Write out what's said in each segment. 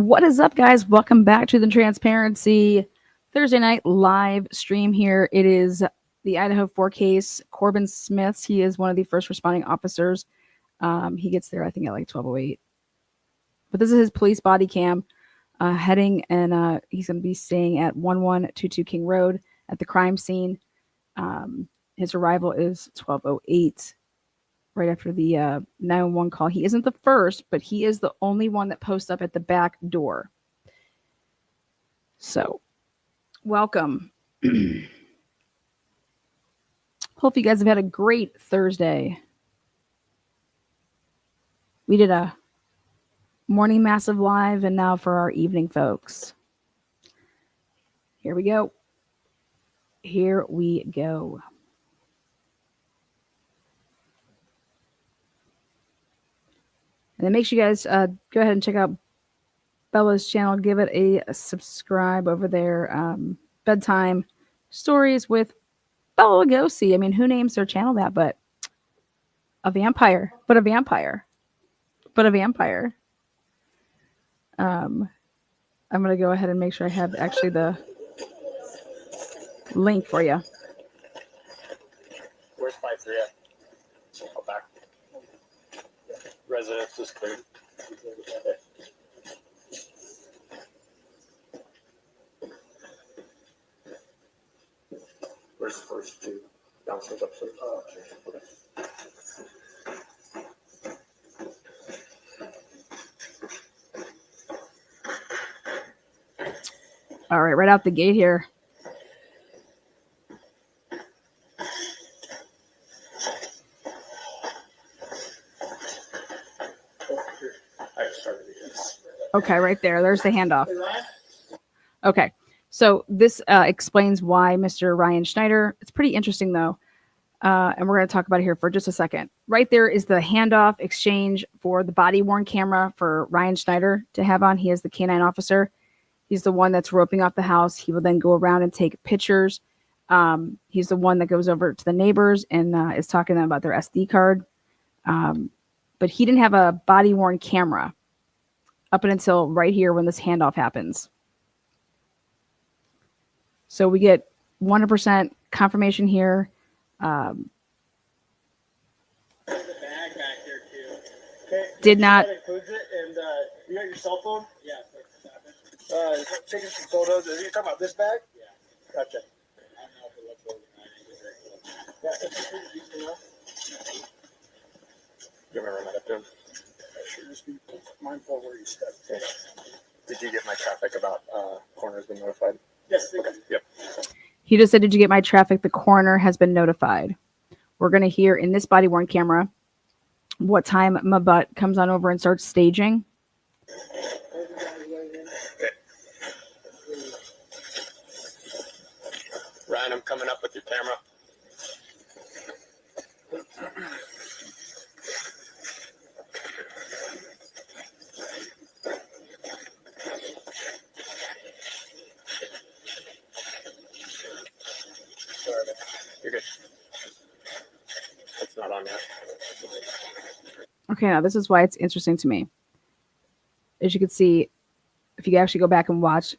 What is up, guys? Welcome back to the Transparency Thursday night live stream here. It is the Idaho4 case. Corbin Smiths. He is one of the first responding officers. He gets there, I think, at like 12:08. But this is his police body cam heading, and he's going to be staying at 1122 King Road at the crime scene. His arrival is 12:08. Right after the 911 call. He isn't the first, but he is the only one that posts up at the back door. So, welcome. Hope you guys have had a great Thursday. We did a morning massive live, and now for our evening folks. Here we go. Here we go. And then make sure you guys go ahead and check out Bella's channel. Give it a subscribe over there. Bedtime Stories with Bella Lugosi. I mean, who names their channel that? But a vampire. But a vampire. But a vampire. I'm going to go ahead and make sure I have actually the link for you. Where's 5-3 at? I'll back. Residence is cleared. Where's the first two? Downstairs, upstairs? Oh, okay. All right out the gate here. Okay, right there. There's the handoff. Okay, so this explains why Mr. Ryan Schneider. It's pretty interesting, though, and we're going to talk about it here for just a second. Right there is the handoff exchange for the body-worn camera for Ryan Schneider to have on. He is the K-9 officer. He's the one that's roping off the house. He will then go around and take pictures. He's the one that goes over to the neighbors and is talking to them about their SD card. But he didn't have a body-worn camera up until right here when this handoff happens. So we get 100% confirmation here. The bag back here too. Okay, did not. That includes it, and you got your cell phone? Yeah. Taking some photos. Are you talking about this bag? Yeah. Gotcha. I don't know if it looks organized. Yeah, it's decent enough. You remember that up to him? Just be mindful where you step. Okay. Did you get my traffic about coroner's been notified? Yes. Okay. Yep. He just said, "Did you get my traffic? The coroner has been notified." We're going to hear in this body-worn camera what time my butt comes on over and starts staging. Okay. Ryan, I'm coming up with your camera. You're good. It's not on yet. Okay, now this is why it's interesting to me. As you can see, if you actually go back and watch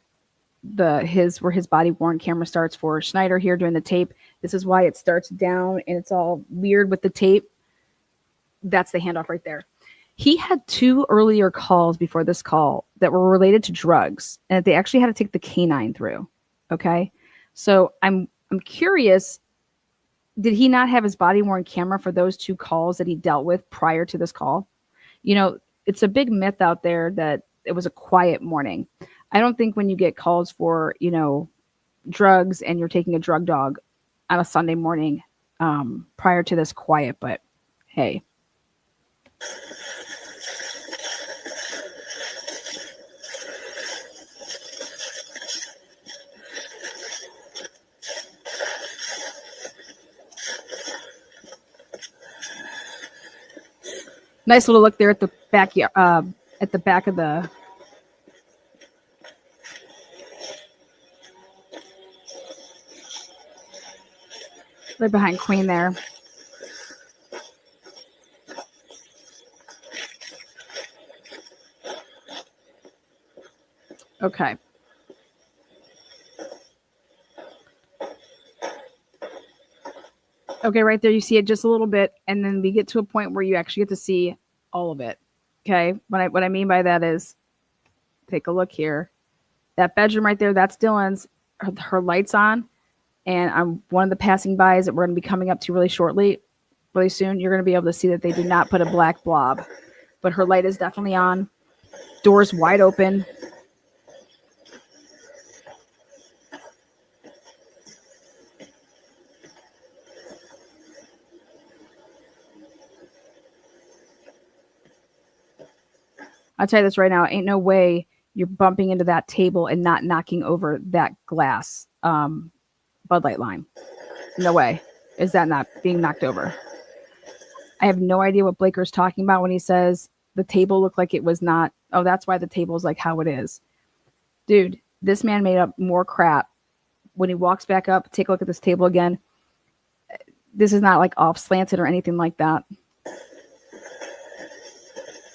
where his body-worn camera starts for Schneider here doing the tape, this is why it starts down and it's all weird with the tape. That's the handoff right there. He had 2 earlier calls before this call that were related to drugs, and they actually had to take the K-9 through. Okay, so I'm curious. Did he not have his body-worn camera for those 2 calls that he dealt with prior to this call? You know, it's a big myth out there that it was a quiet morning. I don't think when you get calls for, drugs and you're taking a drug dog on a Sunday morning prior to this quiet, but hey. Nice little look there at the backyard, at the back of the. Right behind Queen there. Okay. Okay, right there, you see it just a little bit, and then we get to a point where you actually get to see all of it. Okay, what I mean by that is, take a look here. That bedroom right there, that's Dylan's. Her lights on, and I'm one of the passing bys that we're going to be coming up to really shortly, really soon. You're going to be able to see that they did not put a black blob, but her light is definitely on. Doors wide open. I'll tell you this right now, ain't no way you're bumping into that table and not knocking over that glass Bud Light line. No way is that not being knocked over. I have no idea what Blaker's talking about when he says the table looked like it was not. Oh, that's why the table's like how it is. Dude, this man made up more crap. When he walks back up, take a look at this table again. This is not like off slanted or anything like that.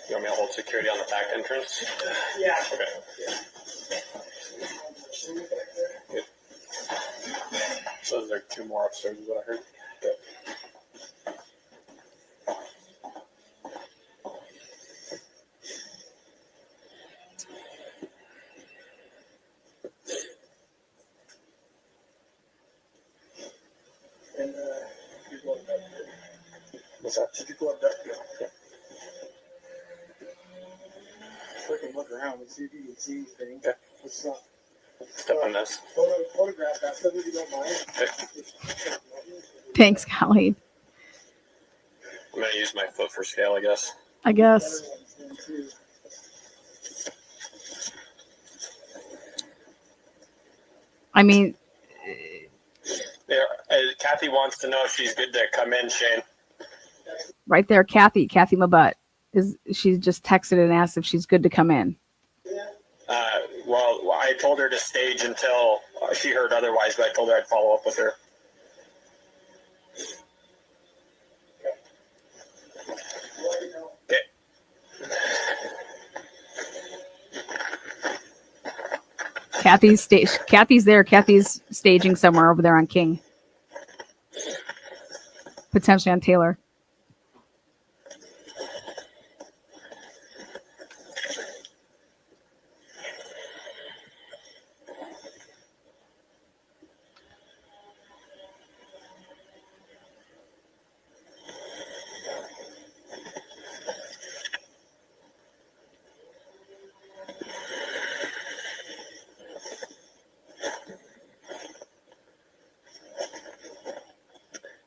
You want me to hold security on the back entrance? Yeah. Okay. Good. So there's 2 more upstairs is what I heard. Good. And you go up there. What's that? Did you go up there? Yeah. Freaking look around and see if you can see anything. Yeah. It's not. Step on this. Photograph that so that you don't mind. Okay. Thanks, Colleen. I'm going to use my foot for scale, I guess. I guess. I mean, There, Kathy wants to know if she's good to come in, Shane. right there, Kathy Mabutt she just texted and asked if she's good to come in. Well, I told her to stage until she heard otherwise, but I told her I'd follow up with her. Okay. Kathy's there. Kathy's staging somewhere over there on King. Potentially on Taylor.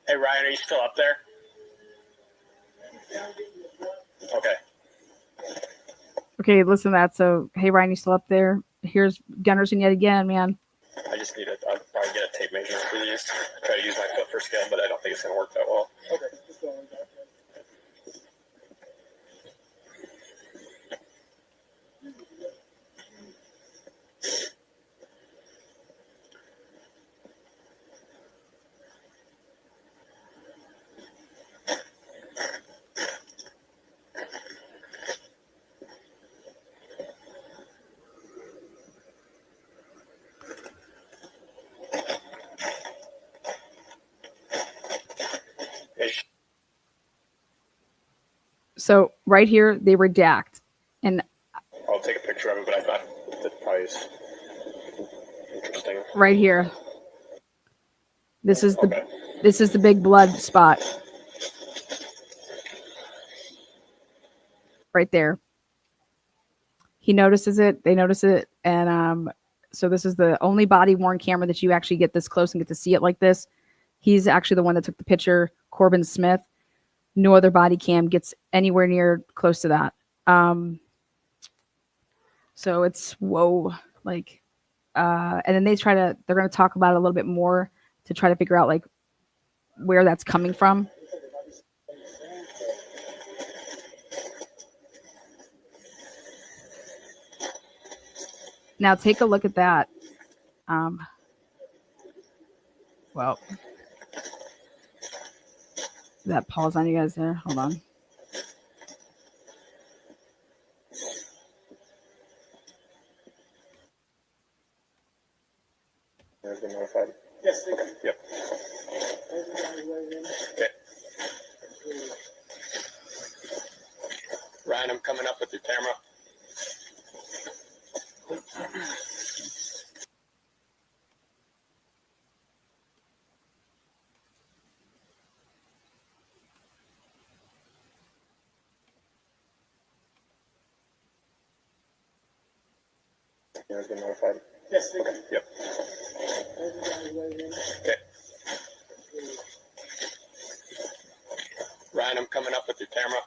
Hey, Ryan, are you still up there? Okay. Okay, listen to that. So, hey, Ryan, you still up there? Here's Gunnarsson yet again, man. I just need I'll probably get a tape measure for these. Try to use my foot for scale, but I don't think it's going to work that well. Okay, just go on back. So, right here, they redact. And I'll take a picture of it, but I thought that probably is interesting. right here, this is the big blood spot. Right there. He notices it, they notice it, and so this is the only body worn camera that you actually get this close and get to see it like this. He's actually the one that took the picture, Corbin Smith. No other body cam gets anywhere near close to that. So it's whoa, like, and then they're going to talk about it a little bit more to try to figure out like where that's coming from. Now take a look at that. Well, that pause on you guys there. Hold on. Has been notified. Yes, thank Okay. you. Yep. Okay. Ryan, I'm coming up with your camera.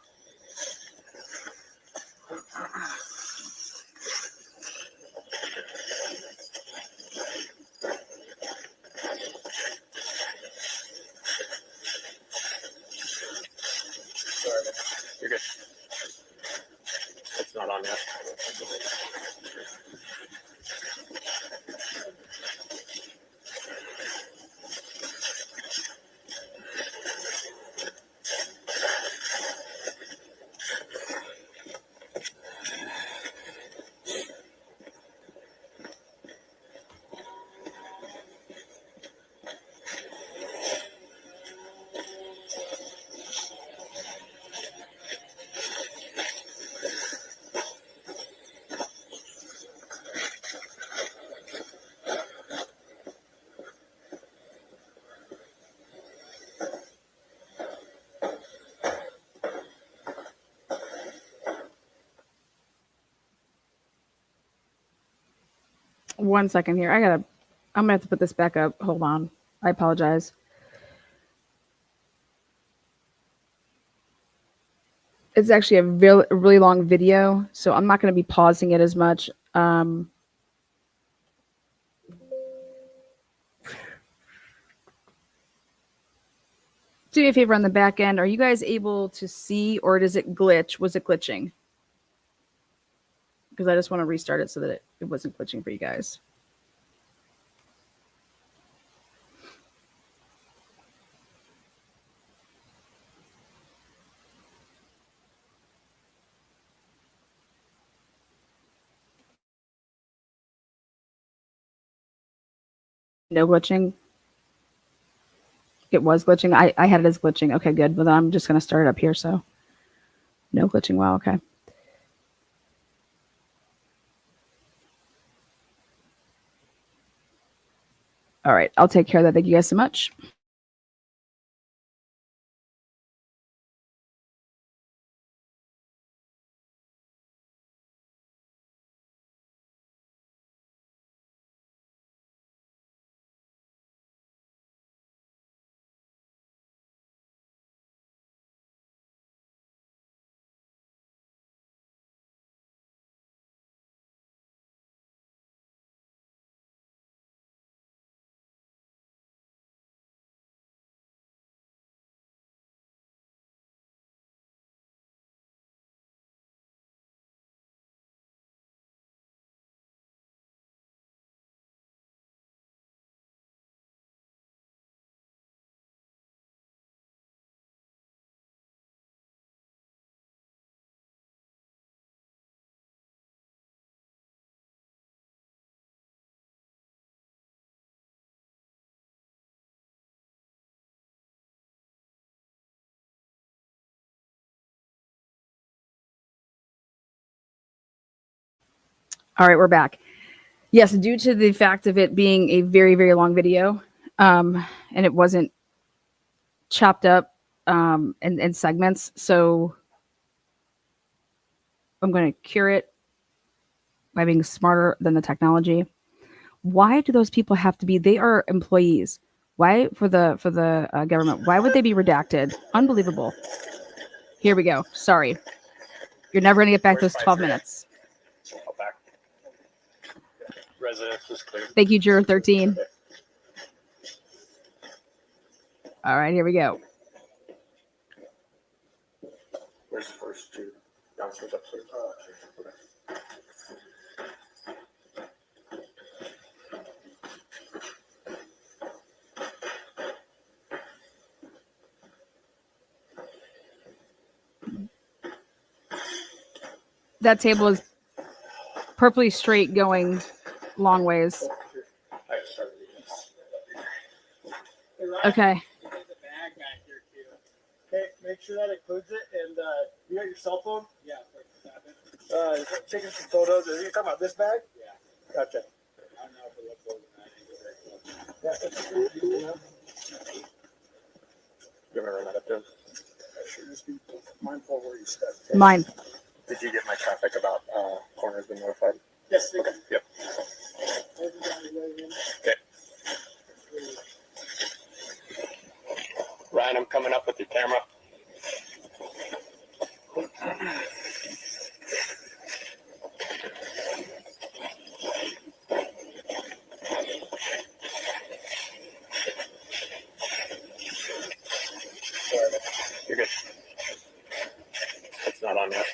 Sorry, you're good. It's not on yet. One second here. I'm gonna have to put this back up. Hold on. I apologize. It's actually a really long video, so I'm not going to be pausing it as much. Do me a favor on the back end. Are you guys able to see, or does it glitch? Was it glitching? Because I just want to restart it so that it wasn't glitching for you guys. No glitching. It was glitching. I had it as glitching. Okay, good. But then I'm just going to start it up here. So no glitching. Wow. Okay. All right. I'll take care of that. Thank you guys so much. All right, we're back. Yes, due to the fact of it being a very, very long video, and it wasn't chopped up in segments, so I'm going to cure it by being smarter than the technology. Why do those people have to be? They are employees. Why for the government? Why would they be redacted? Unbelievable. Here we go. Sorry, you're never going to get back those 12 minutes. I'll back. Residence is clear. Thank you, Juror 13. All right, here we go. Where's the first two? Downstairs, upstairs. Oh, okay. That table is perfectly straight, going long ways. Okay. Okay, make sure that includes it. And you got your cell phone? Yeah. Taking some photos. Are you talking about this bag? Yeah. Gotcha. I don't know if it looks organized. Yeah, You ever run that up there? should just be mindful where you step. Mine. Did you get my traffic about coroner's been notified? Yes, thank you. Yep. Okay. Ryan, I'm coming up with your camera. You're good. It's not on yet.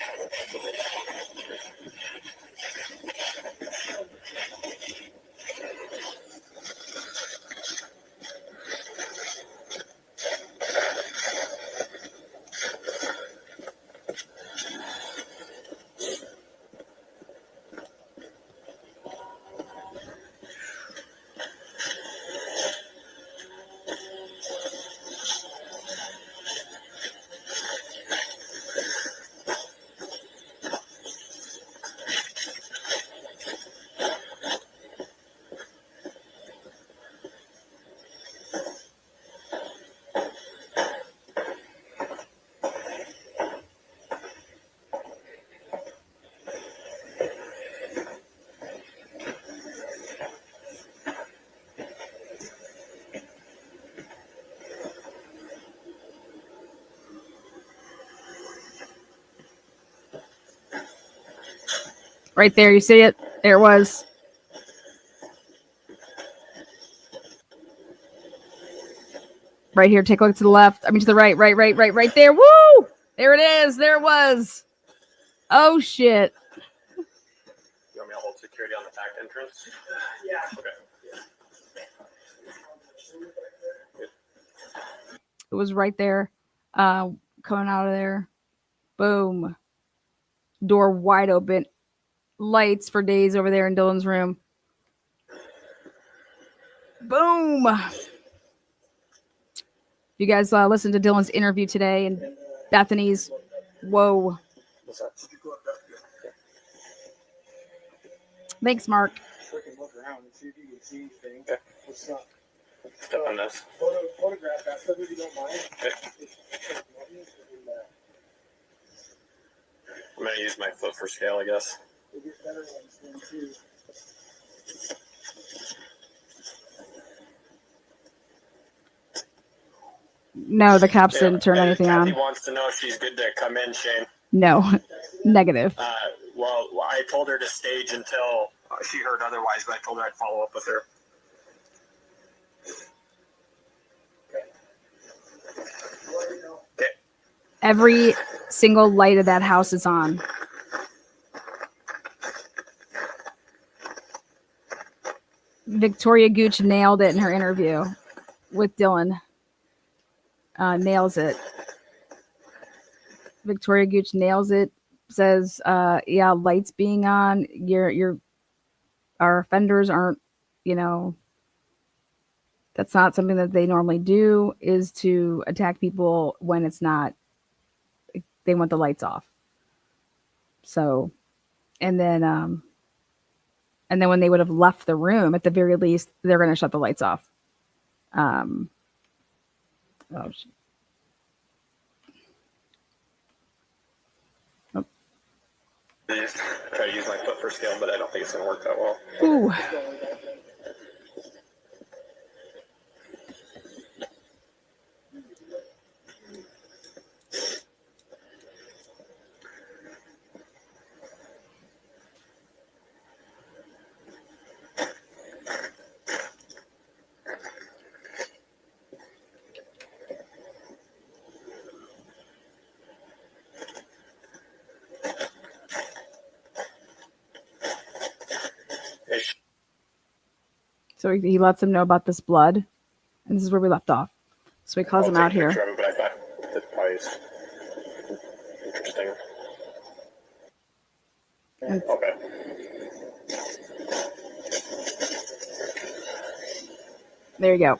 Right there, you see it? There it was. Right here, take a look to the left. I mean to the right, right there. Woo! There it is. There it was. Oh shit. You want me to hold security on the back entrance? Yeah. Okay. It was right there. Coming out of there. Boom. Door wide open. Lights for days over there in Dylan's room. Boom. You guys listened to Dylan's interview today and Bethany's. Whoa. What's that? Thanks, Mark. Freaking look around and see if you can see anything. Okay. What's up? Step on this. Photograph that stuff if you don't mind. Okay. I'm going to use my foot for scale, I guess. We'll get better ones then too. No, the cops didn't turn anything Kathy on. wants to know if she's good to come in, Shane. No. Negative. Well, I told her to stage until she heard otherwise, but I told her I'd follow up with her. Okay. Every single light of that house is on. Victoria Gooch nailed it in her interview with Dylan. Nails it. Victoria Gooch nails it. Says, yeah, lights being on. Our offenders aren't, that's not something that they normally do, is to attack people when it's not, they want the lights off. So, and then when they would have left the room, at the very least, they're going to shut the lights off. Oh, I just try to use my foot for scale, but I don't think it's going to work that well. ooh. So he lets him know about this blood, and this is where we left off. So he calls him out here. Of it, but I thought that probably is interesting. Okay. There you go.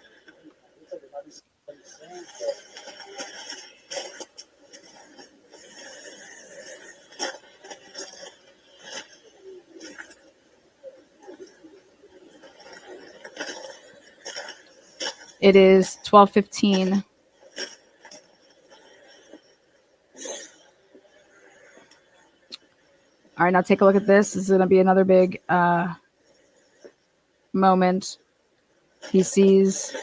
It is 12:15. All right, now take a look at this. This is going to be another big moment. He sees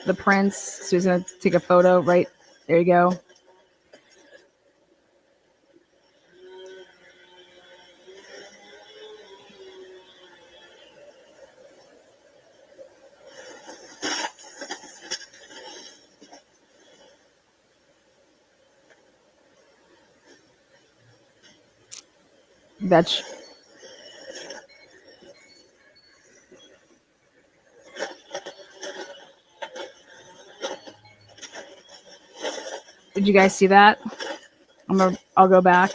the prince, so he's going to take a photo. Right there you go. That's Did you guys see that? I'll go back.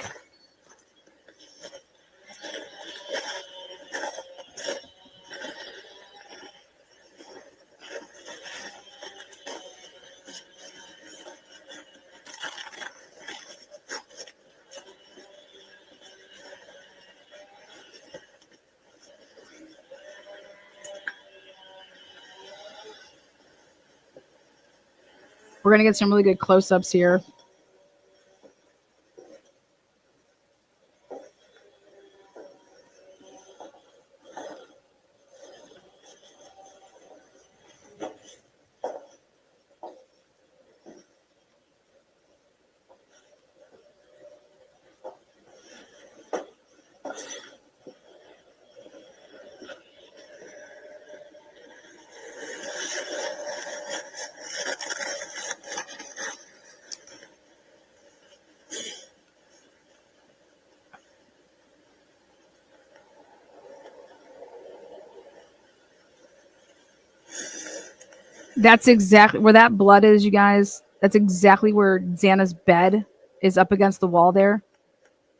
We're going to get some really good close-ups here. That's exactly where that blood is, you guys. That's exactly where Xana's bed is, up against the wall there.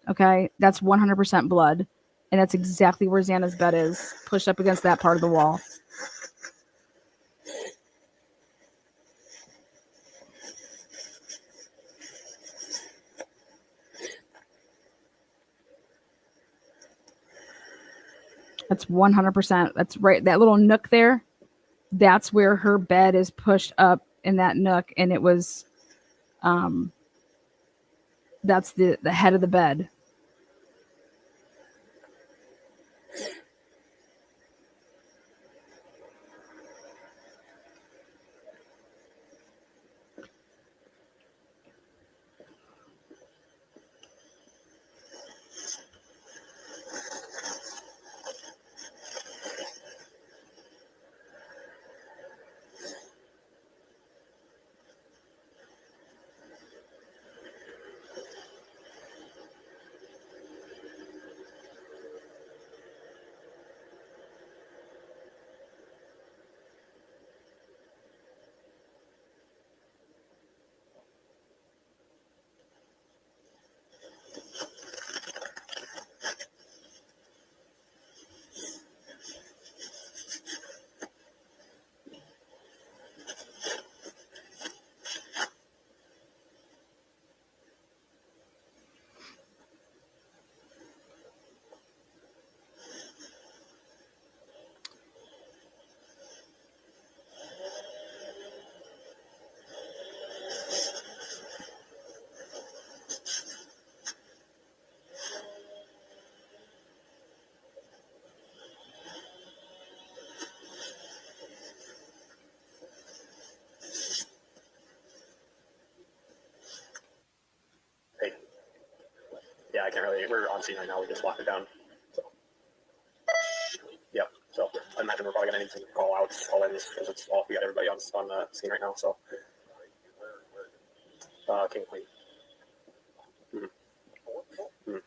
Okay, that's 100% blood. And that's exactly where Xana's bed is, pushed up against that part of the wall. That's 100%. That's right. That little nook there, that's where her bed is pushed up in that nook. And it was, that's the head of the bed. Yeah, I can't really. We're on scene right now. We just locked it down. So, yep. So I imagine we're probably gonna need some call outs, call ins, because it's all we got everybody on the scene right now. So, King Queen. Mm-hmm.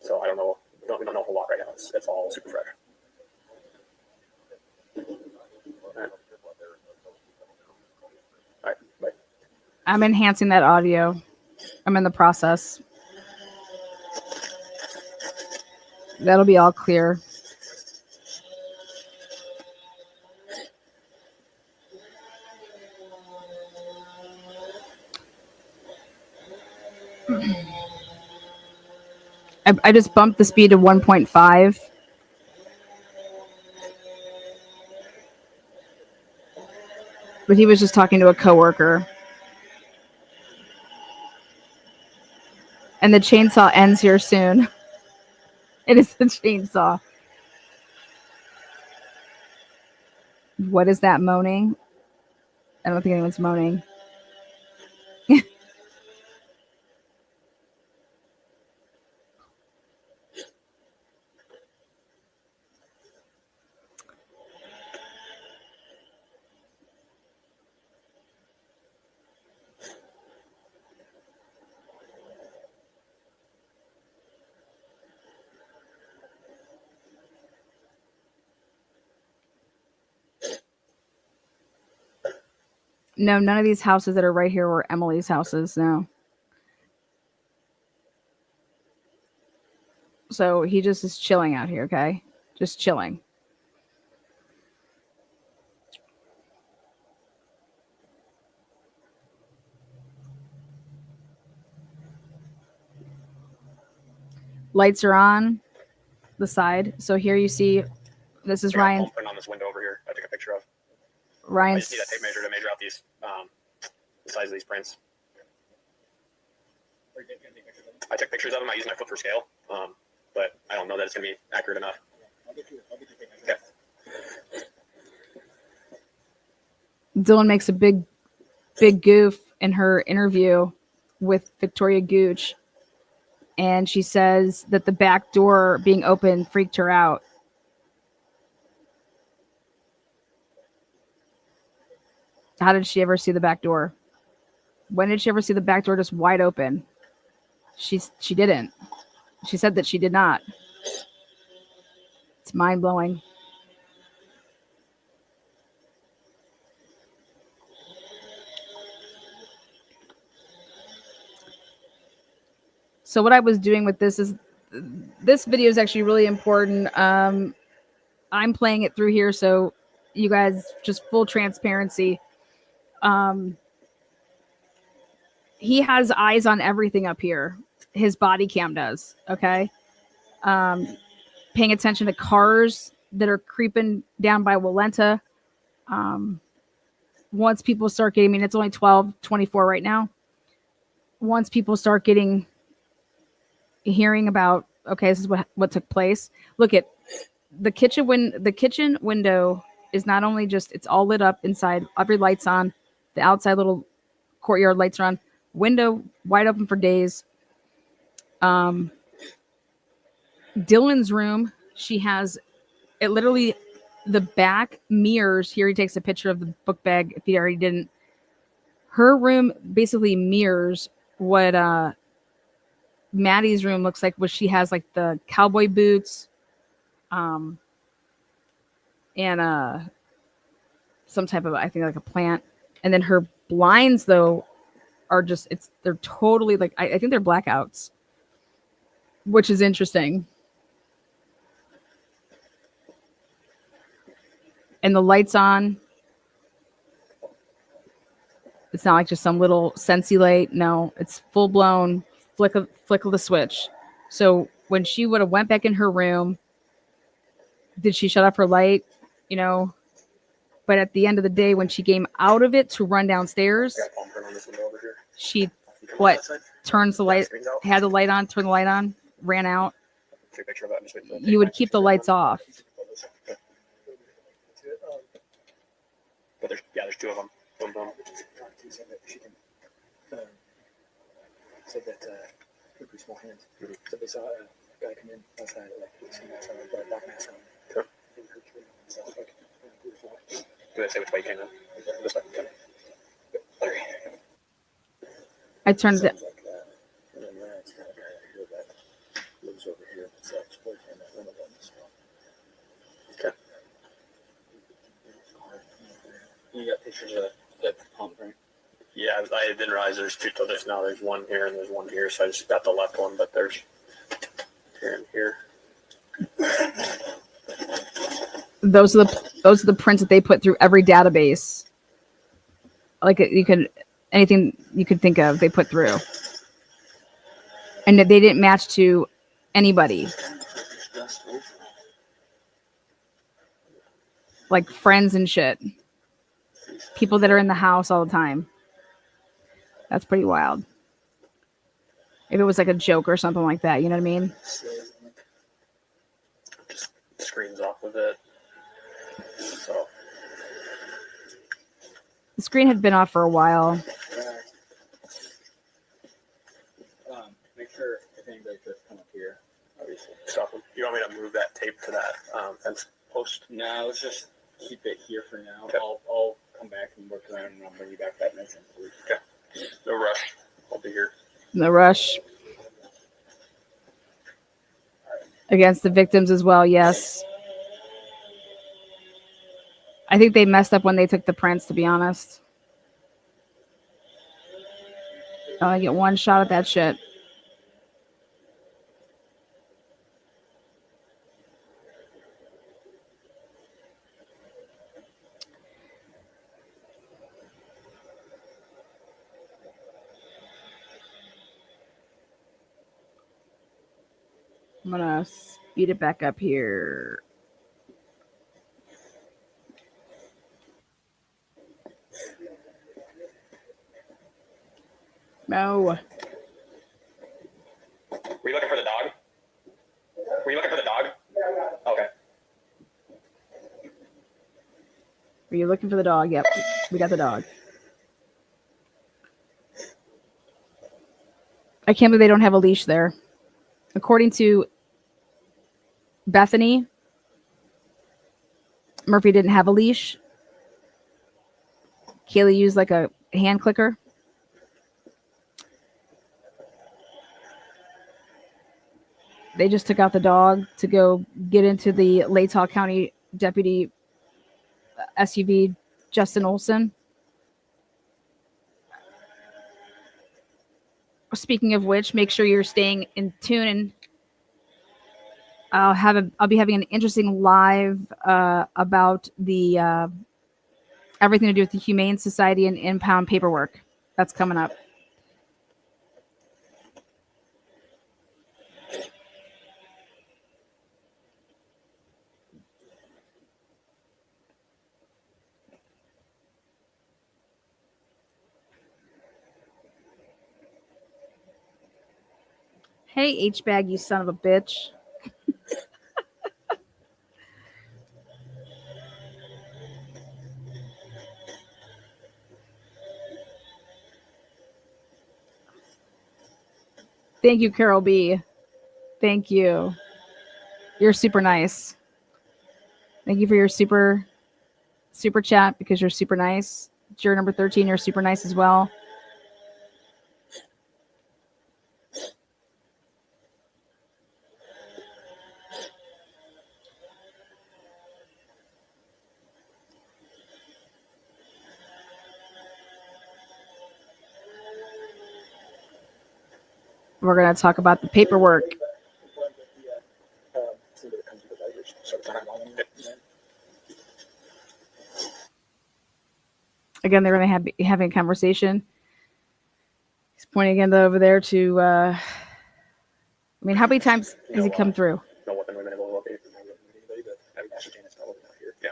So I don't know. We don't know a whole lot right now. It's all super fresh. All right. Bye. I'm enhancing that audio. I'm in the process. That'll be all clear. I just bumped the speed to 1.5. But he was just talking to a coworker. And the chainsaw ends here soon. It is the chainsaw. What is that moaning? I don't think anyone's moaning. No, none of these houses that are right here were Emily's houses. No. So he just is chilling out here, okay? Just chilling. Lights are on the side. So here you see, this is Ryan. Putting on this window over here. I took a picture of. I Ryan's. just need a tape measure to measure out these the size of these prints. I took pictures of them. I used my foot for scale, but I don't know that it's going to be accurate enough. Okay. Dylan makes a big goof in her interview with Victoria Gooch, and she says that the back door being open freaked her out. How did she ever see the back door? When did she ever see the back door just wide open? She didn't. She said that she did not. It's mind-blowing. So what I was doing with this is, this video is actually really important. I'm playing it through here, so you guys, just full transparency. He has eyes on everything up here. His body cam does. Okay. Paying attention to cars that are creeping down by Walenta. Once people start getting, I mean, it's only 12:24 right now. Once people start hearing about, okay, this is what took place. Look at the kitchen window is not only just, it's all lit up inside, every light's on, the outside little courtyard lights are on, window wide open for days. Dylan's room, she has it literally, the back mirrors. Here he takes a picture of the book bag if he already didn't. Her room basically mirrors what Maddie's room looks like, where she has like the cowboy boots, and some type of, I think, like a plant. And then her blinds though are just, they're totally like, I think they're blackouts, which is interesting. And the lights on. It's not like just some little Scentsy light. No, it's full blown flick of the switch. So when she would have went back in her room, did she shut off her light? You know, but at the end of the day, when she came out of it to run downstairs, she turns the light, had the light on, turned the light on, ran out. You would keep the lights off. But there's two of them. Boom, boom. Said that pretty small hands. Mm-hmm. So they saw a guy come in outside, like a black mask on. Sure. Do they say which way you came in? This way. Okay. I turned it. Like that. And then it's got a guy here that lives over here. It's exploiting that one of them as well. Okay. You got pictures of that pomegranate? Yeah, I didn't realize there's two. So there's one here and there's one here. So I just got the left one, but there's here and here. Those are the prints that they put through every database. Like anything you could think of, they put through, and they didn't match to anybody. Like friends and shit. People that are in the house all the time. That's pretty wild. If it was like a joke or something like that, you know what I mean? Just screens off of it. So The screen had been off for a while. Make sure if anybody could come up here. Obviously, stop them. You want me to move that tape to that fence post? No, let's just keep it here for now. Okay. I'll come back and work around and I'll bring you back that next one. Okay. No rush. I'll be here. No rush. Against the victims as well, yes. I think they messed up when they took the prints, to be honest. I only get one shot at that shit. I'm gonna speed it back up here. No. Were you looking for the dog? Were you looking for the dog? Okay. Are you looking for the dog? Yep, we got the dog. I can't believe they don't have a leash there. According to Bethany, Murphy didn't have a leash. Kaylee used like a hand clicker. They just took out the dog to go get into the Latah County Deputy SUV, Justin Olson. Speaking of which, make sure you're staying in tune, and I'll be having an interesting live about the everything to do with the Humane Society and impound paperwork. That's coming up. Hey, H-Bag, you son of a bitch. Thank you, Carol B. Thank you. You're super nice. Thank you for your super chat because you're super nice. Juror number 13, you're super nice as well. We're going to talk about the paperwork. Again, they're going to be having a conversation. He's pointing again over there to, I mean, how many times has he come through? No weapon we've been able to locate. Yeah.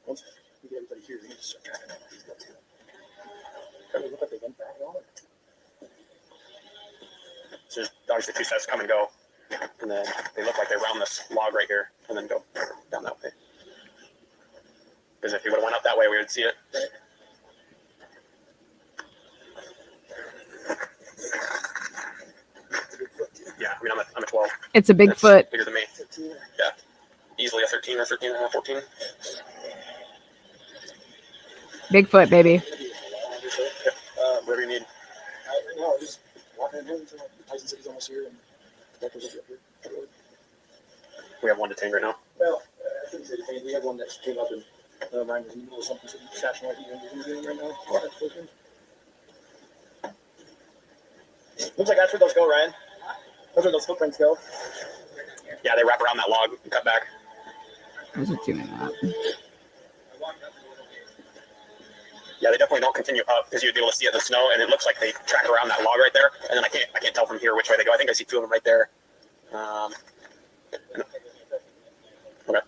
Once we get everybody here, we can just start tracking out these guys. Look like they went back on it. So there's obviously two sets come and go, and then they look like they round this log right here and then go down that way. Because if you would have went up that way, we would see it. Yeah, I mean, I'm a 12. It's a That's Bigfoot. bigger than me. Yeah, easily a 13 or 13 and a half, 14. Bigfoot, baby. Whatever you need. No, just walking in here until Tyson City's almost here and Becker's up here. We have one detained right now. Well, I shouldn't say detained. We have one that came up and Ryan was in the middle of something, so he's stashing right here in the room right now. Looks like that's where those go, Ryan. That's where those footprints go. Yeah, they wrap around that log and cut back. Who's it doing that? Yeah, they definitely don't continue up because you'd be able to see it in the snow, and it looks like they track around that log right there. And then I can't tell from here which way they go. I think I see two of them right there. Okay.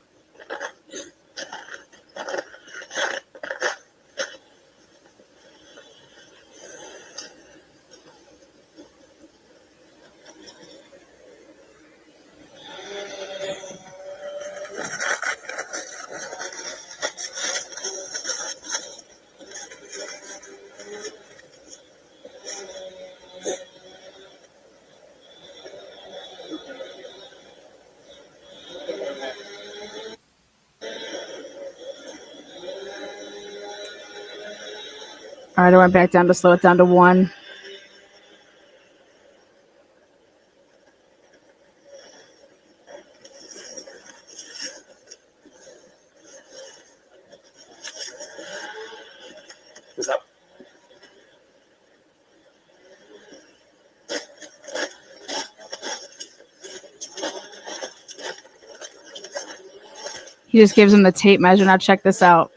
All right, I went back down to slow it down to 1. Is that? He just gives him the tape measure. Now check this out.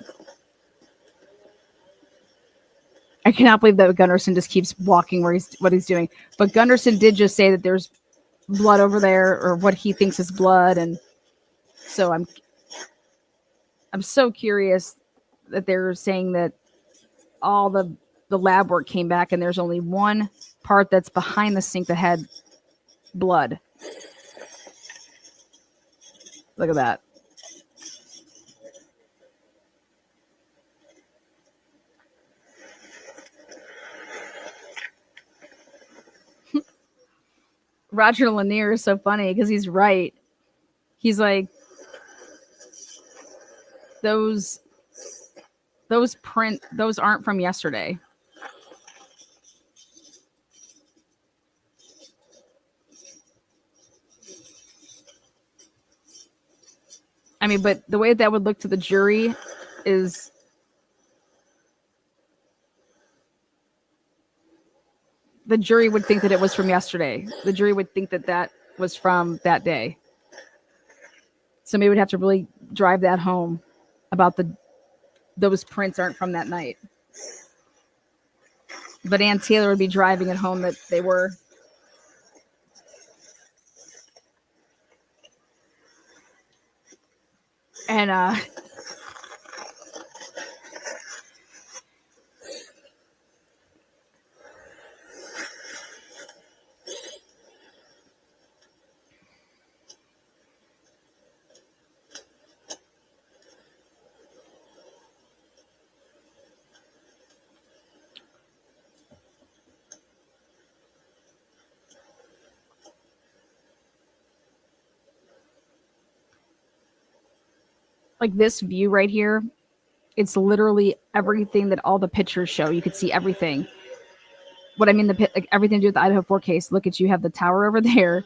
I cannot believe that Gunderson just keeps walking what he's doing. But Gunderson did just say that there's blood over there, or what he thinks is blood, and so I'm so curious that they're saying that all the lab work came back and there's only one part that's behind the sink that had blood. Look at that. Roger Lanier is so funny because he's right. He's like, those aren't from yesterday. I mean, but the way that would look to the jury is the jury would think that it was from yesterday. The jury would think that that was from that day. So maybe we'd have to really drive that home about those prints aren't from that night. But Ann Taylor would be driving it home that they were. And like this view right here, it's literally everything that all the pictures show. You could see everything. What I mean, like everything to do with the Idaho4 case. Look at, you have the tower over there,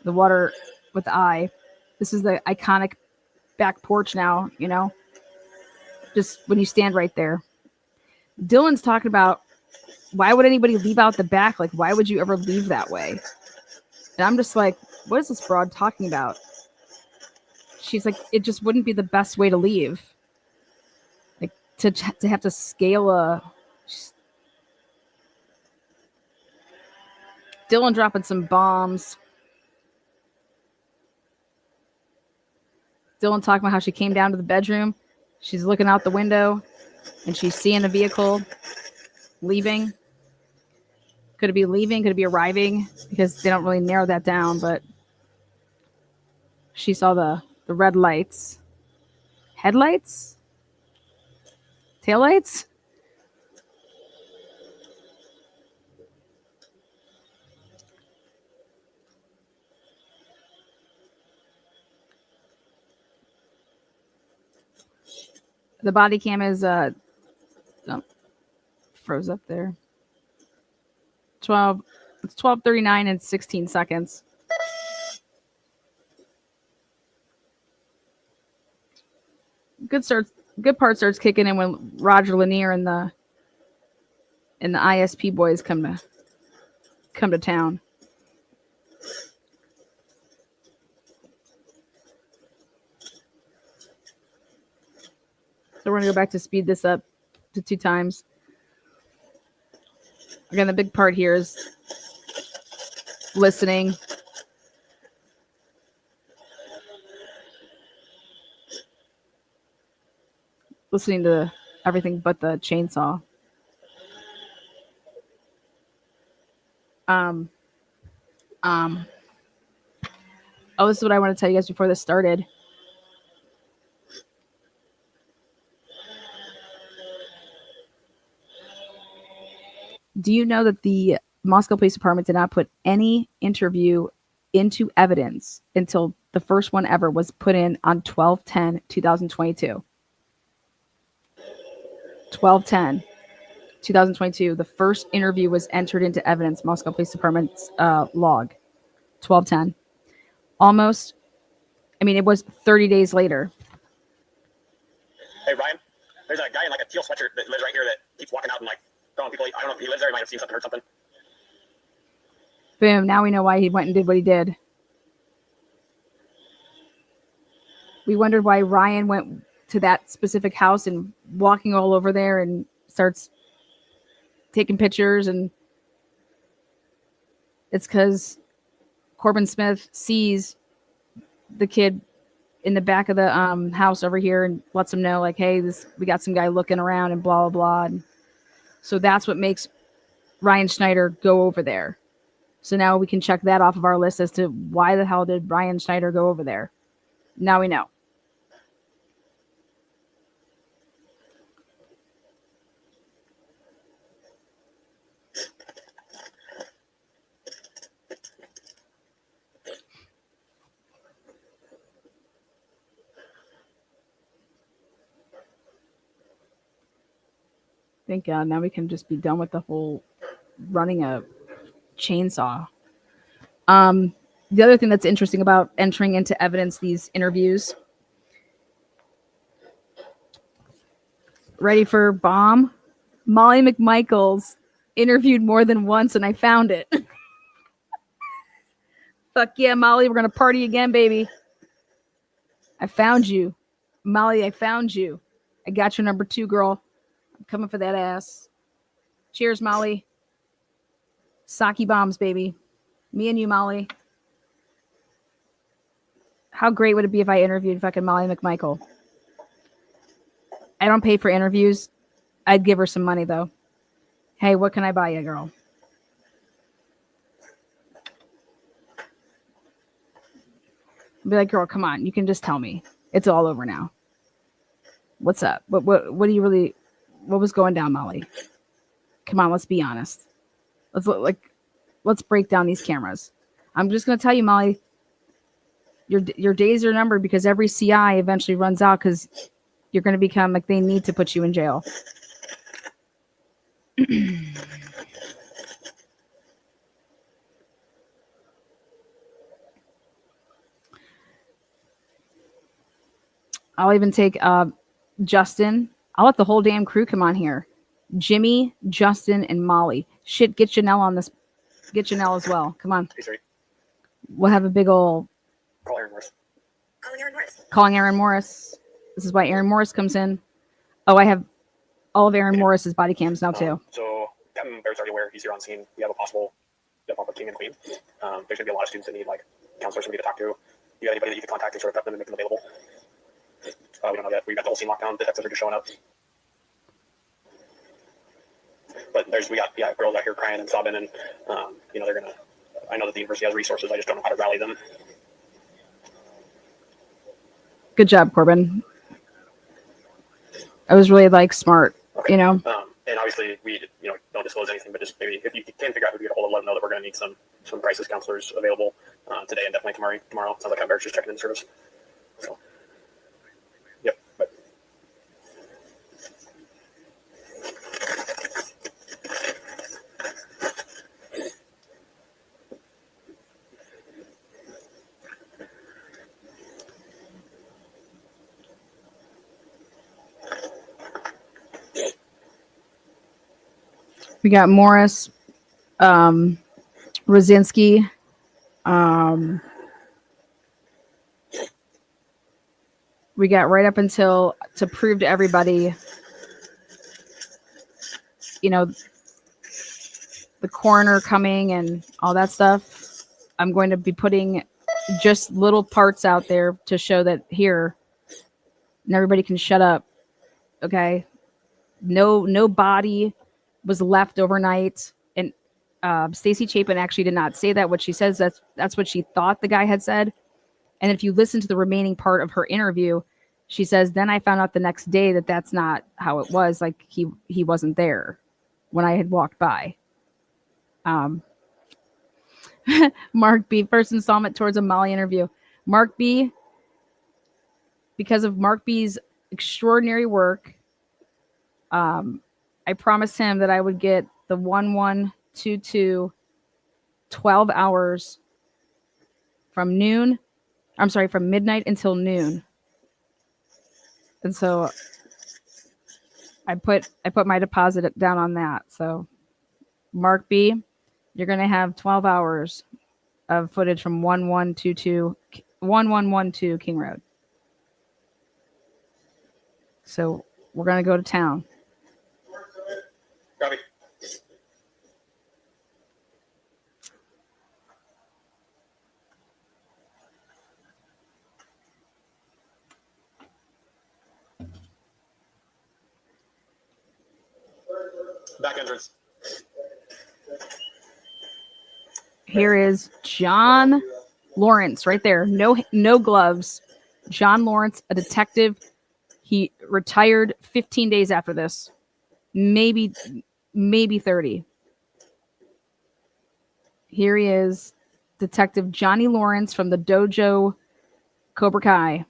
the water with the eye. This is the iconic back porch now, you know, just when you stand right there. Dylan's talking about, why would anybody leave out the back? Like, why would you ever leave that way? And I'm just like, what is this broad talking about? She's like, it just wouldn't be the best way to leave. Like, to have to scale a... Dylan dropping some bombs. Dylan talking about how she came down to the bedroom. She's looking out the window and she's seeing a vehicle leaving. Could it be leaving? Could it be arriving? Because they don't really narrow that down, but she saw the red lights. Headlights? Taillights? The body cam is froze up there. 12:39 and 16 seconds. Good part starts kicking in when Roger Lanier and the ISP boys come to town. So we're gonna go back to speed this up to 2 times. Again, the big part here is listening. Listening to everything but the chainsaw. Oh, this is what I want to tell you guys before this started. Do you know that the Moscow Police Department did not put any interview into evidence until the first one ever was put in on 12/10/2022? 12/10. 2022, the first interview was entered into evidence, Moscow Police Department's log, 1210. Almost, I mean, it was 30 days later. Hey, Ryan, there's a guy in like a teal sweatshirt that lives right here that keeps walking out and like throwing people. I don't know if he lives there. He might have seen something, heard something. Boom, now we know why he went and did what he did. We wondered why Ryan went to that specific house and walking all over there and starts taking pictures, and it's because Corbin Smith sees the kid in the back of the house over here and lets him know, like, hey, we got some guy looking around and blah, blah, blah. And so that's what makes Ryan Schneider go over there. So now we can check that off of our list as to why the hell did Ryan Schneider go over there. Now we know. Thank God. Now we can just be done with the whole running a chainsaw. The other thing that's interesting about entering into evidence these interviews. Ready for bomb? Molly McMichaels interviewed more than once, and I found it. Fuck yeah, Molly. We're going to party again, baby. I found you. Molly, I found you. I got your number 2, girl. I'm coming for that ass. Cheers, Molly. Sake bombs, baby. Me and you, Molly. How great would it be if I interviewed fucking Molly McMichael? I don't pay for interviews. I'd give her some money, though. Hey, what can I buy you, girl? I'd be like, girl, come on. You can just tell me. It's all over now. What's up? What do you really... What was going down, Molly? Come on, let's be honest. Let's break down these cameras. I'm just going to tell you, Molly, your days are numbered because every CI eventually runs out because you're going to become like they need to put you in jail. I'll even take Justin. I'll let the whole damn crew come on here. Jimmy, Justin, and Molly. Shit, get Janelle on this. Get Janelle as well. Come on. We'll have a big old... Call Aaron Morris. Calling Aaron Morris. This is why Aaron Morris comes in. Oh, I have all of Aaron Morris's body cams now, too. So Captain Bear's already aware. He's here on scene. We have a possible bump of king and queen. There's going to be a lot of students that need like counselors, somebody to talk to. You got anybody that you can contact and sort of prep them and make them available? We don't know yet. We got the whole scene locked down. Detectives are just showing up. But we got girls out here crying and sobbing, and they're gonna. I know that the university has resources. I just don't know how to rally them. Good job, Corbin. I was really smart, Okay. And obviously we don't disclose anything, but just maybe if you can figure out who to get a hold of, let them know that we're going to need some crisis counselors available today and definitely tomorrow. Sounds like I'm just checking in service. So. Yep. But. We got Morris, Rosinski, we got right up until to prove to everybody, the coroner coming and all that stuff. I'm going to be putting just little parts out there to show that here, and everybody can shut up. Okay. No body was left overnight, and Stacy Chapin actually did not say that. What she says, that's what she thought the guy had said. And if you listen to the remaining part of her interview, she says, then I found out the next day that that's not how it was. Like he wasn't there when I had walked by. Mark B, first installment towards a Molly interview. Mark B, because of Mark B's extraordinary work, I promised him that I would get the 1122 12 hours from noon. I'm sorry, from midnight until noon. And so I put my deposit down on that. So Mark B, you're going to have 12 hours of footage from 1112 King Road. So we're going to go to town. Copy. Back entrance. Here is John Lawrence right there. No gloves. John Lawrence, a detective. He retired 15 days after this. Maybe 30. Here he is, Detective Johnny Lawrence from the Dojo Cobra Kai.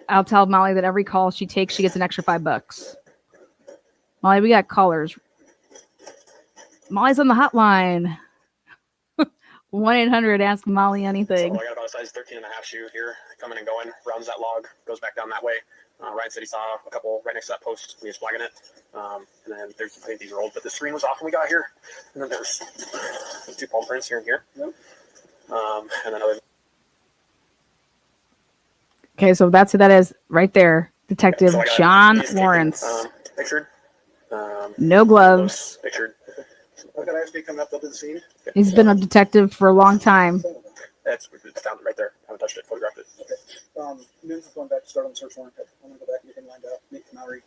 I'll tell Molly that every call she takes, she gets an extra $5. Molly, we got callers. Molly's on the hotline. 1-800 ask Molly anything. So I got about a size 13.5 shoe here, coming and going, runs that log, goes back down that way. Ryan said he saw a couple right next to that post. He was flagging it. And then there's, I think these are old, but the screen was off when we got here. And then there's 2 palm prints here and here. Yep. And then other. Okay, so that's who that is right there. Detective So John Lawrence. Pictured. No gloves. Pictured. I've got ISP coming up. They'll do the scene. He's been a detective for a long time. It's down right there. I haven't touched it. Photographed it. Okay. Nunes is going back to start on the search warrant. I'm going to go back and get him lined up. Meet Maori.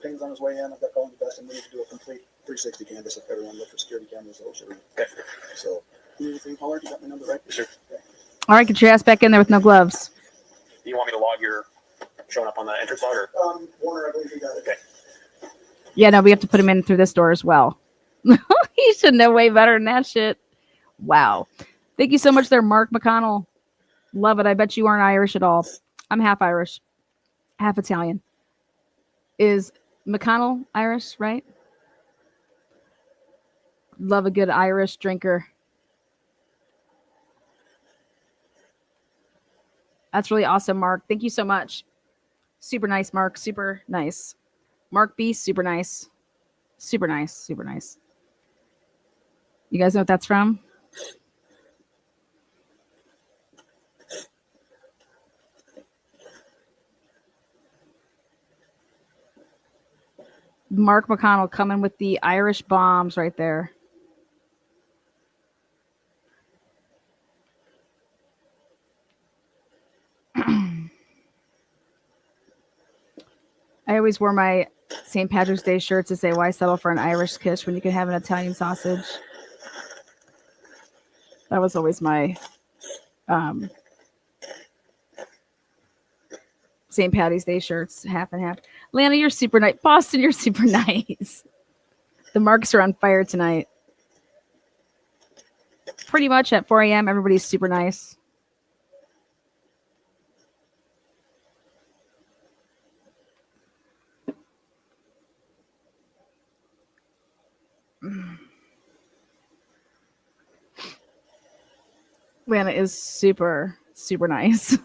Ping's on his way in. I've got calling the best, and we need to do a complete 360 canvas of everyone. Look for security cameras. Okay. So, anything, caller? You got my number right? Sure. Okay. All right, get your ass back in there with no gloves. Do you want me to log your showing up on the entrance log? Or? Warner, I believe you got it. Okay. Yeah, no, we have to put him in through this door as well. He should know way better than that shit. Wow. Thank you so much there, Mark McConnell. Love it. I bet you aren't Irish at all. I'm half Irish, half Italian. Is McConnell Irish, right? Love a good Irish drinker. That's really awesome, Mark. Thank you so much. Super nice, Mark. Super nice. Mark B, super nice. Super nice. Super nice. You guys know what that's from? Mark McConnell coming with the Irish bombs right there. I always wore my St. Patrick's Day shirts to say, why settle for an Irish kiss when you can have an Italian sausage? That was always my St. Patty's Day shirts, half and half. Lana, you're super nice. Boston, you're super nice. The marks are on fire tonight. Pretty much at 4 a.m., everybody's super nice. Lana is super, super nice.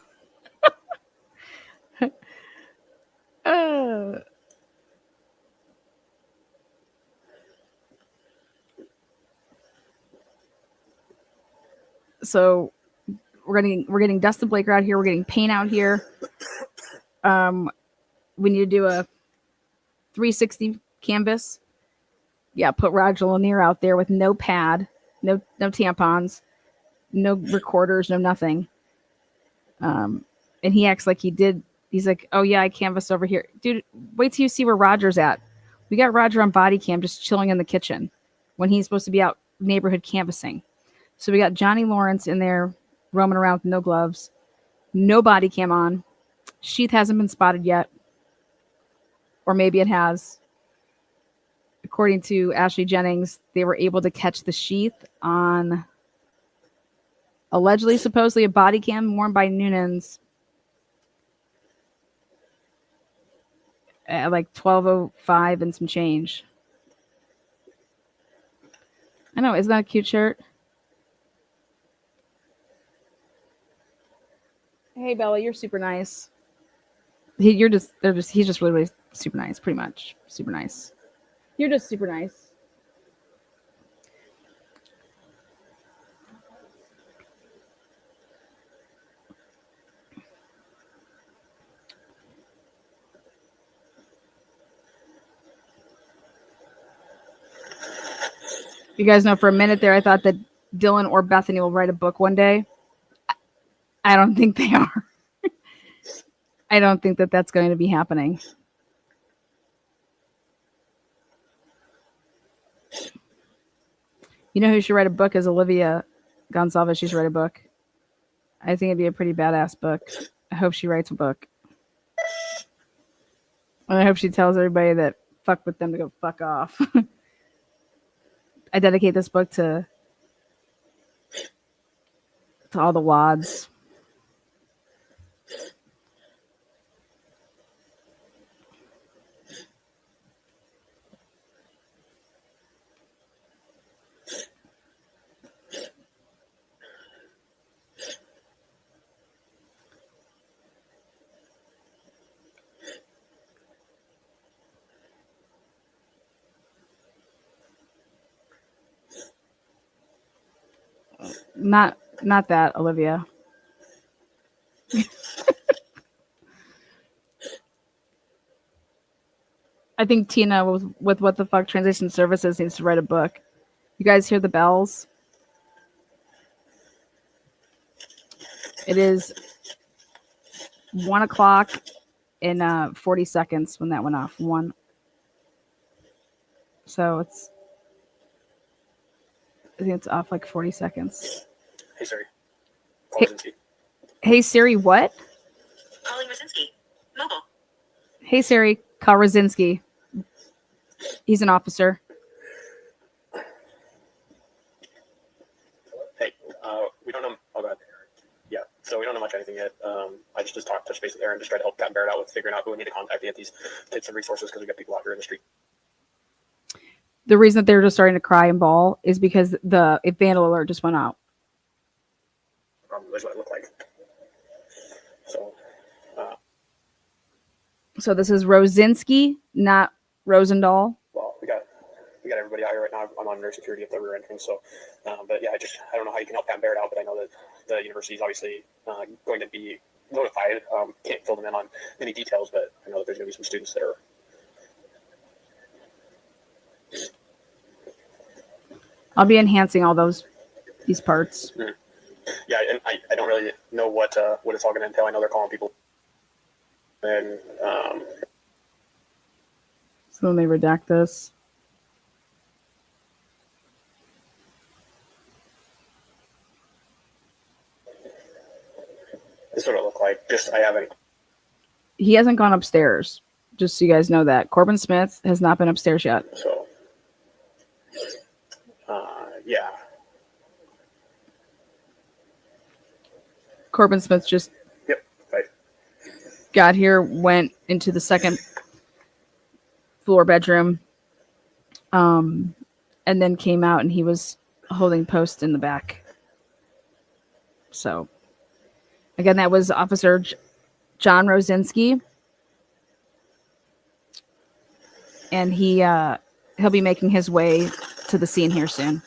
So we're getting Dustin Blaker out here. We're getting paint out here. We need to do a 360 canvas. Yeah, put Roger Lanier out there with no pad, no tampons, no recorders, no nothing. And he acts like he did. He's like, oh yeah, I canvassed over here. Dude, wait till you see where Roger's at. We got Roger on body cam just chilling in the kitchen when he's supposed to be out neighborhood canvassing. So we got Johnny Lawrence in there roaming around with no gloves, no body cam on. Sheath hasn't been spotted yet. Or maybe it has. According to Ashley Jennings, they were able to catch the sheath on Allegedly, supposedly, a body cam worn by Noonan's at like 12:05 and some change. I know, isn't that a cute shirt? Hey Bella, you're super nice. He's just really, really super nice, pretty much. Super nice. You're just super nice. You guys know, for a minute there, I thought that Dylan or Bethany will write a book one day. I don't think they are. I don't think that that's going to be happening. You know who should write a book is Olivia Gonsalves. She should write a book. I think it'd be a pretty badass book. I hope she writes a book. And I hope she tells everybody that fuck with them to go fuck off. I dedicate this book to all the wads. Not that, Olivia. I think Tina with What the Fuck Transition Services needs to write a book. You guys hear the bells? It is 1:00 in 40 seconds when that went off. One. So I think it's off like 40 seconds. Hey Siri. Hey Siri, what? Calling Rosinski. Mobile. Hey Siri, call Rosinski. He's an officer. Hey, we don't know. Oh god. Yeah, so we don't know much anything yet. I just touched base with Aaron, just tried to help Pat Barrett out with figuring out who we need to contact to get these tips and resources because we got people out here in the street. The reason that they're just starting to cry and bawl is because the vandal alert just went out. That's what it looked like. So this is Rosinski, not Rosendahl. Well, we got everybody out here right now. I'm on nurse security if they were anything. So, but yeah, I don't know how you can help Pat Barrett out, but I know that the university is obviously going to be notified. Can't fill them in on any details, but I know that there's going to be some students that are. I'll be enhancing all these parts. Mm-hmm. Yeah, and I don't really know what it's all going to entail. I know they're calling people. And so let me redact this. This is what it looked like. He hasn't gone upstairs. Just so you guys know that. Corbin Smith has not been upstairs yet. So, yeah. Corbin Smith just got here, went into the second floor bedroom, and then came out and he was holding post in the back. So, again, that was Officer John Rosinski, and he'll be making his way to the scene here soon.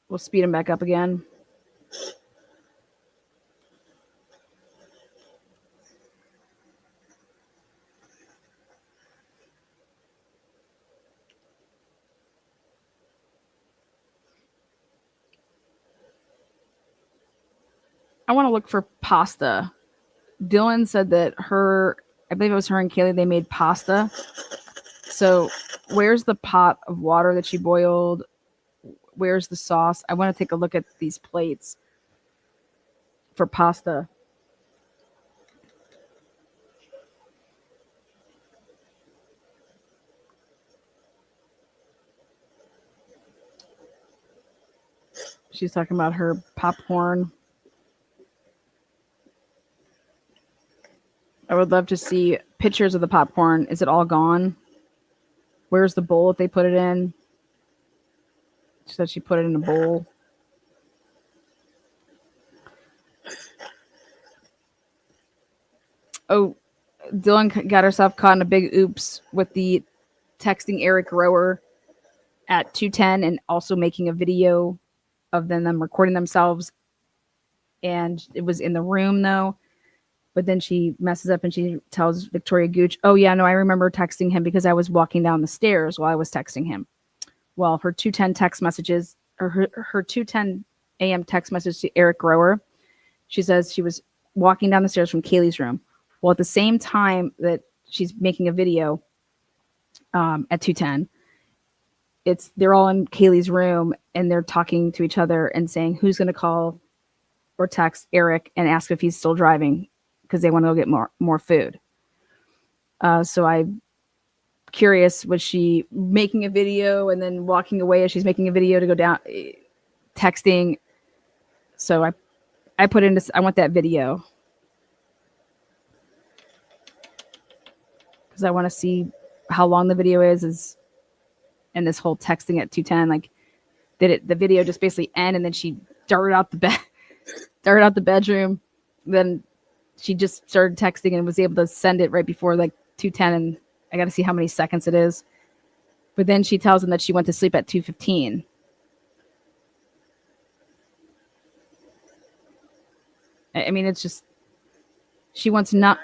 We'll speed him back up again. I want to look for pasta. Dylan said that I believe it was her and Kaylee, they made pasta. So where's the pot of water that she boiled? Where's the sauce? I want to take a look at these plates for pasta. She's talking about her popcorn. I would love to see pictures of the popcorn. Is it all gone? Where's the bowl that they put it in? She said she put it in a bowl. Oh, Dylan got herself caught in a big oops with the texting Eric Rower at 2:10 and also making a video of them recording themselves. And it was in the room though. But then she messes up and she tells Victoria Gooch, oh yeah, no, I remember texting him because I was walking down the stairs while I was texting him. Well, her 2:10 text messages, or her 2:10 a.m. text message to Eric Rower, she says she was walking down the stairs from Kaylee's room. Well, at the same time that she's making a video at 2:10, they're all in Kaylee's room and they're talking to each other and saying who's going to call or text Eric and ask if he's still driving because they want to go get more food. So I'm curious, was she making a video and then walking away as she's making a video to go down texting? So I put in this, I want that video. Because I want to see how long the video is and this whole texting at 2:10, like did the video just basically end and then she darted out the bedroom, then she just started texting and was able to send it right before like 2:10, and I got to see how many seconds it is. But then she tells him that she went to sleep at 2:15. I mean, it's just, she wants not,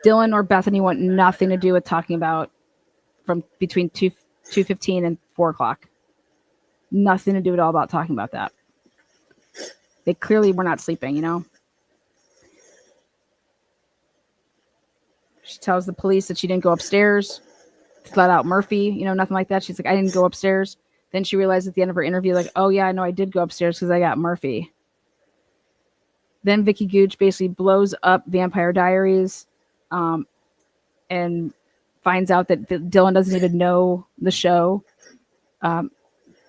Dylan or Bethany want nothing to do with talking about from between 2:15 and 4 o'clock. Nothing to do at all about talking about that. They clearly were not sleeping, you know? She tells the police that she didn't go upstairs to let out Murphy, you know, nothing like that. She's like, I didn't go upstairs. Then she realized at the end of her interview, like, oh yeah, I know I did go upstairs because I got Murphy. Then Vicky Gooch basically blows up Vampire Diaries and finds out that Dylan doesn't even know the show.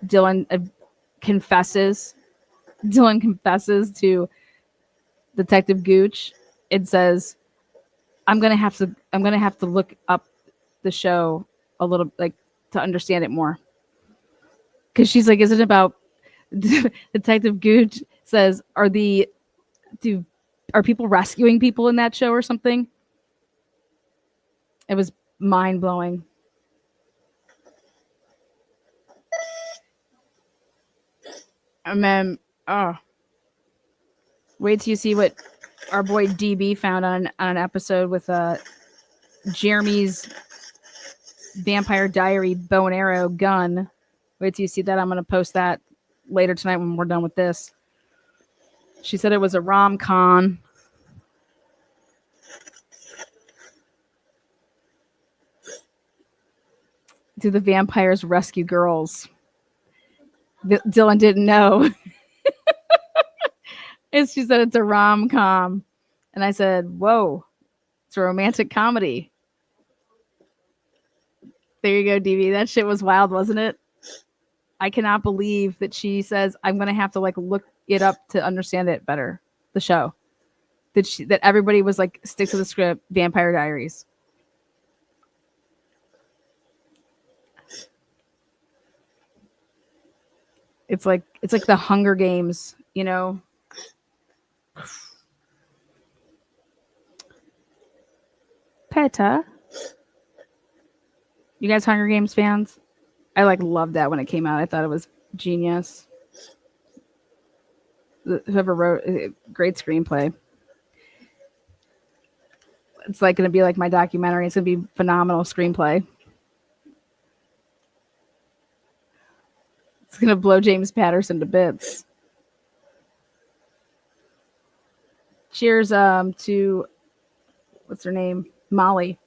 Dylan confesses to Detective Gooch and says, I'm gonna have to look up the show a little, like, to understand it more. Because she's like, is it about Detective Gooch says, are people rescuing people in that show or something? It was mind blowing. And then, wait till you see what our boy DB found on an episode with Jeremy's Vampire Diary bow and arrow gun. Wait till you see that. I'm going to post that later tonight when we're done with this. She said it was a rom-com. Do the vampires rescue girls? Dylan didn't know. And she said it's a rom-com. And I said, whoa, it's a romantic comedy. There you go, DV. That shit was wild, wasn't it? I cannot believe that she says, I'm going to have to like look it up to understand it better. The show. That everybody was like, stick to the script, Vampire Diaries. It's like the Hunger Games, you know? Peta. You guys Hunger Games fans? I like loved that when it came out. I thought it was genius. Whoever wrote great screenplay. It's like going to be like my documentary. It's going to be phenomenal screenplay. It's going to blow James Patterson to bits. Cheers to, what's her name? Molly.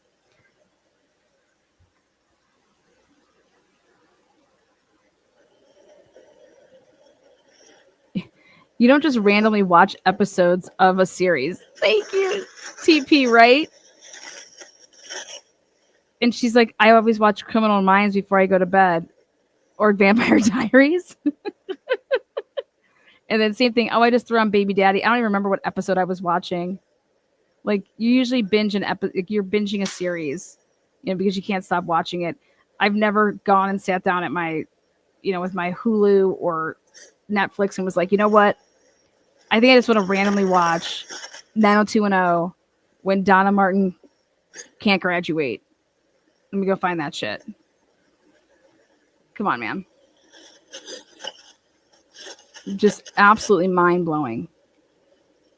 You don't just randomly watch episodes of a series. Thank you, TP, right? And she's like, I always watch Criminal Minds before I go to bed. Or Vampire Diaries. And then same thing. Oh, I just threw on Baby Daddy. I don't even remember what episode I was watching. Like you usually binge an episode. Like you're binging a series, because you can't stop watching it. I've never gone and sat down at my, with my Hulu or Netflix and was like, you know what? I think I just want to randomly watch 90210 when Donna Martin can't graduate. Let me go find that shit. Come on, man. Just absolutely mind-blowing.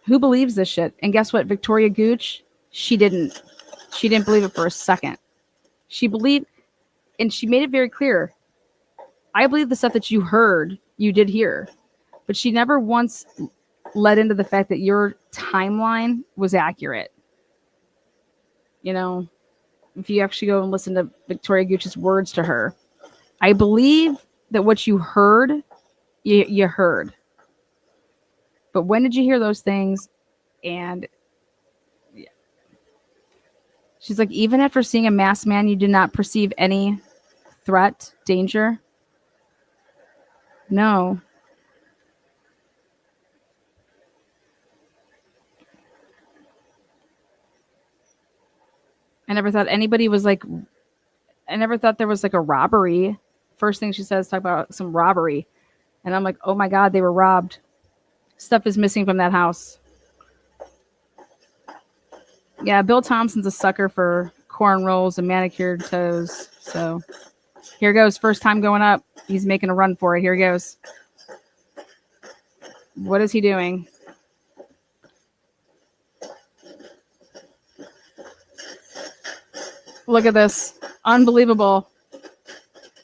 Who believes this shit? And guess what? Victoria Gooch, she didn't believe it for a second. She believed, and she made it very clear. I believe the stuff that you heard, you did hear. But she never once led into the fact that your timeline was accurate. If you actually go and listen to Victoria Gooch's words to her, I believe that what you heard, you heard. But when did you hear those things? And yeah. She's like, even after seeing a masked man, you did not perceive any threat, danger? No. I never thought anybody was like, I never thought there was like a robbery. First thing she says, talk about some robbery. And I'm like, oh my God, they were robbed. Stuff is missing from that house. Yeah, Bill Thompson's a sucker for cornrows and manicured toes. So here goes. First time going up. He's making a run for it. Here he goes. What is he doing? Look at this. Unbelievable.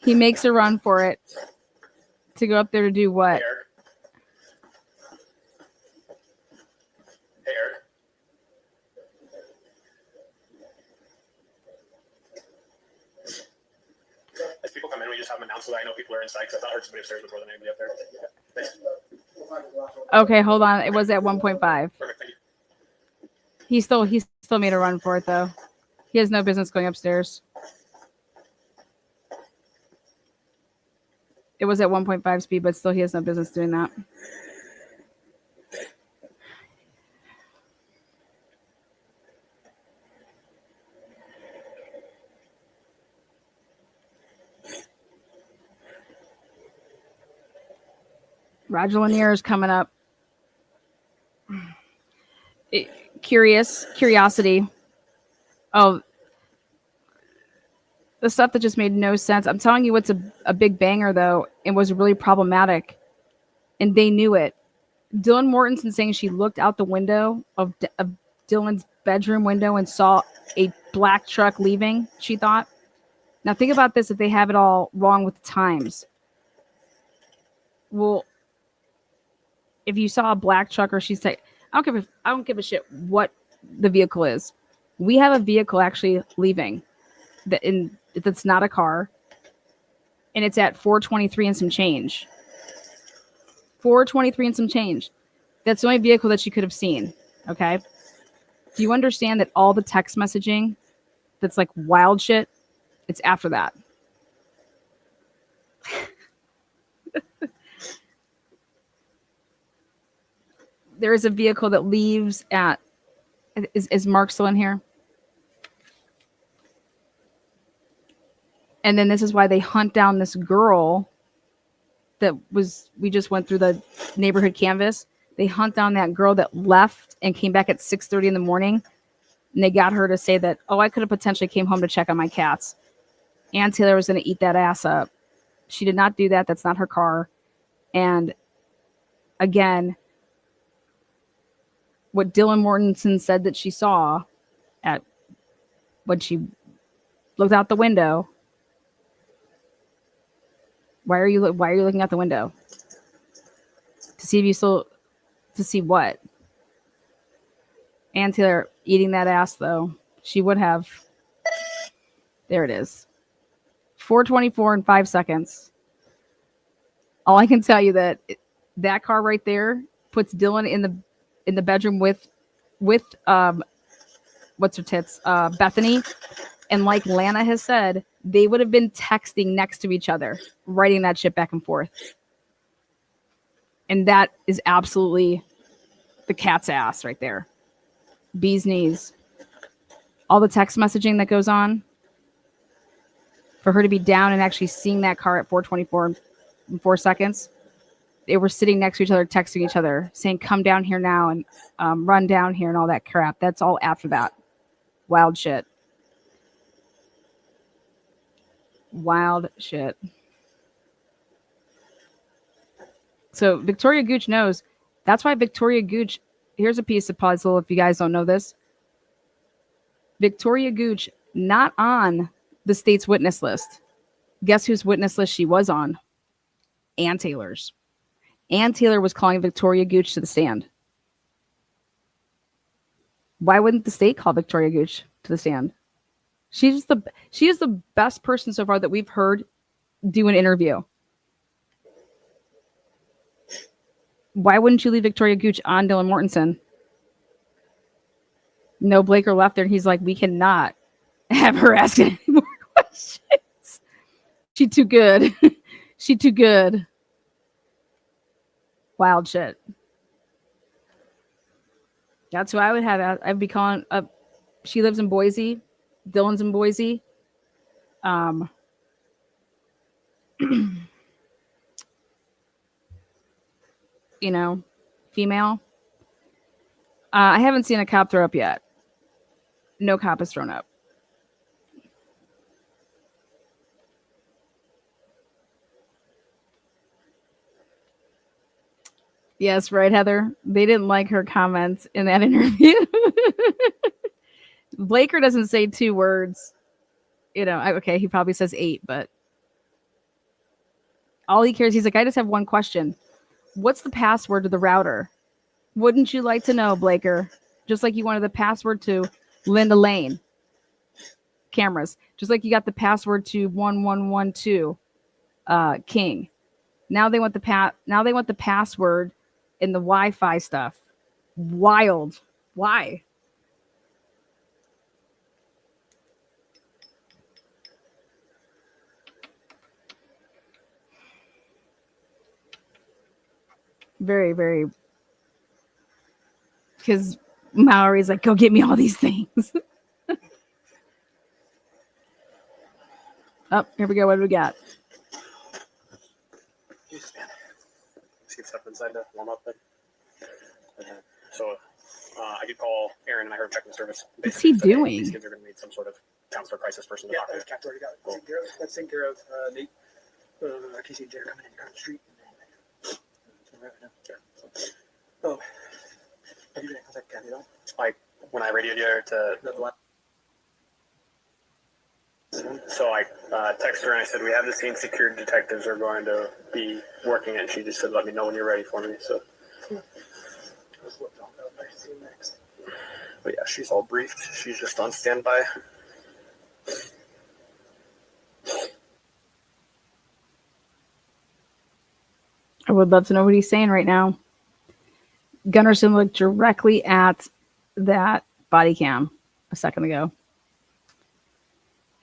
He makes a run for it. To go up there to do what? Hey, Eric. Hey, Eric. As people come in, we just have them announced so that I know people are inside, because I thought I heard somebody upstairs before than anybody up there. Thanks. Okay, hold on. It was at 1.5. Perfect, thank you. He still made a run for it though. He has no business going upstairs. It was at 1.5 speed, but still he has no business doing that. Roger Lanier is coming up. Curiosity. Oh, the stuff that just made no sense. I'm telling you what's a big banger, though, and was really problematic. And they knew it. Dylan Mortensen saying she looked out the window of Dylan's bedroom window and saw a black truck leaving, she thought. Now think about this if they have it all wrong with the times. Well, if you saw a black truck or she's like, I don't give a shit what the vehicle is. We have a vehicle actually leaving that's not a car, and it's at 423 and some change. 423 and some change. That's the only vehicle that she could have seen. Okay. Do you understand that all the text messaging that's like wild shit, it's after that? There is a vehicle that leaves at, is Mark still in here? And then this is why they hunt down this girl we just went through the neighborhood canvas. They hunt down that girl that left and came back at 6:30 in the morning. And they got her to say that, oh, I could have potentially came home to check on my cats. Ann Taylor was going to eat that ass up. She did not do that. That's not her car. And again, what Dylan Mortensen said that she saw when she looked out the window. Why are you looking out the window? To see if you still, to see what? Ann Taylor eating that ass though. She would have. There it is. 4:24 and 5 seconds. All I can tell you that car right there puts Dylan in the bedroom with what's her tits? Bethany. And like Lana has said, they would have been texting next to each other, writing that shit back and forth. And that is absolutely the cat's ass right there. Bee's knees. All the text messaging that goes on. For her to be down and actually seeing that car at 4:24 in 4 seconds. They were sitting next to each other, texting each other, saying, come down here now and run down here and all that crap. That's all after that. Wild shit. Wild shit. So Victoria Gooch knows. That's why Victoria Gooch, here's a piece of puzzle if you guys don't know this. Victoria Gooch, not on the state's witness list. Guess whose witness list she was on? Ann Taylor's. Ann Taylor was calling Victoria Gooch to the stand. Why wouldn't the state call Victoria Gooch to the stand? She is the best person so far that we've heard do an interview. Why wouldn't you leave Victoria Gooch on Dylan Mortensen? No, Blaker left there and he's like, we cannot have her asking any more questions. She too good. She too good. Wild shit. That's who I would have. I'd be calling up. She lives in Boise. Dylan's in Boise. You know, female. I haven't seen a cop throw up yet. No cop has thrown up. Yes, right, Heather. They didn't like her comments in that interview. Blaker doesn't say 2 words. You know, okay, he probably says 8, but all he cares, he's like, I just have one question. What's the password to the router? Wouldn't you like to know, Blaker? Just like you wanted the password to Linda Lane cameras. Just like you got the password to 1112 King. Now they want the password in the Wi-Fi stuff. Wild. Why? Very, very. Because Mallory's like, go get me all these things. Oh, here we go. What do we got? Jesus, man. Let's get stuff inside to warm up then. So I did call Aaron and I heard checking service. What's he doing? These kids are going to need some sort of counselor crisis person to talk to. Cap's already got it. Cool. Let's take care of Nate. Casey and Jared coming in down the street. Oh, have you been in contact with Kathy at all? Like when I radioed her to. So I texted her and I said, we have the scene secured. Detectives are going to be working it. And she just said, let me know when you're ready for me. So. But yeah, she's all briefed. She's just on standby. I would love to know what he's saying right now. Gunnarsson looked directly at that body cam a second ago.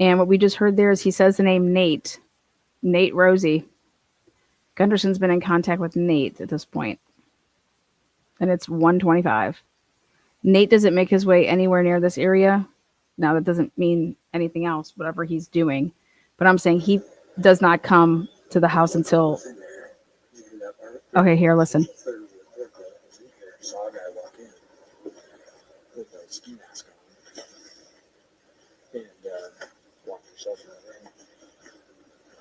And what we just heard there is he says the name Nate. Nate Rosie. Gundersson's been in contact with Nate at this point. And it's 1:25. Nate doesn't make his way anywhere near this area. Now, that doesn't mean anything else, whatever he's doing. But I'm saying he does not come to the house until... Okay, here, listen. Saw a guy walk in with a ski mask on and walk yourself in the ring.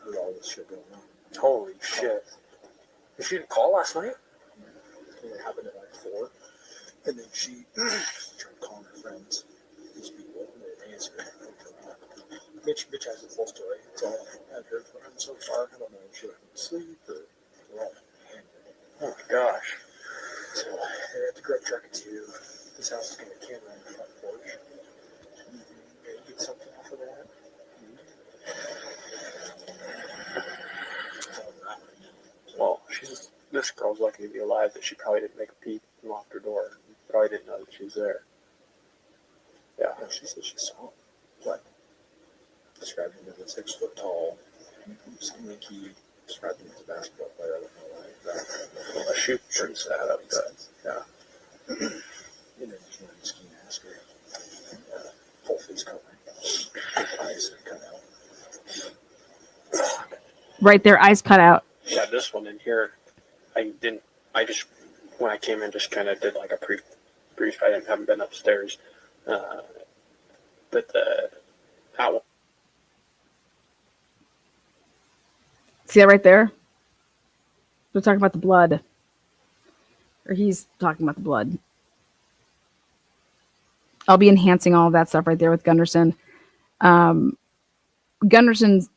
Heard all this shit going on. Holy shit. She didn't call last night? And it happened at like 4. And then she tried calling her friends, these people, and they didn't answer. Mitch has the full story. It's all I've heard from him so far. I don't know if she went to sleep or what. Oh my gosh. So they're at the grub truck at 2. This house is going to camera on the front porch. Maybe get something off of that. Well, this girl's lucky to be alive that she probably didn't make a peep and locked her door. Probably didn't know that she was there. Yeah. No, she said she saw him. What? Described him as a 6 foot tall. Something like he described him as a basketball player. I don't know why. shoots that up. Yeah. And then just wearing a ski mask or full face covering. Eyes cut out. Right there, eyes cut out. Yeah, this one in here, I just when I came in, just kind of did like a brief. I haven't been upstairs, but that one. See that right there? They're talking about the blood. Or he's talking about the blood. I'll be enhancing all of that stuff right there with Gunderson. Gunderson's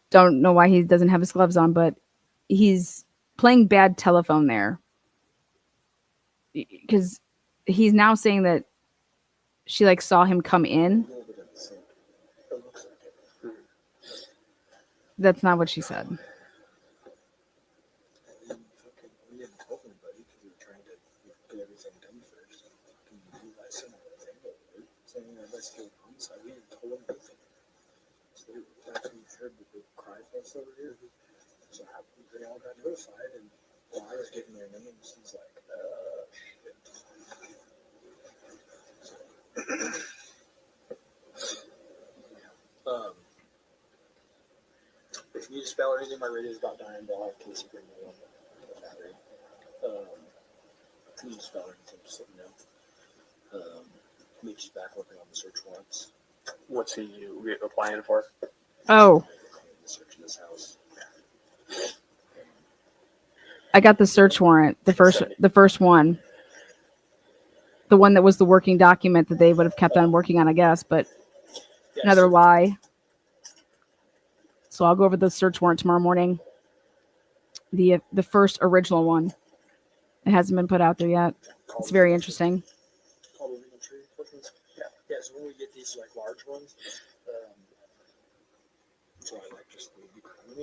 don't know why he doesn't have his gloves on, but he's playing bad telephone there. Because he's now saying that she like saw him come in. That's not what she said. We didn't tell anybody because we were trying to get everything done first. Saying let's go on site. We didn't tell them anything. So they actually heard the big cry fest over here. So they all got notified, and while I was getting their names, he's like, shit. If you need to spell anything, my radio's about dying, but I'll have Casey bring me one battery. If you need to spell anything, just let me know. Mitch's back working on the search warrants. What's he applying for? Oh. Searching this house. I got the search warrant, the first one. The one that was the working document that they would have kept on working on, I guess, but another lie. So I'll go over the search warrant tomorrow morning. The first original one. It hasn't been put out there yet. It's very interesting. Yeah, so when we get these like large ones, so I like just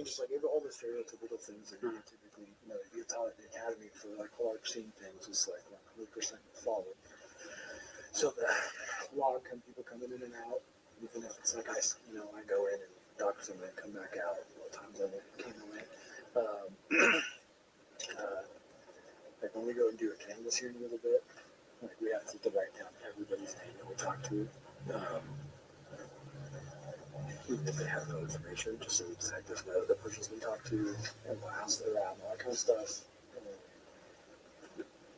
just like all the stereotypical things that you typically, you tell at the academy for like large scene things is like 100% followed. So the log people coming in and out, even if it's like I go in and talk to somebody and come back out. A lot of times I came away. Like when we go and do a canvas here in a little bit, like we have to write down everybody's name that we talk to. Even if they have no information, just so we detectives know the persons we talk to and what house they're at and all that kind of stuff.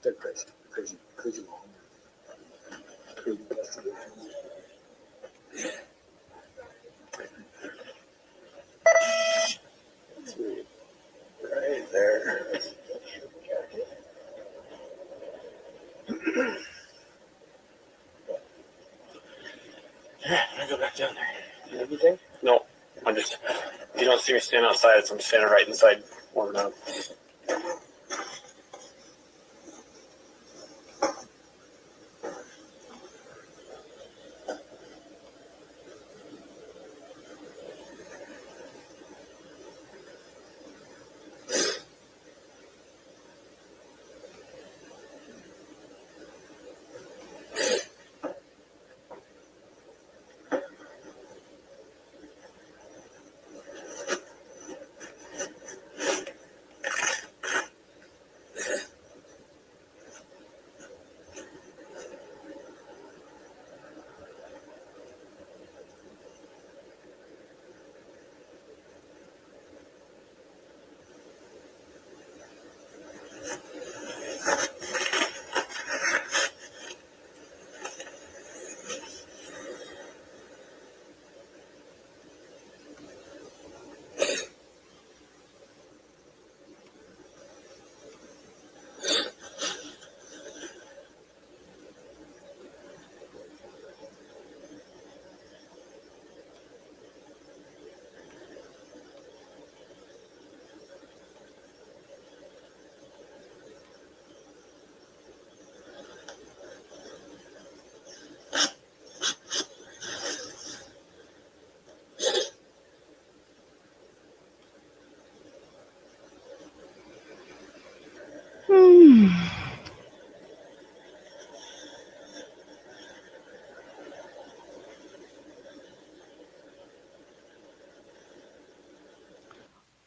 They're crazy long. Crazy investigations. Sweet. Right there. Yeah, I'm gonna go back down there. Anything? No, I'm just. If you don't see me standing outside, I'm standing right inside warming up.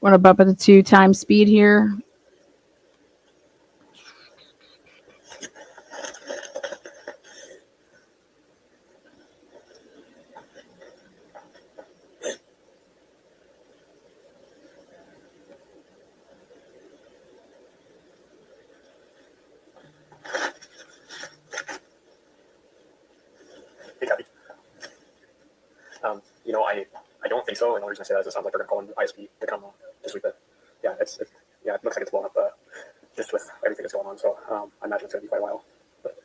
Want to bump it to 2 times speed here. I don't think so. And the reason I say that is it sounds like they're going to call in ISP to come to sweep it. Yeah, it looks like it's blown up just with everything that's going on. So I imagine it's going to be quite a while. But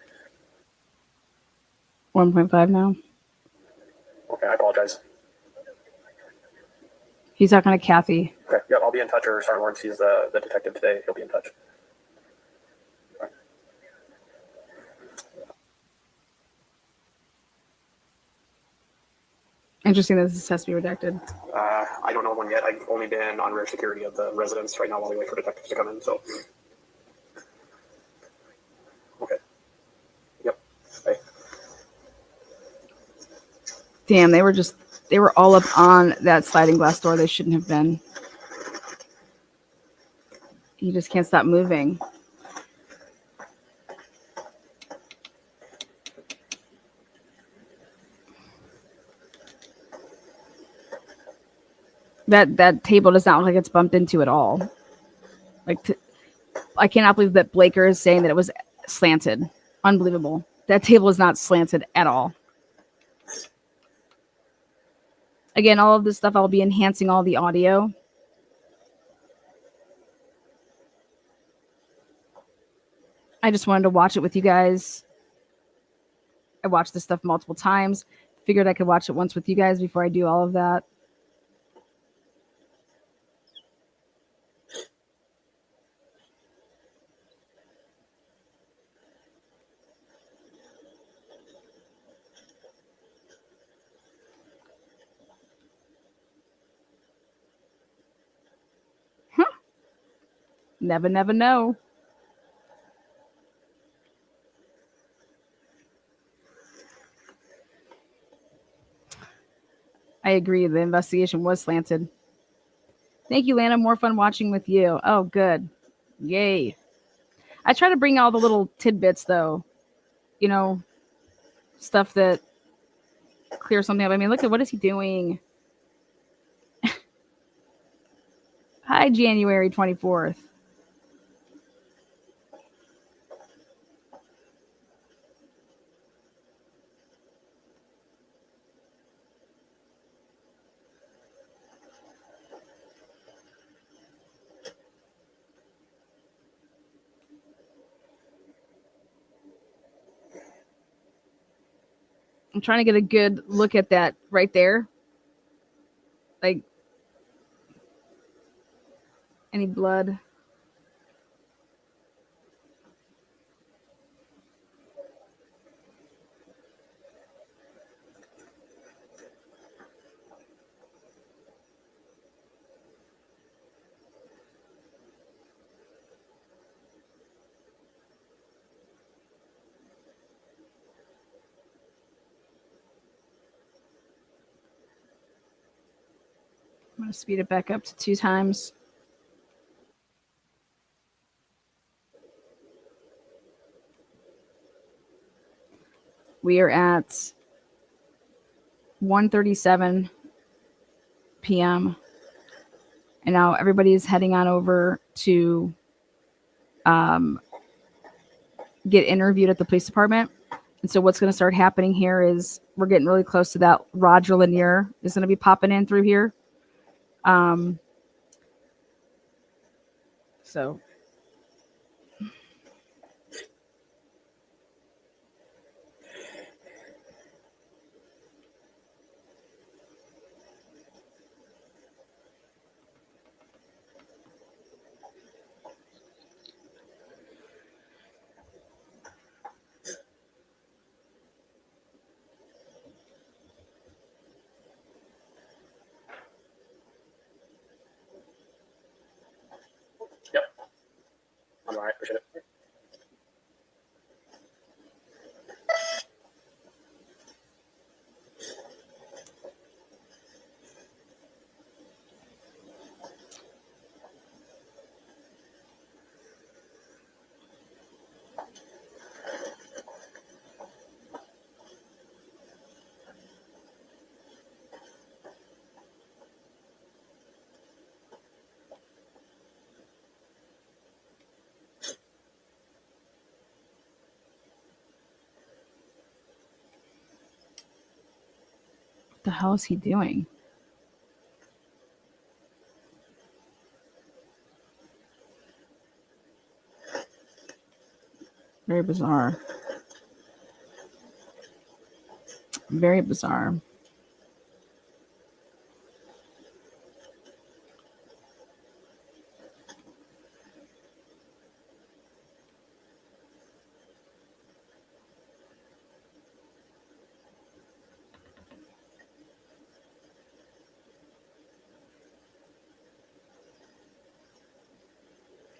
1.5 now. okay, I apologize. He's talking to Kathy. Okay, yeah, I'll be in touch, or Sergeant Lawrence, he's the detective today. He'll be in touch. Okay. Interesting that this has to be redacted. I don't know one yet. I've only been on rear security of the residence right now while we wait for detectives to come in. So, okay. Yep. Hey. Damn, they were all up on that sliding glass door. They shouldn't have been. You just can't stop moving. That table does not look like it's bumped into at all. I cannot believe that Blaker is saying that it was slanted. Unbelievable. That table is not slanted at all. Again, all of this stuff, I'll be enhancing all the audio. I just wanted to watch it with you guys. I watched this stuff multiple times. Figured I could watch it once with you guys before I do all of that. Never know. I agree. The investigation was slanted. Thank you, Lana. More fun watching with you. Oh, good. Yay. I try to bring all the little tidbits, though. You know, stuff that clears something up. I mean, look at what is he doing? Hi, January 24th. I'm trying to get a good look at that right there. Like, any blood? I'm going to speed it back up to 2 times. We are at 1:37 p.m. And now everybody is heading on over to get interviewed at the police department. And so what's going to start happening here is we're getting really close to that. Roger Lanier is going to be popping in through here. So Yep. I'm all right. Appreciate it. the hell is he doing? Very bizarre. Very bizarre.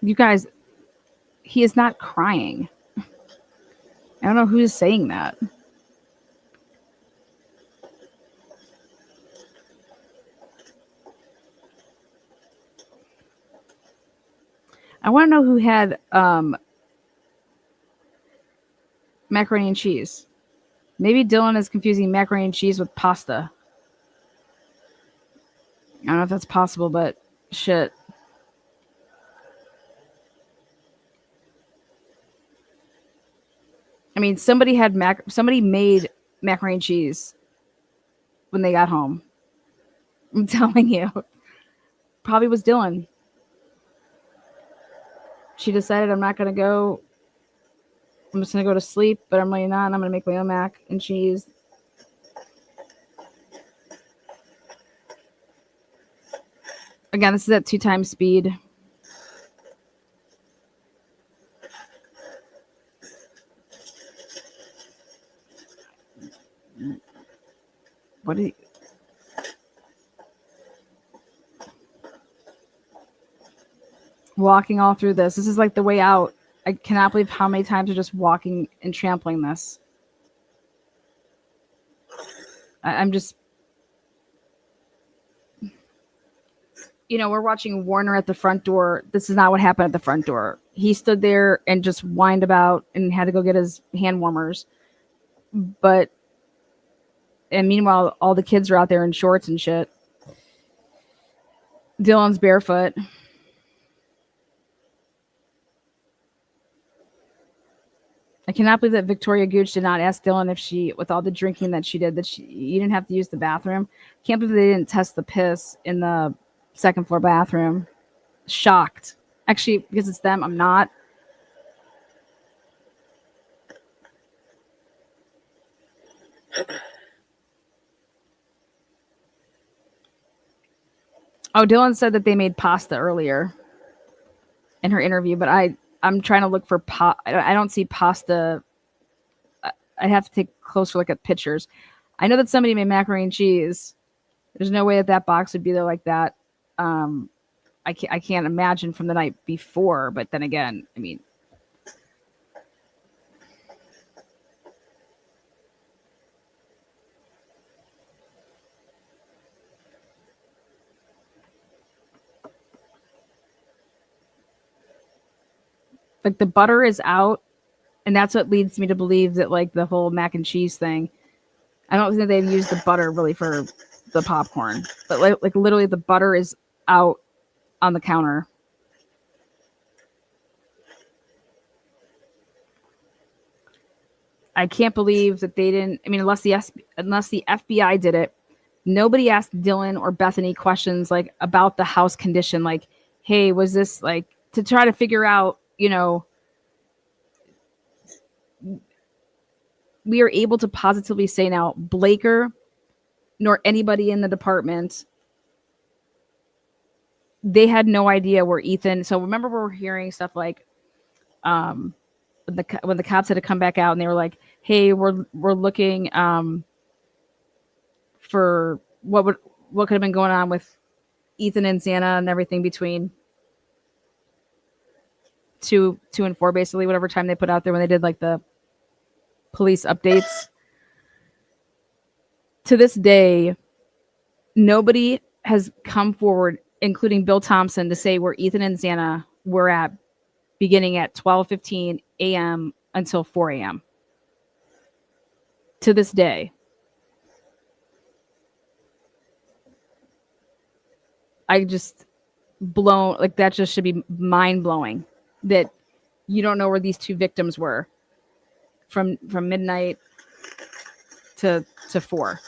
You guys, he is not crying. I don't know who's saying that. I want to know who had macaroni and cheese. Maybe Dylan is confusing macaroni and cheese with pasta. I don't know if that's possible, but shit. I mean, somebody made macaroni and cheese when they got home. I'm telling you. Probably was Dylan. She decided I'm not going to go. I'm just going to go to sleep, but I'm really not. And I'm going to make my own mac and cheese. Again, this is at 2 times speed. What do you... Walking all through this. This is like the way out. I cannot believe how many times they're just walking and trampling this. I'm just... You know, we're watching Warner at the front door. This is not what happened at the front door. He stood there and just whined about and had to go get his hand warmers. But... And meanwhile, all the kids are out there in shorts and shit. Dylan's barefoot. I cannot believe that Victoria Gooch did not ask Dylan if she, with all the drinking that she did, you didn't have to use the bathroom. Can't believe they didn't test the piss in the second floor bathroom. Shocked. Actually, because it's them, I'm not. Oh, Dylan said that they made pasta earlier in her interview, but I'm trying to look for I don't see pasta. I have to take a closer look at pictures. I know that somebody made macaroni and cheese. There's no way that box would be there like that. I can't imagine from the night before, but then again, I mean, like the butter is out, and that's what leads me to believe that like the whole mac and cheese thing. I don't think they've used the butter really for the popcorn, but like literally the butter is out on the counter. I can't believe that they didn't. I mean, unless the FBI did it, nobody asked Dylan or Bethany questions like about the house condition. Like, hey, was this like to try to figure out, you know, we are able to positively say now, Blaker nor anybody in the department, they had no idea where Ethan. So remember, we were hearing stuff like, when the cops had to come back out and they were like, "Hey, we're looking for what could have been going on with Ethan and Xana and everything between 2 and 4, basically whatever time they put out there when they did like the police updates." To this day, nobody has come forward, including Bill Thompson, to say where Ethan and Xana were at beginning at 12:15 a.m. until 4 a.m. To this day. I just blown, like that just should be mind blowing that you don't know where these 2 victims were from midnight to 4.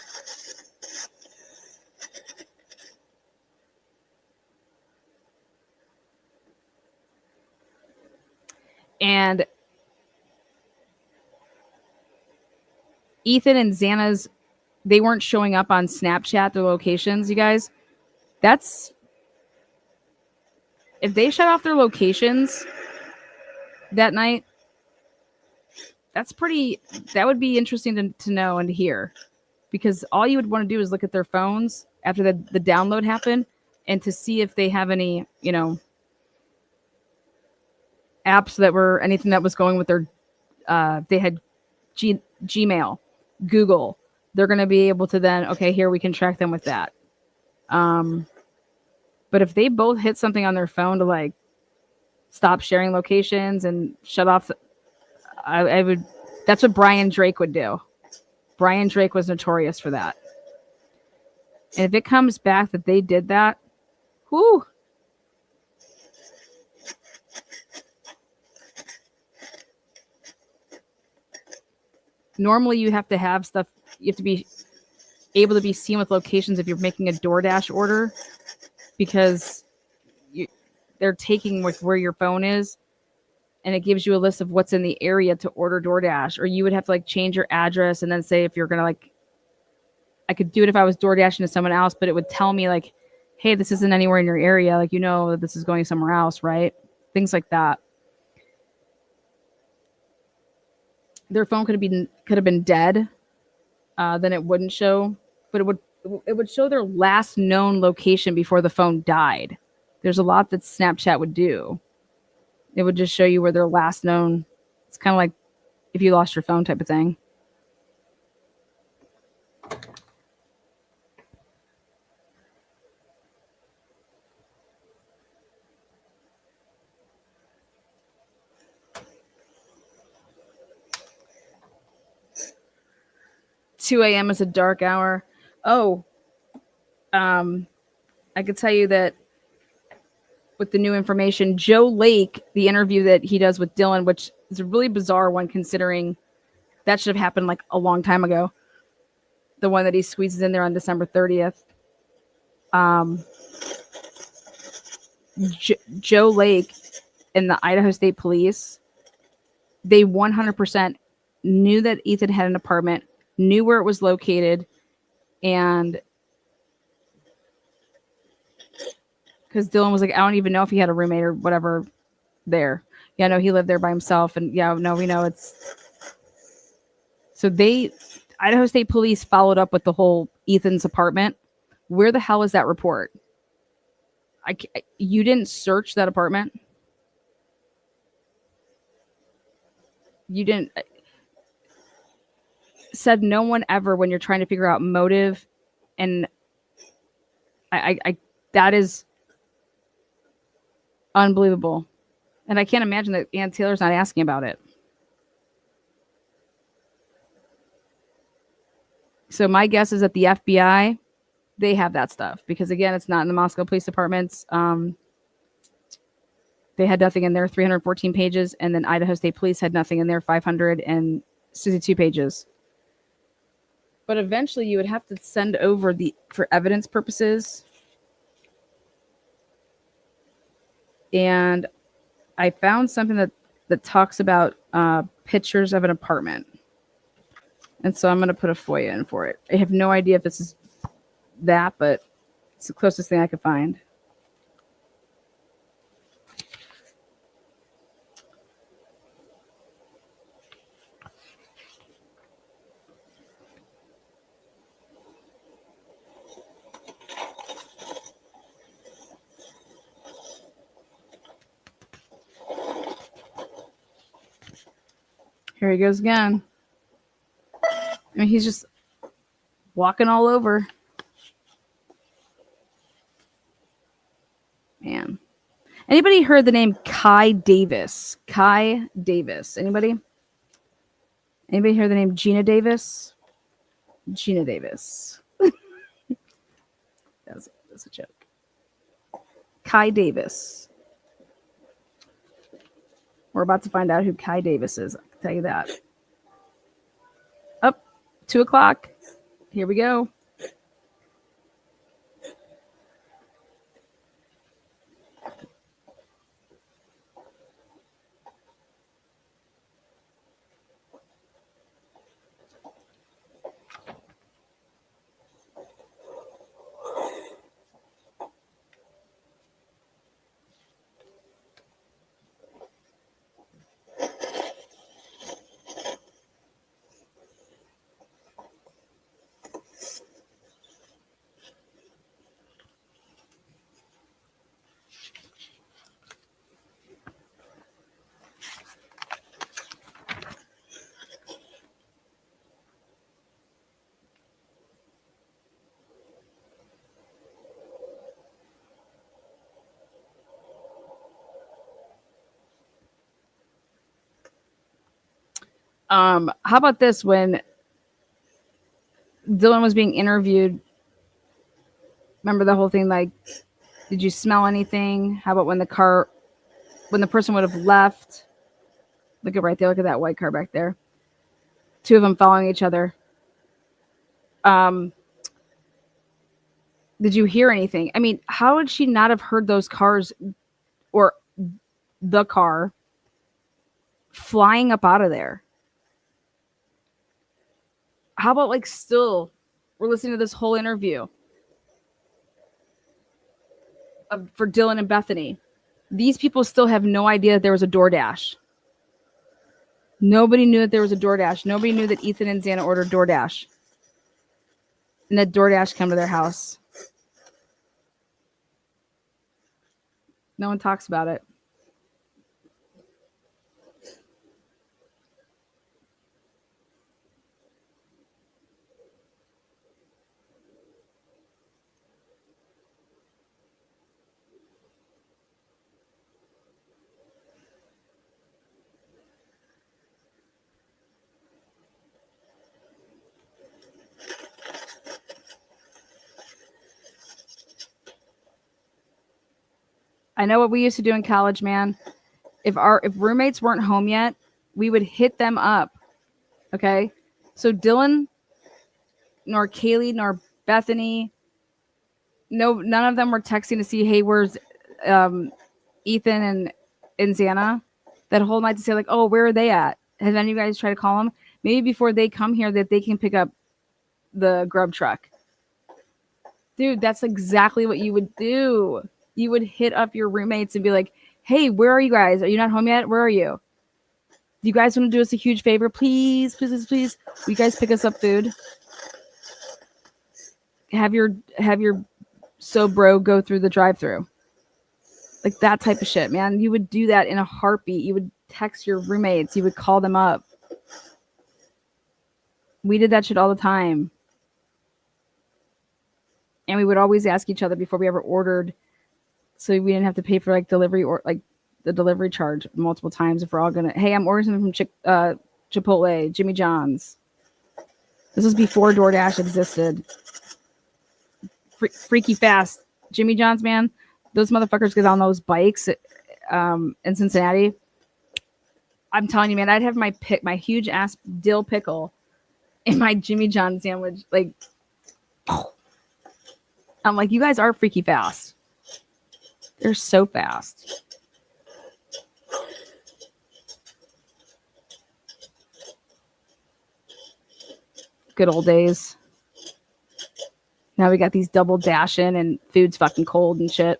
And Ethan and Xana's, they weren't showing up on Snapchat, their locations, you guys. That's, if they shut off their locations that night, that would be interesting to know and to hear. Because all you would want to do is look at their phones after the download happened and to see if they have any, apps that were anything that was going with their, they had Gmail, Google. They're going to be able to then, okay, here we can track them with that. But if they both hit something on their phone to like stop sharing locations and shut off, I would, that's what Brian Drake would do. Brian Drake was notorious for that. And if it comes back that they did that, whoo. Normally you have to have stuff, you have to be able to be seen with locations if you're making a DoorDash order, because they're taking where your phone is, and it gives you a list of what's in the area to order DoorDash. Or you would have to like change your address and then say if you're going to like, I could do it if I was DoorDashing to someone else, but it would tell me like, hey, this isn't anywhere in your area. Like, that this is going somewhere else, right? Things like that. Their phone could have been dead. Then it wouldn't show, but it would show their last known location before the phone died. There's a lot that Snapchat would do. It would just show you where their last known. It's kind of like if you lost your phone type of thing. $2 a.m. is a dark hour. Oh, I could tell you that with the new information, Joe Lake, the interview that he does with Dylan, which is a really bizarre one considering that should have happened like a long time ago. The one that he squeezes in there on December 30th. Joe Lake and the Idaho State Police, they 100% knew that Ethan had an apartment, knew where it was located, and because Dylan was like, I don't even know if he had a roommate or whatever there. Yeah, no, he lived there by himself. And yeah, no, we know it's. So Idaho State Police followed up with the whole Ethan's apartment. Where the hell is that report? You didn't search that apartment? You didn't. Said no one ever when you're trying to figure out motive. And that is unbelievable. And I can't imagine that Ann Taylor's not asking about it. So my guess is that the FBI, they have that stuff. Because again, it's not in the Moscow Police Department's. They had nothing in their 314 pages. And then Idaho State Police had nothing in their 562 pages. But eventually you would have to send over for evidence purposes. And I found something that talks about pictures of an apartment. And so I'm going to put a FOIA in for it. I have no idea if this is that, but it's the closest thing I could find. Here he goes again. I mean, he's just walking all over. Man. Anybody heard the name Kai Davis? Kai Davis. Anybody? Anybody heard the name Gina Davis? Gina Davis. That's a joke. Kai Davis. We're about to find out who Kai Davis is. I can tell you that. Up, 2:00. Here we go. How about this? When Dylan was being interviewed, remember the whole thing? Like, did you smell anything? How about when the person would have left? Look at right there. Look at that white car back there. Two of them following each other. Did you hear anything? I mean, how would she not have heard those cars or the car flying up out of there? How about like still we're listening to this whole interview for Dylan and Bethany. These people still have no idea that there was a DoorDash. Nobody knew that there was a DoorDash. Nobody knew that Ethan and Xana ordered DoorDash. And that DoorDash came to their house. No one talks about it. I know what we used to do in college, man. If roommates weren't home yet, we would hit them up. Okay? So Dylan, nor Kaylee, nor Bethany, none of them were texting to see, hey, where's Ethan and Xana? That whole night to say, like, oh, where are they at? Have any of you guys tried to call them? Maybe before they come here that they can pick up the grub truck. Dude, that's exactly what you would do. You would hit up your roommates and be like, hey, where are you guys? Are you not home yet? Where are you? Do you guys want to do us a huge favor? Please, please, please, please. Will you guys pick us up food? Have your so bro go through the drive-thru. Like that type of shit, man. You would do that in a heartbeat. You would text your roommates. You would call them up. We did that shit all the time. And we would always ask each other before we ever ordered, so we didn't have to pay for like delivery or like the delivery charge multiple times. If we're all gonna, hey, I'm ordering something from Chipotle, Jimmy John's. This was before DoorDash existed. Freaky fast, Jimmy John's, man. Those motherfuckers get on those bikes in Cincinnati. I'm telling you, man, I'd have my huge ass dill pickle in my Jimmy John sandwich. Like, I'm like, you guys are freaky fast. They're so fast. Good old days. Now we got these double dash in and food's fucking cold and shit.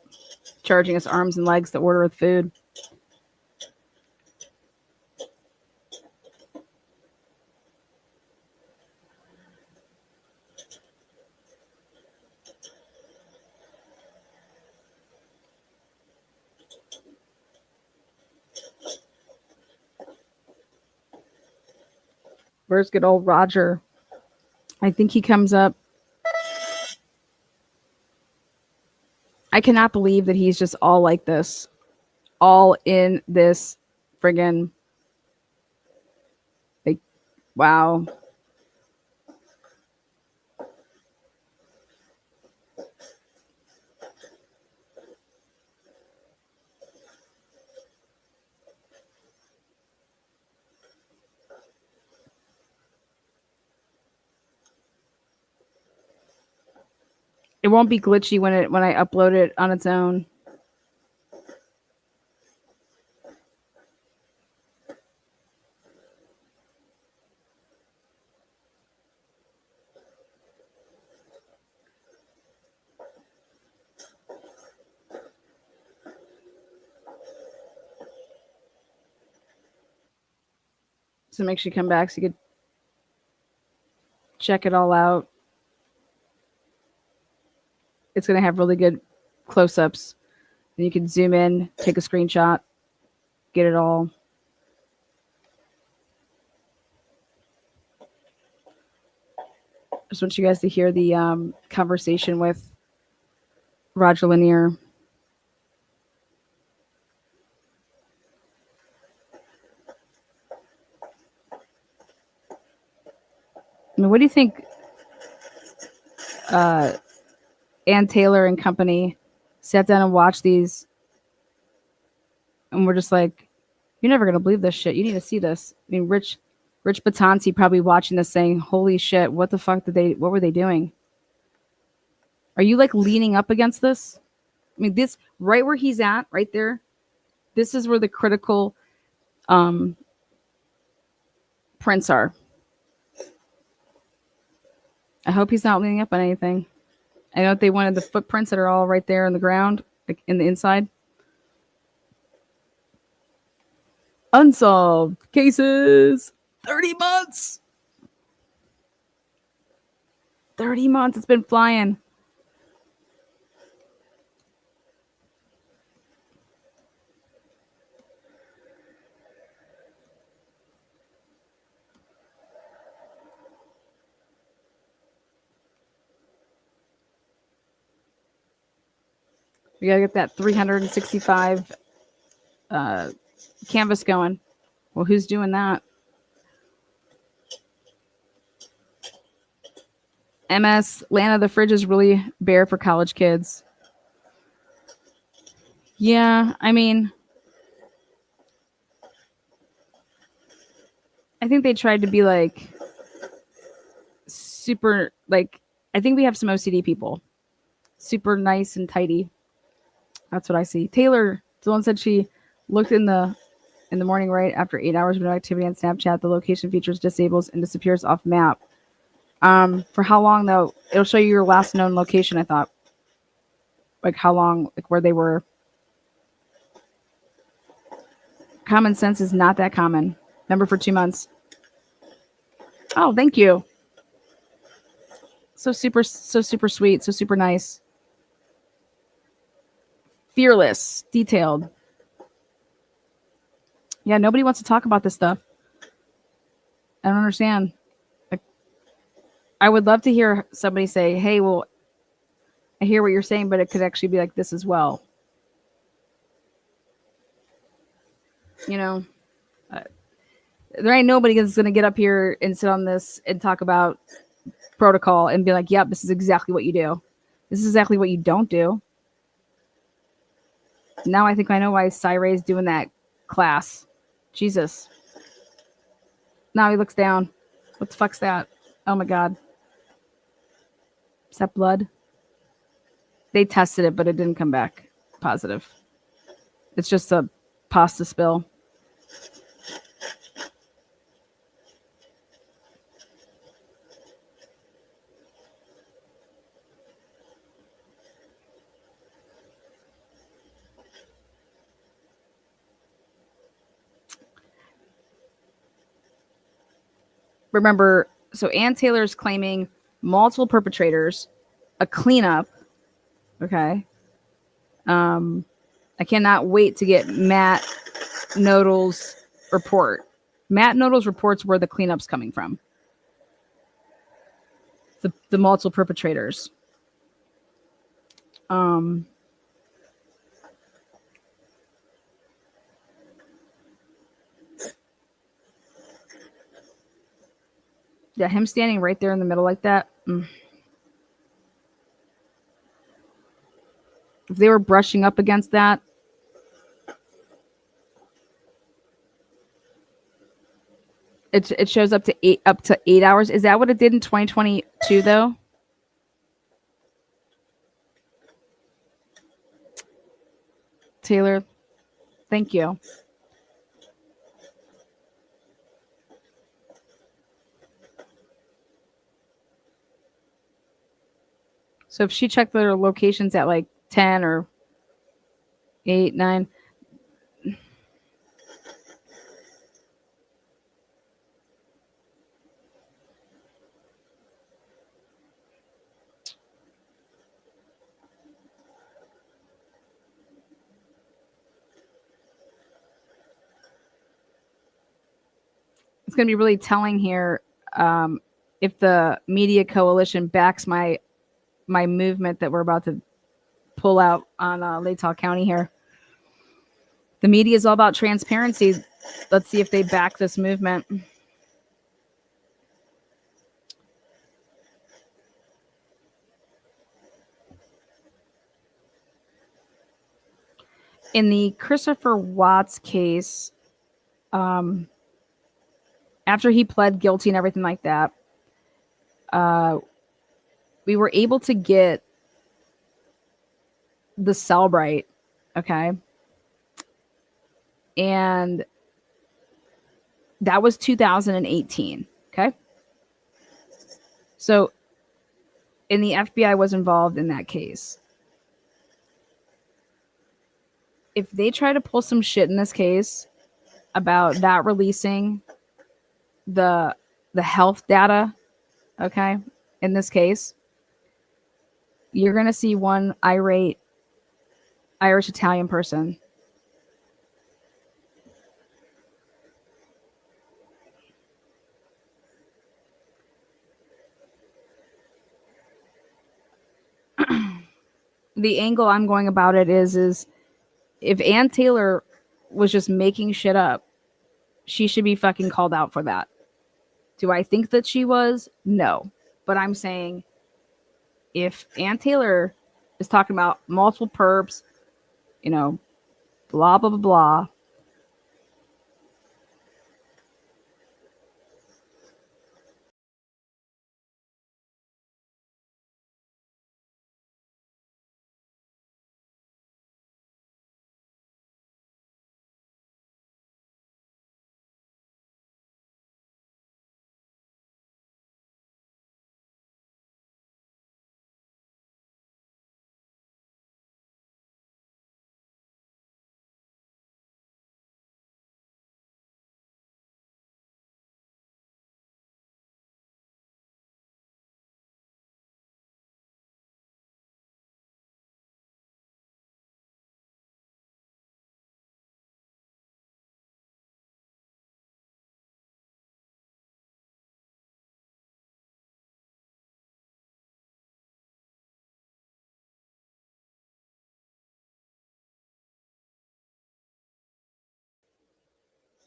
Charging us arms and legs to order with food. Where's good old Roger? I think he comes up. I cannot believe that he's just all like this. All in this friggin' like, wow. It won't be glitchy when I upload it on its own. So make sure you come back so you could check it all out. It's going to have really good close-ups. And you can zoom in, take a screenshot, get it all. I just want you guys to hear the conversation with Roger Lanier. I mean, what do you think Ann Taylor and company sat down and watched these and we're just like, you're never going to believe this shit. You need to see this. I mean, Rich Batanzi probably watching this saying, holy shit, what the fuck what were they doing? Are you like leaning up against this? I mean, this right where he's at, right there, this is where the critical prints are. I hope he's not leaning up on anything. I know they wanted the footprints that are all right there on the ground, like in the inside. Unsolved cases. 30 months. 30 months. It's been flying. We got to get that 365 canvas going. Well, who's doing that? MS, Lana, the fridge is really bare for college kids. Yeah, I mean, I think they tried to be like super, like, I think we have some OCD people. Super nice and tidy. That's what I see. Taylor, someone said she looked in the morning right after 8 hours of no activity on Snapchat. The location features disables and disappears off map. For how long though? It'll show you your last known location, I thought. Like how long, like where they were. Common sense is not that common. Remember, for 2 months. Oh, thank you. So super sweet, so super nice. Fearless, detailed. Yeah, nobody wants to talk about this stuff. I don't understand. Like, I would love to hear somebody say, hey, well, I hear what you're saying, but it could actually be like this as well. You know, there ain't nobody that's going to get up here and sit on this and talk about protocol and be like, yep, this is exactly what you do. This is exactly what you don't do. Now I think I know why Cyray's doing that class. Jesus. Now he looks down. What the fuck's that? Oh my God. Is that blood? They tested it, but it didn't come back positive. It's just a pasta spill. Remember, so Ann Taylor's claiming multiple perpetrators, a cleanup. Okay. I cannot wait to get Matt Nodal's report. Matt Nodal's report's where the cleanup's coming from. The multiple perpetrators. Yeah, him standing right there in the middle like that. If they were brushing up against that, it shows up to 8 hours. Is that what it did in 2022 though? Taylor, thank you. So if she checked their locations at like 10 or 8, 9. It's going to be really telling here if the media coalition backs my movement that we're about to pull out on Latah County here. The media is all about transparency. Let's see if they back this movement. In the Christopher Watts case, after he pled guilty and everything like that, we were able to get the Cellbrite, okay? And that was 2018, okay? So, and the FBI was involved in that case. If they try to pull some shit in this case about not releasing the health data, okay, in this case, you're gonna see one irate Irish Italian person. The angle I'm going about it is if Ann Taylor was just making shit up, she should be fucking called out for that. Do I think that she was? No. But I'm saying if Ann Taylor is talking about multiple perps, you know, blah, blah, blah, blah.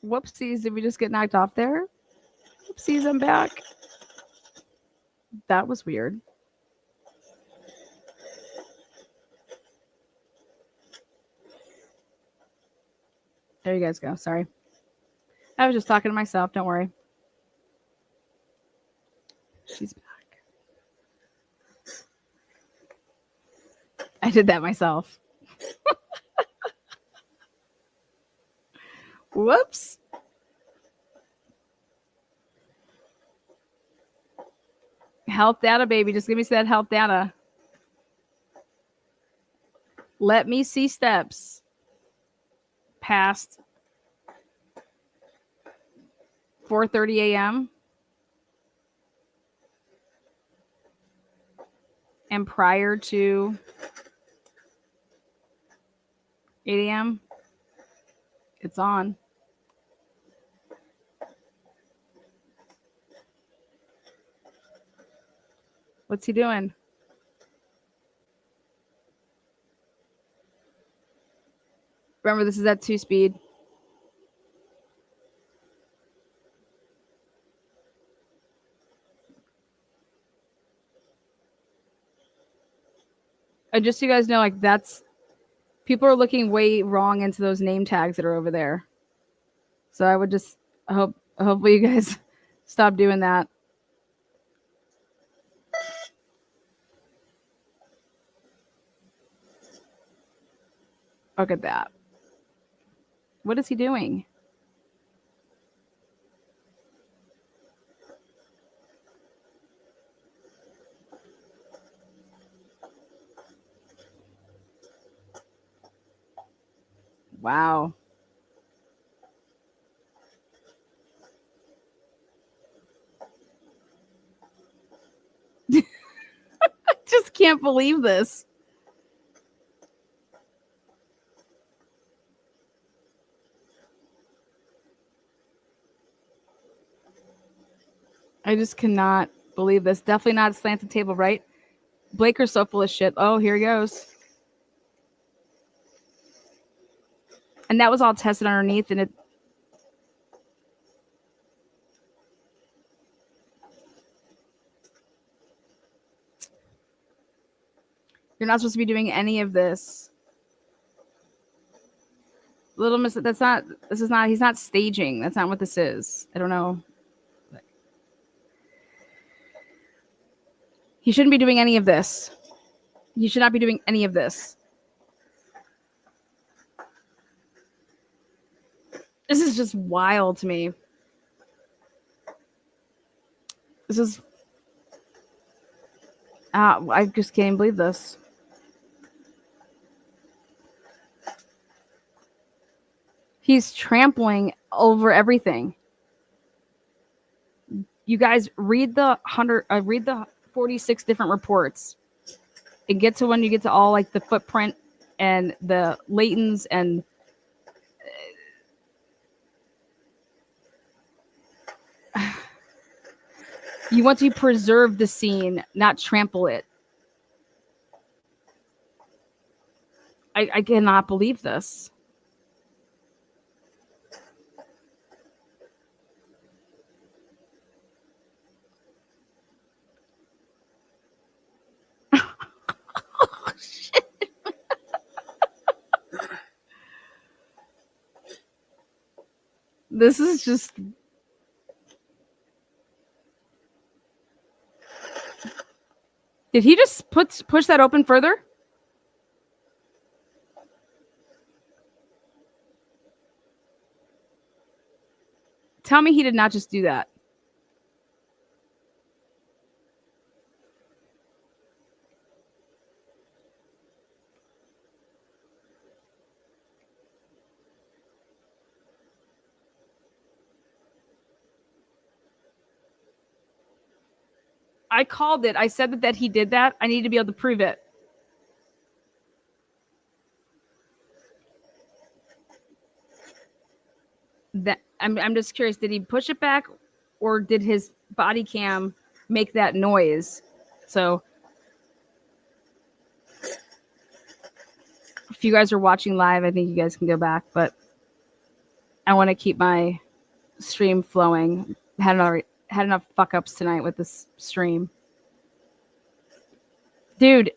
Whoopsies, did we just get knocked off there? Whoopsies, I'm back. That was weird. There you guys go. Sorry. I was just talking to myself. Don't worry. She's back. I did that myself. Whoops. Health data, baby. Just give me that health data. Let me see steps past 4:30 a.m. and prior to 8 a.m. It's on. What's he doing? Remember, this is at 2 speed. And just so you guys know, like, that's people are looking way wrong into those name tags that are over there. So I would just hopefully you guys stop doing that. Look at that. What is he doing? Wow. I just can't believe this. I just cannot believe this. Definitely not a slanted table, right? Blaker's so full of shit. Oh, here he goes. And that was all tested underneath, and it. You're not supposed to be doing any of this. little miss. That's not. This is not. He's not staging. That's not what this is. I don't know. He shouldn't be doing any of this. He should not be doing any of this. This is just wild to me. This is. I just can't believe this. He's trampling over everything. You guys read the 46 different reports and get to when you get to all like the footprint and the latents and you want to preserve the scene, not trample it. I cannot believe this. Oh, shit. This is just. Did he just push that open further? Tell me he did not just do that. I called it. I said that he did that. I need to be able to prove it. That I'm just curious. Did he push it back, or did his body cam make that noise? So, if you guys are watching live, I think you guys can go back. But I want to keep my stream flowing. Had enough fuck ups tonight with this stream. Dude,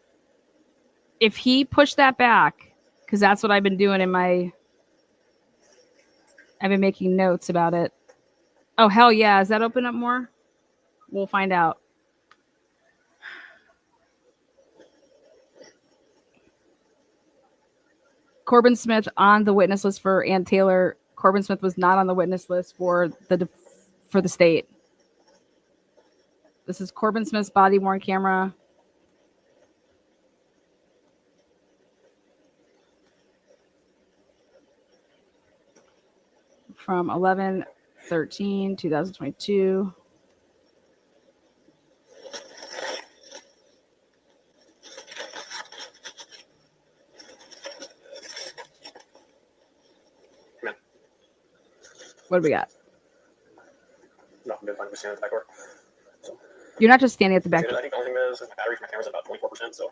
if he pushed that back, because that's what I've been doing I've been making notes about it. Oh, hell yeah. Does that open up more? We'll find out. Corbin Smith on the witness list for Ann Taylor. Corbin Smith was not on the witness list for the state. This is Corbin Smith's body-worn camera. From 11/13/2022. What do we got? No, I'm fine with standing at the back door. So, you're not just standing at the back door. I think the only thing is my battery for my camera is about 24%, so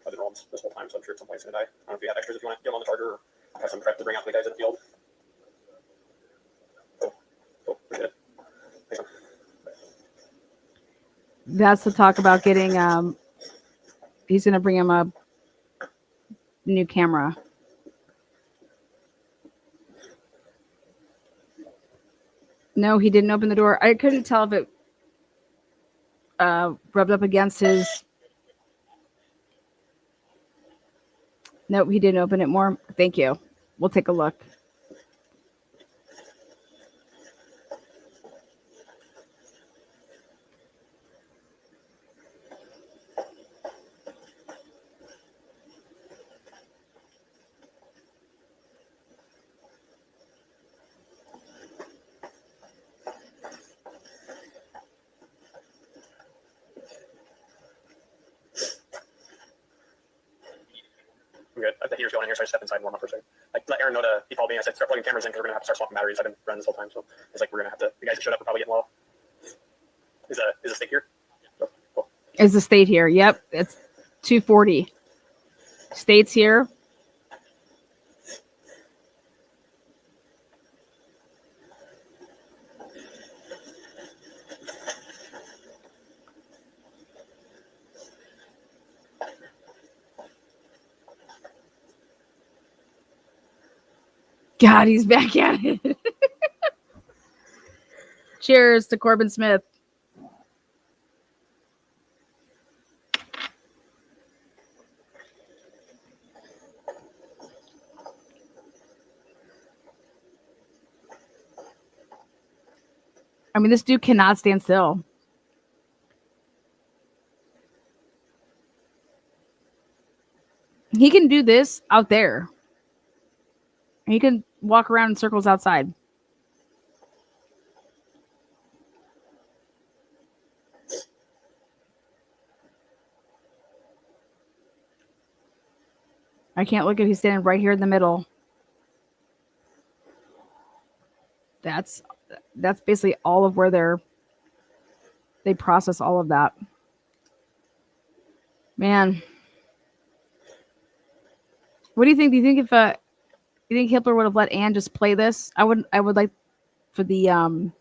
I've been rolling this whole time, so I'm sure at some point it's going to die. I don't know if you have extras if you want to get them on the charger or have some prep to bring out to the guys in the field. Oh, pretty good. Thanks, That's the talk about getting. He's going to bring him a new camera. No, he didn't open the door. I couldn't tell if it rubbed up against his. Nope, he didn't open it more. Thank you. We'll take a look. I'm good. The heater's going in here, so I step inside and warm up for a second. I let Aaron know he called me. I said, start plugging cameras in because we're going to have to start swapping batteries. I've been running this whole time, so it's like we're going to have to. The guys that showed up are probably getting low. Is a stick here? Oh, cool. Is the state here? Yep, it's 240. State's here. God, he's back at it. Cheers to Corbin Smith. I mean, this dude cannot stand still. He can do this out there. He can walk around in circles outside. I can't look at. He's standing right here in the middle. That's basically all of where they process all of that. Man, what do you think? Do you think if you think Hitler would have let Anne just play this? I would like for the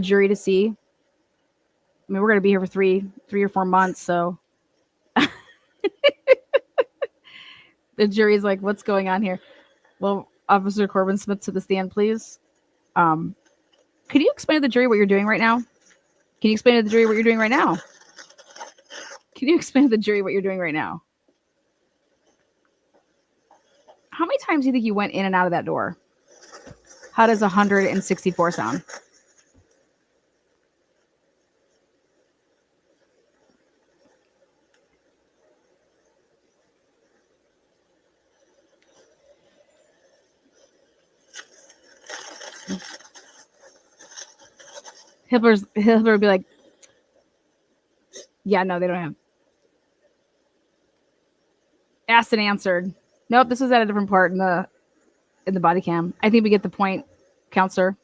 jury to see. I mean, we're gonna be here for three or 4 months, so the jury's like, what's going on here? Well, Officer Corbin Smith to the stand, please. Could you explain to the jury what you're doing right now? Can you explain to the jury what you're doing right now? Can you explain to the jury what you're doing right now? How many times do you think you went in and out of that door? How does 164 sound? Hitler would be like, yeah, no, they don't have. Asked and answered. Nope, this was at a different part in the body cam. I think we get the point, counselor.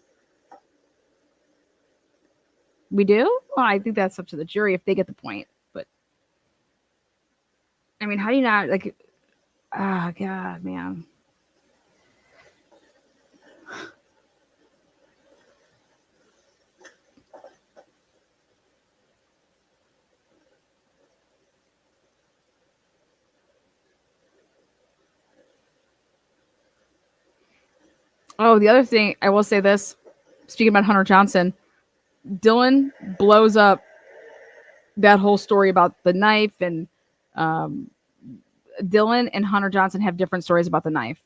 We do? Well, I think that's up to the jury if they get the point. But I mean, how do you not like? Oh God, man. Oh, the other thing, I will say this, speaking about Hunter Johnson, Dylan blows up that whole story about the knife, and Dylan and Hunter Johnson have different stories about the knife.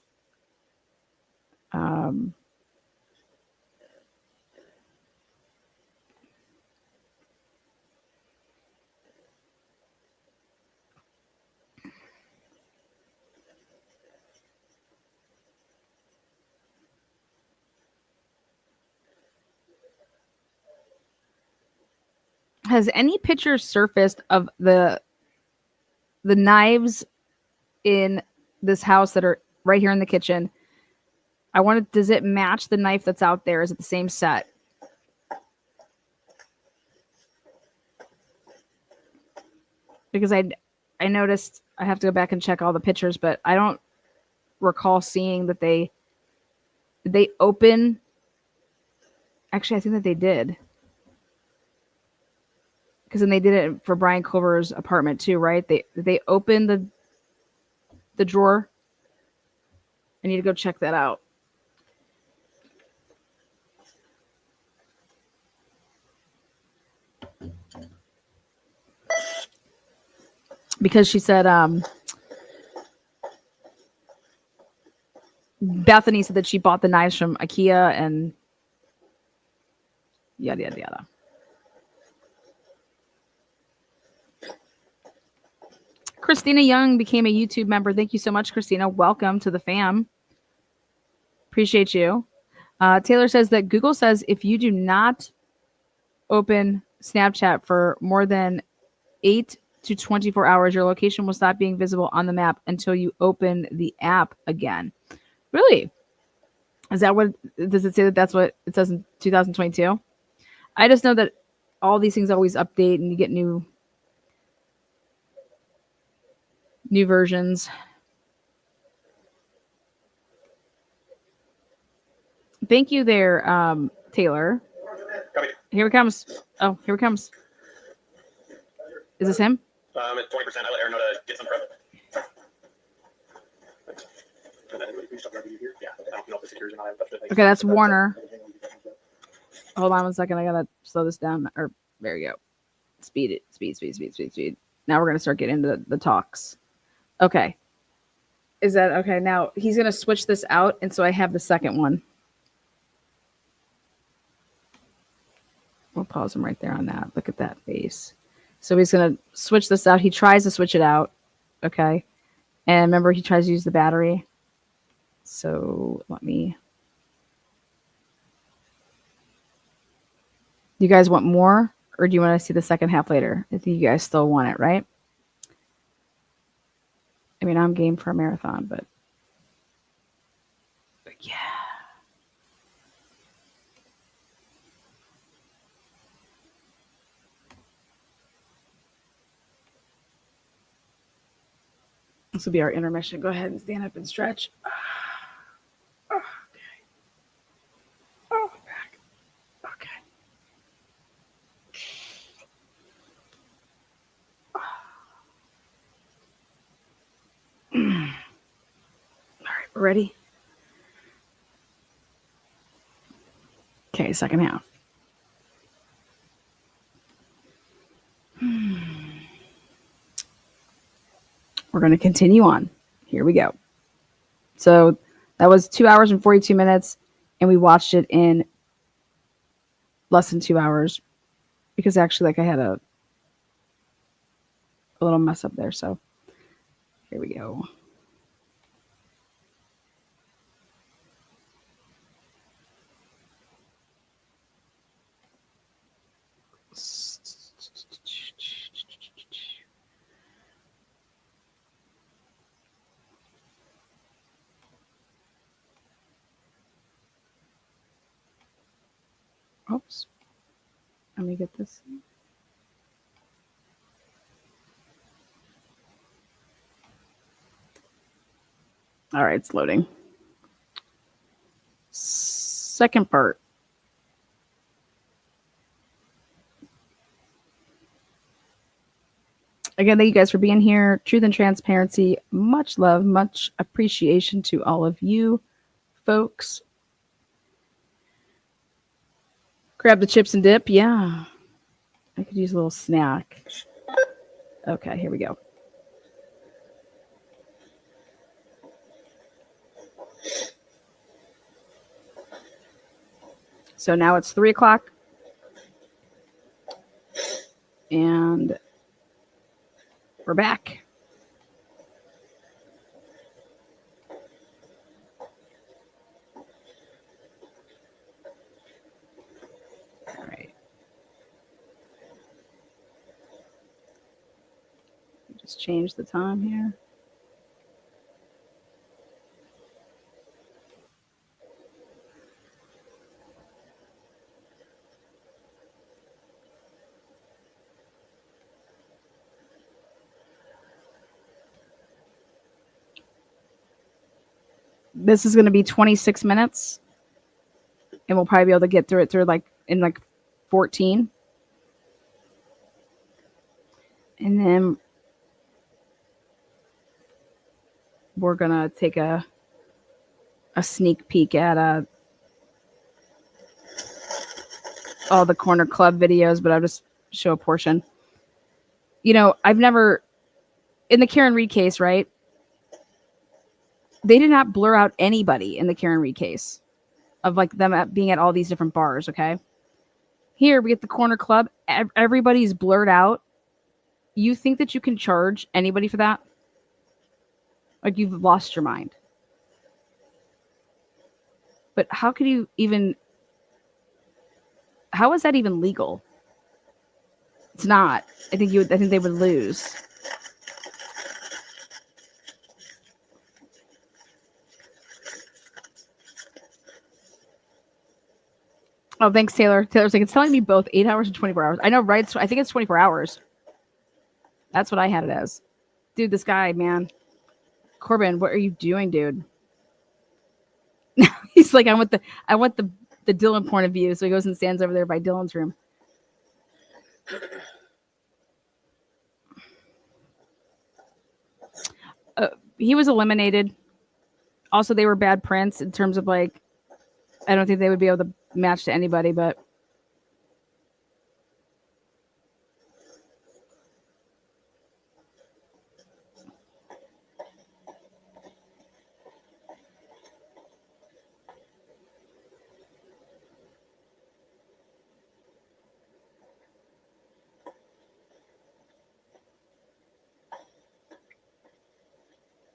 Has any picture surfaced of the knives in this house that are right here in the kitchen? I wanted, does it match the knife that's out there? Is it the same set? Because I noticed, I have to go back and check all the pictures, but I don't recall seeing that they open. Actually, I think that they did. Because then they did it for Brian Culver's apartment too, right? They opened the drawer. I need to go check that out. Because she said Bethany said that she bought the knives from IKEA and yada yada yada. Christina Young became a YouTube member. Thank you so much, Christina. Welcome to the fam. Appreciate you. Taylor says that Google says if you do not open Snapchat for more than 8 to 24 hours, your location will stop being visible on the map until you open the app again. Really? Is that what, does it say that that's what it says in 2022? I just know that all these things always update and you get new versions. Thank you there, Taylor. Here it comes. Oh, here it comes. Is this him? At 20%, I let Aaron know to get some prep. And then we just grab you here. Yeah. I don't know if the security or not. I haven't touched it. Okay, that's Warner. Hold on 1 second. I gotta slow this down. Or there you go. Speed it. Speed. Now we're gonna start getting into the talks. Okay. Is that okay? Now he's gonna switch this out, and so I have the second one. We'll pause him right there on that. Look at that face. So he's gonna switch this out. He tries to switch it out. Okay. And remember, he tries to use the battery. So let me. You guys want more, or do you want to see the second half later? I think you guys still want it, right? I mean, I'm game for a marathon, but yeah. This will be our intermission. Go ahead and stand up and stretch. Okay. Oh, back. Okay. All right, we're ready. Okay, second half. We're going to continue on. Here we go. So that was 2 hours and 42 minutes, and we watched it in less than 2 hours because actually, like, I had a little mess up there. So here we go. Oops. Let me get this. All right, it's loading. Second part. Again, thank you guys for being here. Truth and transparency. Much love, much appreciation to all of you folks. Grab the chips and dip. Yeah. I could use a little snack. Okay, here we go. So now it's 3 o'clock. And we're back. All right. Just change the time here. This is going to be 26 minutes, and we'll probably be able to get through it in 14. And then we're going to take a sneak peek at all the Corner Club videos, but I'll just show a portion. You know, I've never, in the Karen Reed case, right? They did not blur out anybody in the Karen Reed case of like them being at all these different bars, okay? Here we get the Corner Club. Everybody's blurred out. You think that you can charge anybody for that? Like, you've lost your mind. But how could you even... How is that even legal? It's not. I think they would lose. Oh, thanks, Taylor. Taylor's like, it's telling me both 8 hours and 24 hours. I know, right? I think it's 24 hours. That's what I had it as. Dude, this guy, man. Corbin, what are you doing, dude? He's like, I want the Dylan point of view. So he goes and stands over there by Dylan's room. He was eliminated. Also, they were bad prints in terms of like, I don't think they would be able to match to anybody, but.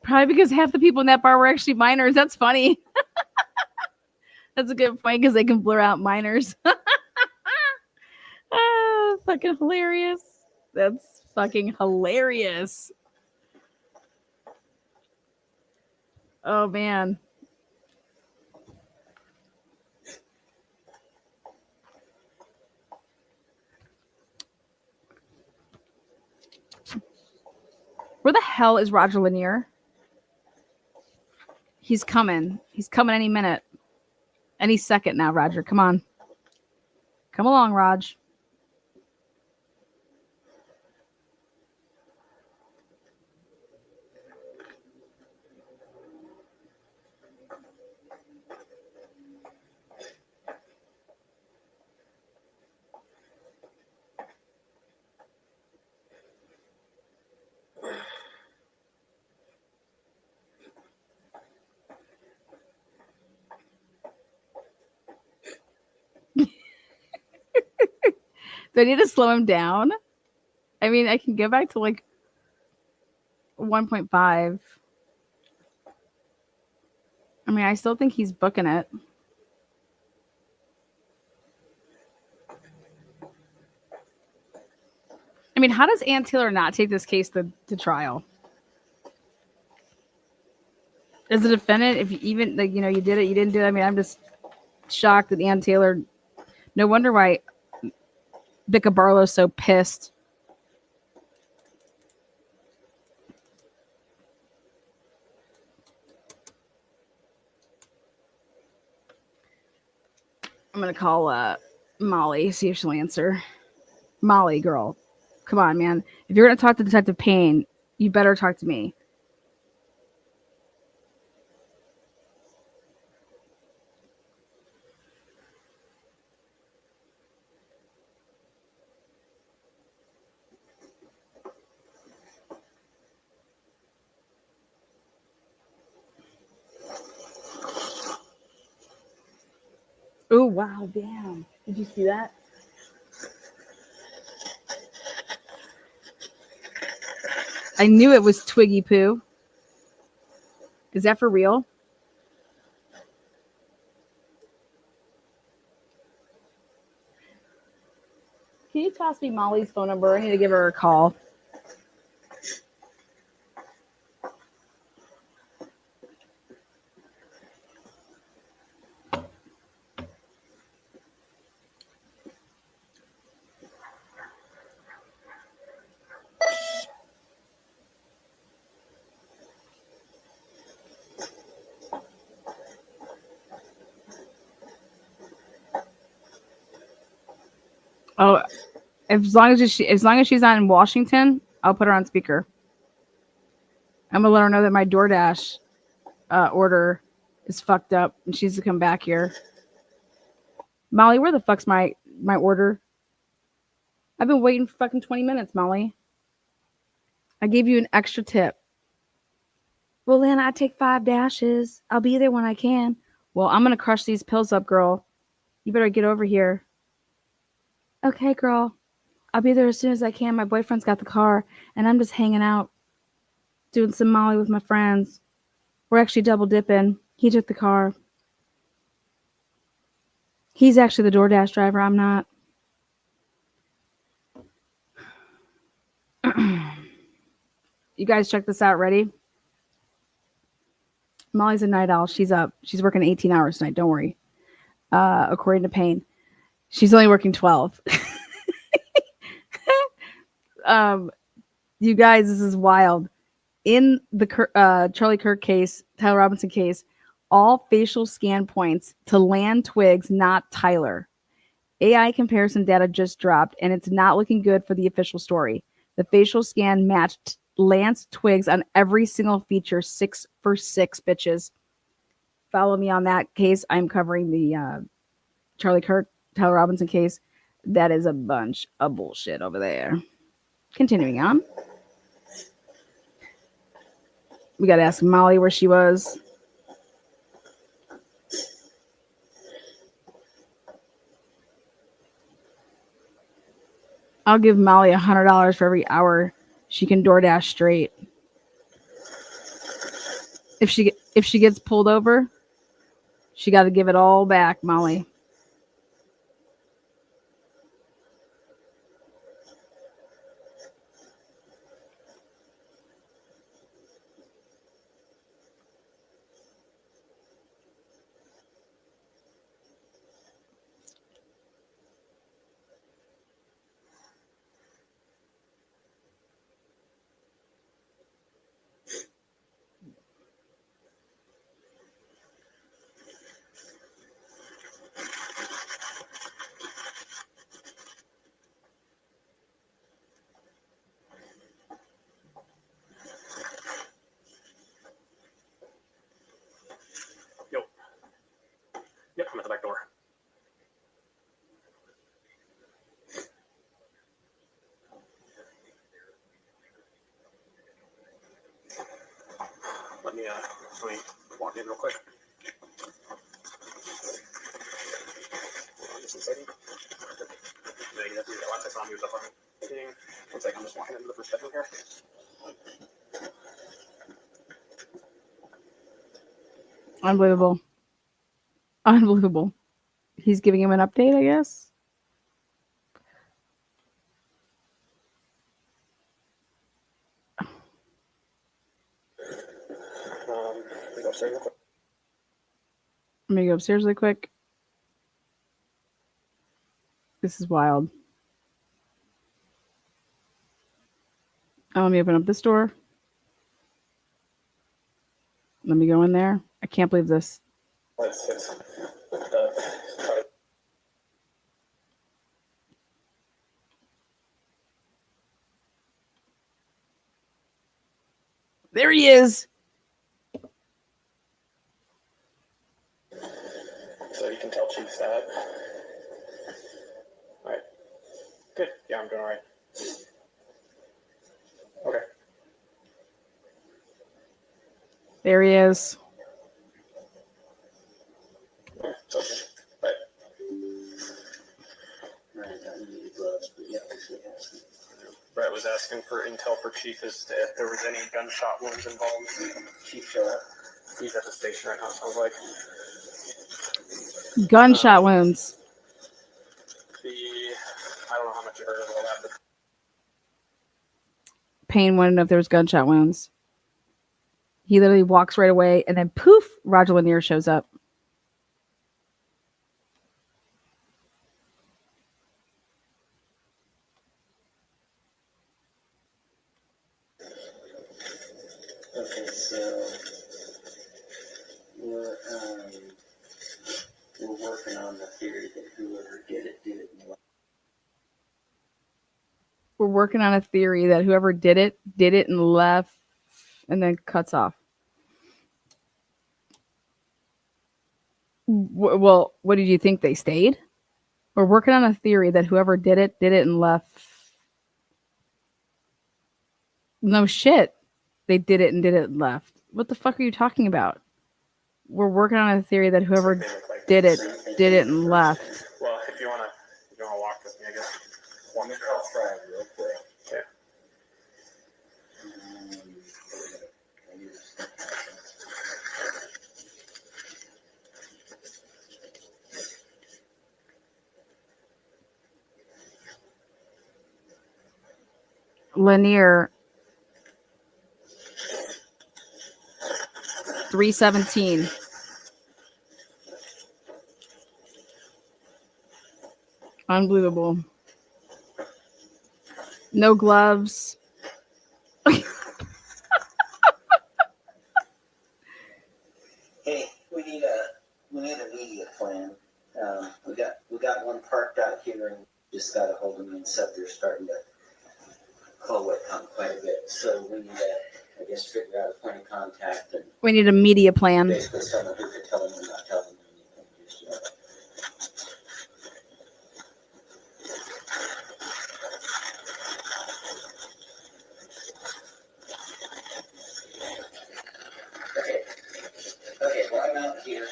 Probably because half the people in that bar were actually minors. That's funny. That's a good point because they can blur out minors. Fucking hilarious. That's fucking hilarious. Oh, man. Where the hell is Roger Lanier? He's coming. He's coming any minute. Any second now, Roger. Come on. Come along, Raj. Do I need to slow him down? I mean, I can go back to like 1.5. I mean, I still think he's booking it. I mean, how does Ann Taylor not take this case to trial? As a defendant, if you even, like, you know, you did it, you didn't do it. I mean, I'm just shocked that Ann Taylor. No wonder why Becca Barlow's so pissed. I'm gonna call Molly, see if she'll answer. Molly, girl, come on, man. If you're gonna talk to Detective Payne, you better talk to me. Oh, wow, damn. Did you see that? I knew it was Twiggy Poo. Is that for real? Can you toss me Molly's phone number? I need to give her a call. Oh, as long as she's not in Washington, I'll put her on speaker. I'm gonna let her know that my DoorDash order is fucked up and she needs to come back here. Molly, where the fuck's my order? I've been waiting for fucking 20 minutes, Molly. I gave you an extra tip. Well, Lana, I take 5 dashes. I'll be there when I can. Well, I'm gonna crush these pills up, girl. You better get over here. Okay, girl. I'll be there as soon as I can. My boyfriend's got the car, and I'm just hanging out, doing some Molly with my friends. We're actually double dipping. He took the car. He's actually the DoorDash driver. I'm not. You guys check this out. Ready? Molly's a night owl. She's up. She's working 18 hours tonight. Don't worry. According to Payne, she's only working 12. You guys, this is wild. In the Charlie Kirk case, Tyler Robinson case, all facial scan points to Lan Twiggs, not Tyler. AI comparison data just dropped, and it's not looking good for the official story. The facial scan matched Lance Twiggs on every single feature, 6 for 6, bitches. follow me on that case. I'm covering the Charlie Kirk, Tyler Robinson case. That is a bunch of bullshit over there. Continuing on. We got to ask Molly where she was. I'll give Molly $100 for every hour she can DoorDash straight. If she gets pulled over, she got to give it all back, Molly. Yep, I'm at the back door. Let me walk in real quick. Just a second. Once I saw him, he was up on the thing. One second, I'm just walking into the first bedroom here. Unbelievable. Unbelievable. He's giving him an update, I guess. We go upstairs real quick. I'm going to go upstairs really quick. This is wild. Oh, let me open up this door. Let me go in there. I can't believe this. There he is. So you can tell Chief's that. All right. Good. Yeah, I'm doing all right. Okay. There he is. Yeah, it's okay. Right. Brett was asking for intel for Chief as to if there was any gunshot wounds involved. Chief showed up. He's at the station right now, sounds like. Gunshot wounds. I don't know how much you heard of all that, but Payne wanted to know if there was gunshot wounds. He literally walks right away, and then poof, Roger Lanier shows up. Okay, so we're working on the theory that whoever did it in the We're working on a theory that whoever did it and left, and then cuts off. Well, what did you think? They stayed? We're working on a theory that whoever did it and left. No shit. They did it and left. What the fuck are you talking about? We're working on a theory that whoever did it and left. well, if you wanna walk with me, I guess. Walk me I'll try real quick. Okay. Lanier 317. Unbelievable. No gloves. Hey, we need a media plan. We got one parked out here, and just got a hold of me and said they're starting to call it on quite a bit. So we need a I guess, figure out a point of contact and We need a media plan. basically someone who could tell them and not tell them anything. Just, Okay. Okay, well, I'm out here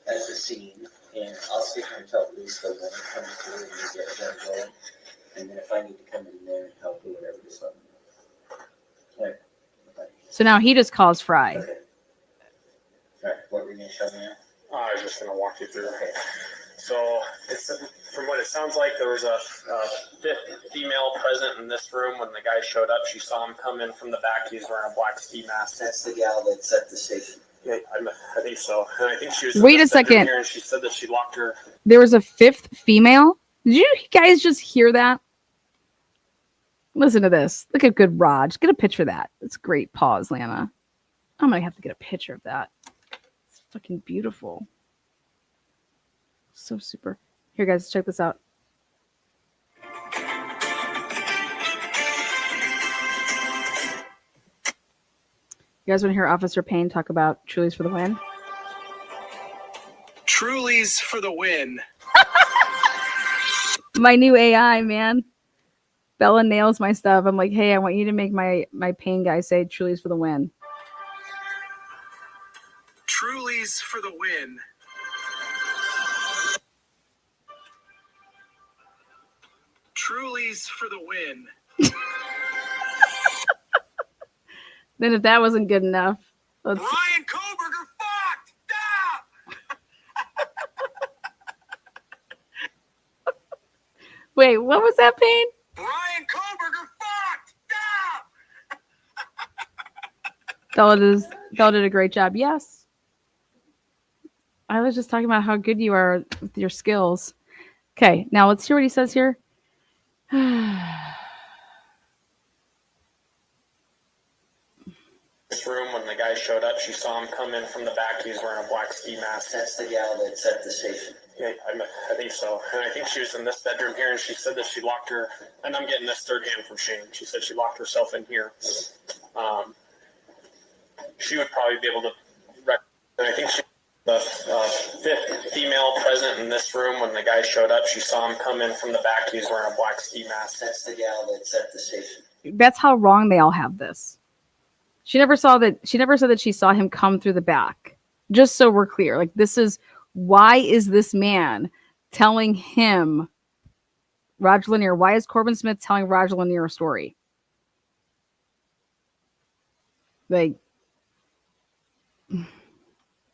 as the scene, and I'll stick here until at least the one comes through and we get them going. And then if I need to come in there and help or whatever, just let me know. Okay. So now he just calls Fry. Okay. All right, what were you going to show me now? I was just going to walk you through. Okay. So, from what it sounds like, there was a fifth female present in this room when the guy showed up. She saw him come in from the back. He was wearing a black ski mask. That's the gal that's at the station. Yeah, I think so. And I think she was. Wait a second. Here and she said that she locked her. There was a fifth female. Did you guys just hear that? Listen to this. Look at good Raj. Get a picture of that. That's great. Pause, Lana. I'm going to have to get a picture of that. It's fucking beautiful. So super. Here, guys, check this out. You guys want to hear Officer Payne talk about Truly's for the win? Truly's for the win. My new AI, man. Bella nails my stuff. I'm like, hey, I want you to make my Payne guy say Truly's for the win. Truly's for the win. Truly's for the win. Then if that wasn't good enough, let's... Brian Koberger fucked! Stop! Wait, what was that, Payne? Brian Koberger fucked! Stop! Bella did a great job. Yes. I was just talking about how good you are with your skills. Okay, now let's hear what he says here. This room when the guy showed up, she saw him come in from the back. He was wearing a black ski mask. That's the gal that's at the station. Yeah, I think so. And I think she was in this bedroom here, and she said that she locked her. And I'm getting this third hand from Shane. She said she locked herself in here. She would probably be able to. And I think she. The fifth female present in this room when the guy showed up, she saw him come in from the back. He was wearing a black ski mask. That's the gal that's at the station. That's how wrong they all have this. She never said that she saw him come through the back. Just so we're clear. Like, this is why is this man telling him, Roger Lanier, why is Corbin Smith telling Roger Lanier a story? Like,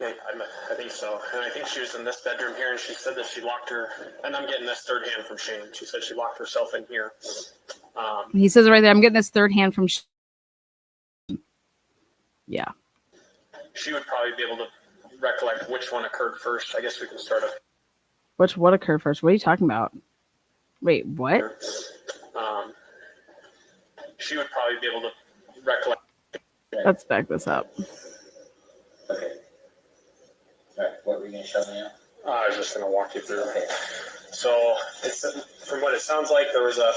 Yeah, I think so. And I think she was in this bedroom here, and she said that she locked her. And I'm getting this third hand from Shane. She said she locked herself in here. he says it right there. I'm getting this third hand from. Yeah. She would probably be able to recollect which one occurred first. I guess we can start up. What occurred first? What are you talking about? Wait, what? She would probably be able to recollect. Let's back this up. Okay. All right, what were you going to show me now? I was just going to walk you through. Okay. So, from what it sounds like, there was a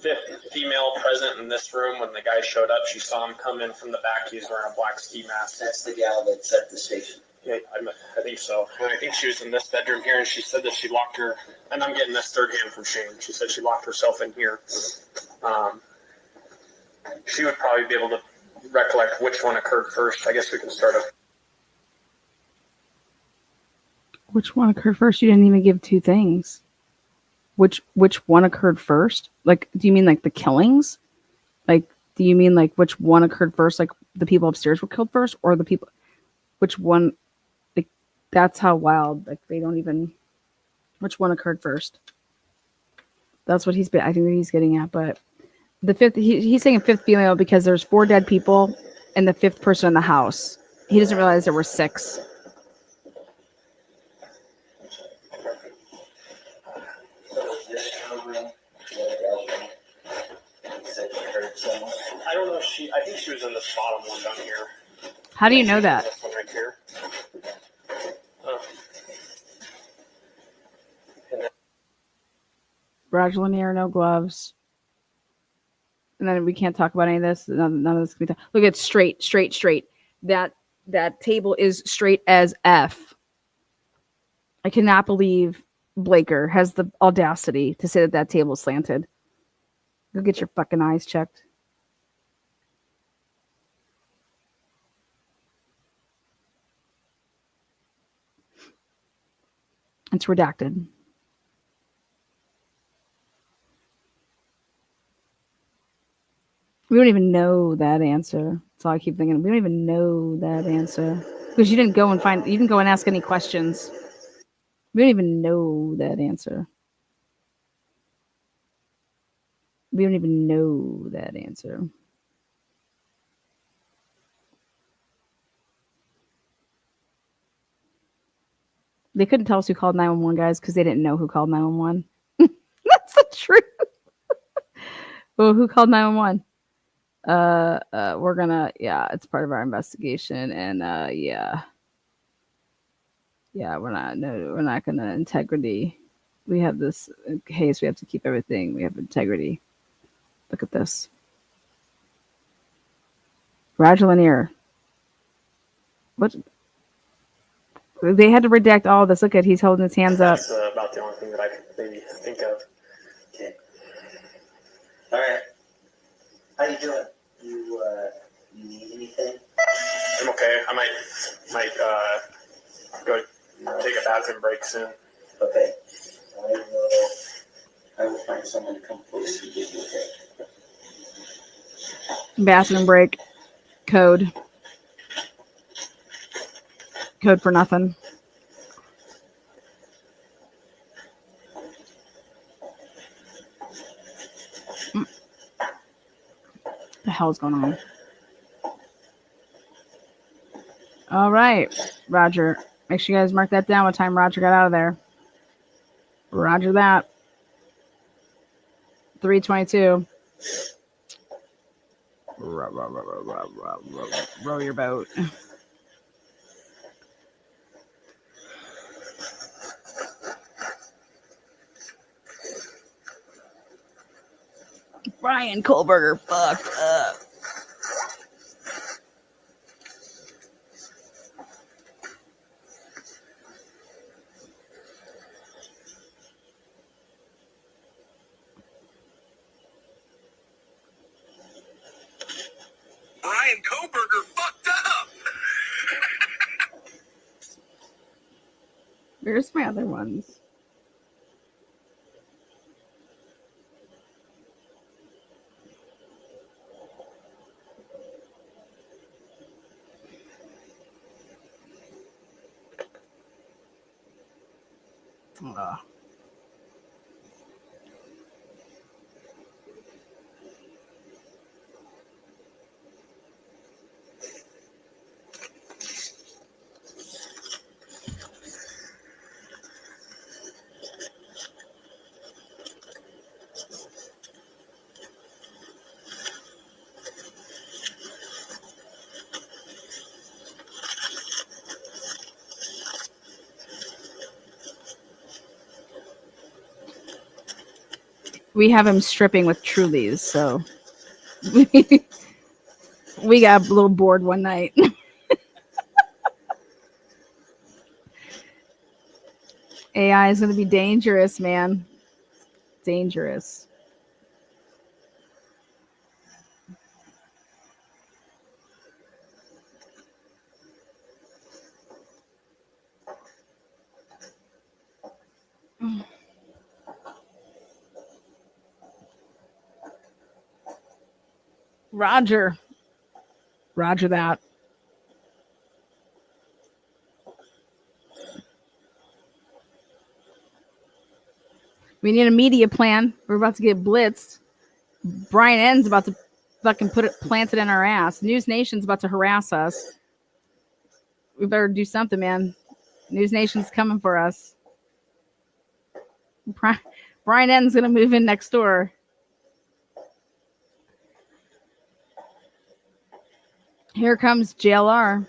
fifth female present in this room when the guy showed up. She saw him come in from the back. He was wearing a black ski mask. That's the gal that's at the station. Yeah, I think so. And I think she was in this bedroom here, and she said that she locked her. And I'm getting this third hand from Shane. She said she locked herself in here. She would probably be able to recollect which one occurred first. I guess we can start up. Which one occurred first? You didn't even give two things. Which one occurred first? Like, do you mean like the killings? Like, do you mean like which one occurred first? Like the people upstairs were killed first, or the people? Which one? Like, that's how wild. Like, they don't even. Which one occurred first? That's what I think that he's getting at. But the fifth, he's saying fifth female because there's 4 dead people and the fifth person in the house. He doesn't realize there were 6. I don't know if I think she was in this bottom one down here. How do you know that? This one right here. Roger Lanier, no gloves. And then we can't talk about any of this. None of this can be talked. Look, it's straight. That table is straight as F. I cannot believe Blaker has the audacity to say that that table's slanted. Go get your fucking eyes checked. It's redacted. We don't even know that answer. That's all I keep thinking. We don't even know that answer because you didn't go and ask any questions. We don't even know that answer. We don't even know that answer. They couldn't tell us who called 911, guys, because they didn't know who called 911. That's the truth. Well, who called 911? We're gonna, it's part of our investigation, and we're not gonna integrity. We have this case. We have to keep everything. We have integrity. Look at this. Roger Lanier. What? They had to redact all this. Look at, he's holding his hands up. That's about the only thing that I can maybe think of. Okay. All right. How you doing? You need anything? I'm okay. I might go take a bathroom break soon. Okay. I will find someone to come close to give you a take. Bathroom break. Code for nothing. What the hell's going on? All right, Roger. Make sure you guys mark that down what time Roger got out of there. Roger that. 3:22. Row your boat. Brian Kohlberger fucked up. Brian Koberger fucked up. Where's my other ones? We have him stripping with Trulies, so we got a little bored one night. AI is going to be dangerous, man. Dangerous. Roger that. We need a media plan. We're about to get blitzed. Brian N's about to fucking plant it in our ass. News Nation's about to harass us. We better do something, man. News Nation's coming for us. Brian N's gonna move in next door. Here comes JLR.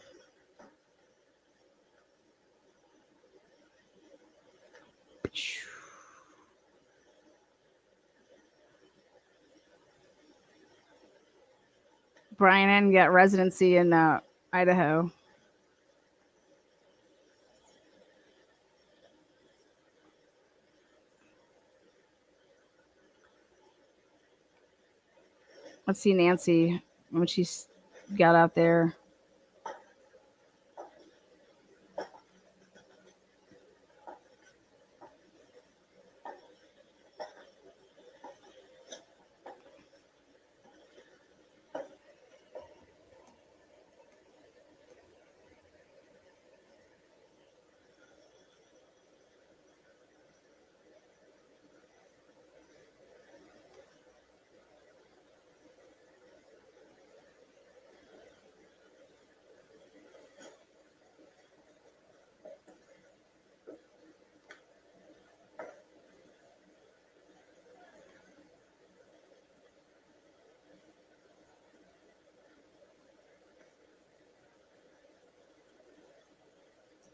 Brian N got residency in Idaho. Let's see Nancy when she's got out there.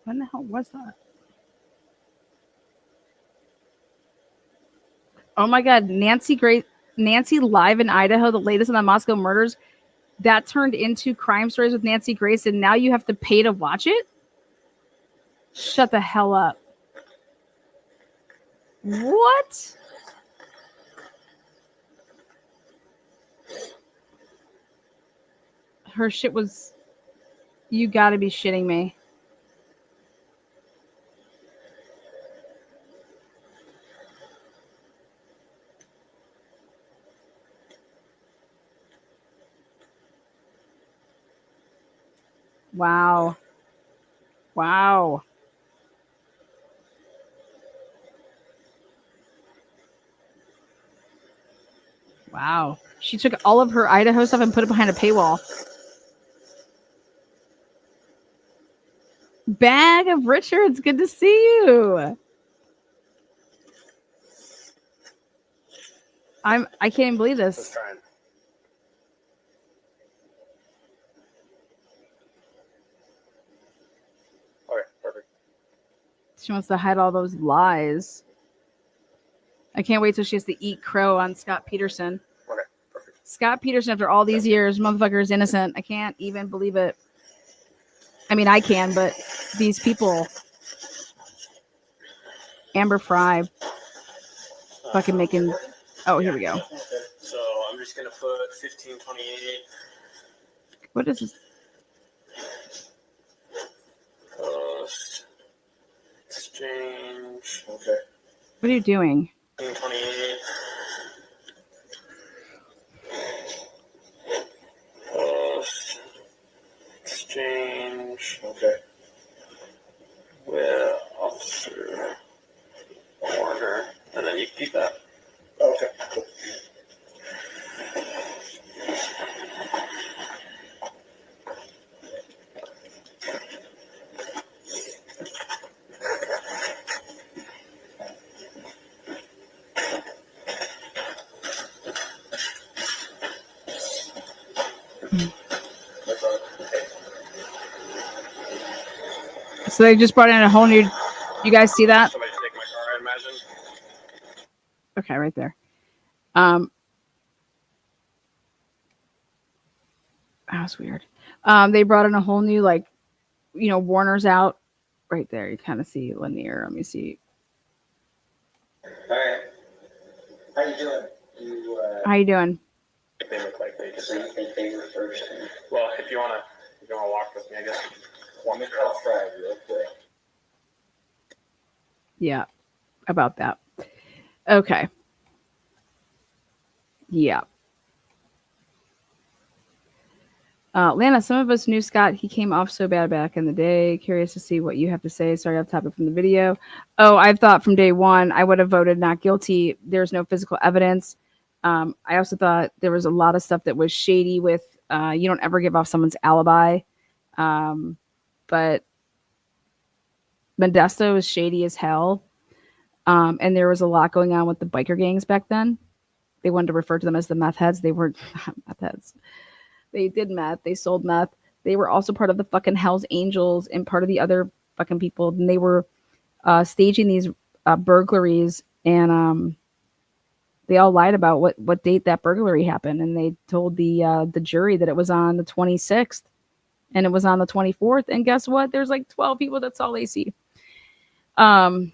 When the hell was that? Oh my God, Nancy live in Idaho, the latest on the Moscow murders. That turned into Crime Stories with Nancy Grace, and now you have to pay to watch it? Shut the hell up. What? Her shit was... You gotta be shitting me. Wow. Wow. Wow. She took all of her Idaho stuff and put it behind a paywall. Bag of Richards, good to see you. I can't even believe Let's this. try and okay, perfect. She wants to hide all those lies. I can't wait till she has to eat crow on Scott Peterson. Okay, perfect. Scott Peterson, after all these years, motherfucker is innocent. I can't even believe it. I mean, I can, but these people, Amber Fry, fucking making. Oh, here we go. So I'm just gonna put 1528 What is this? post exchange. Okay. What are you doing? 1528 post exchange. Okay. With Officer Warner, and then you keep that. Okay. Cool. So they just brought in a whole new. You guys see that? Somebody take my car, I imagine. Okay, right there. That was weird. They brought in a whole new, like, Warner's out right there. You kind of see Lanier. Let me see. All right. How you doing? How you doing? They look like they just. So you think they were first? Well, if you wanna walk with me, I guess. Want me to call Friday real quick? Yeah, about that. Okay. Yeah. Lana, some of us knew Scott. He came off so bad back in the day. Curious to see what you have to say. Sorry off topic from the video. Oh, I've thought from day one I would have voted not guilty. There's no physical evidence. I also thought there was a lot of stuff that was shady with you don't ever give off someone's alibi. But Modesto was shady as hell. And there was a lot going on with the biker gangs back then. They wanted to refer to them as the meth heads. They were not meth heads. They did meth. They sold meth. They were also part of the fucking Hells Angels and part of the other fucking people. And they were staging these burglaries. And They all lied about what date that burglary happened, and they told the jury that it was on the 26th, and it was on the 24th. And guess what? There's like 12 people that saw Lacey. But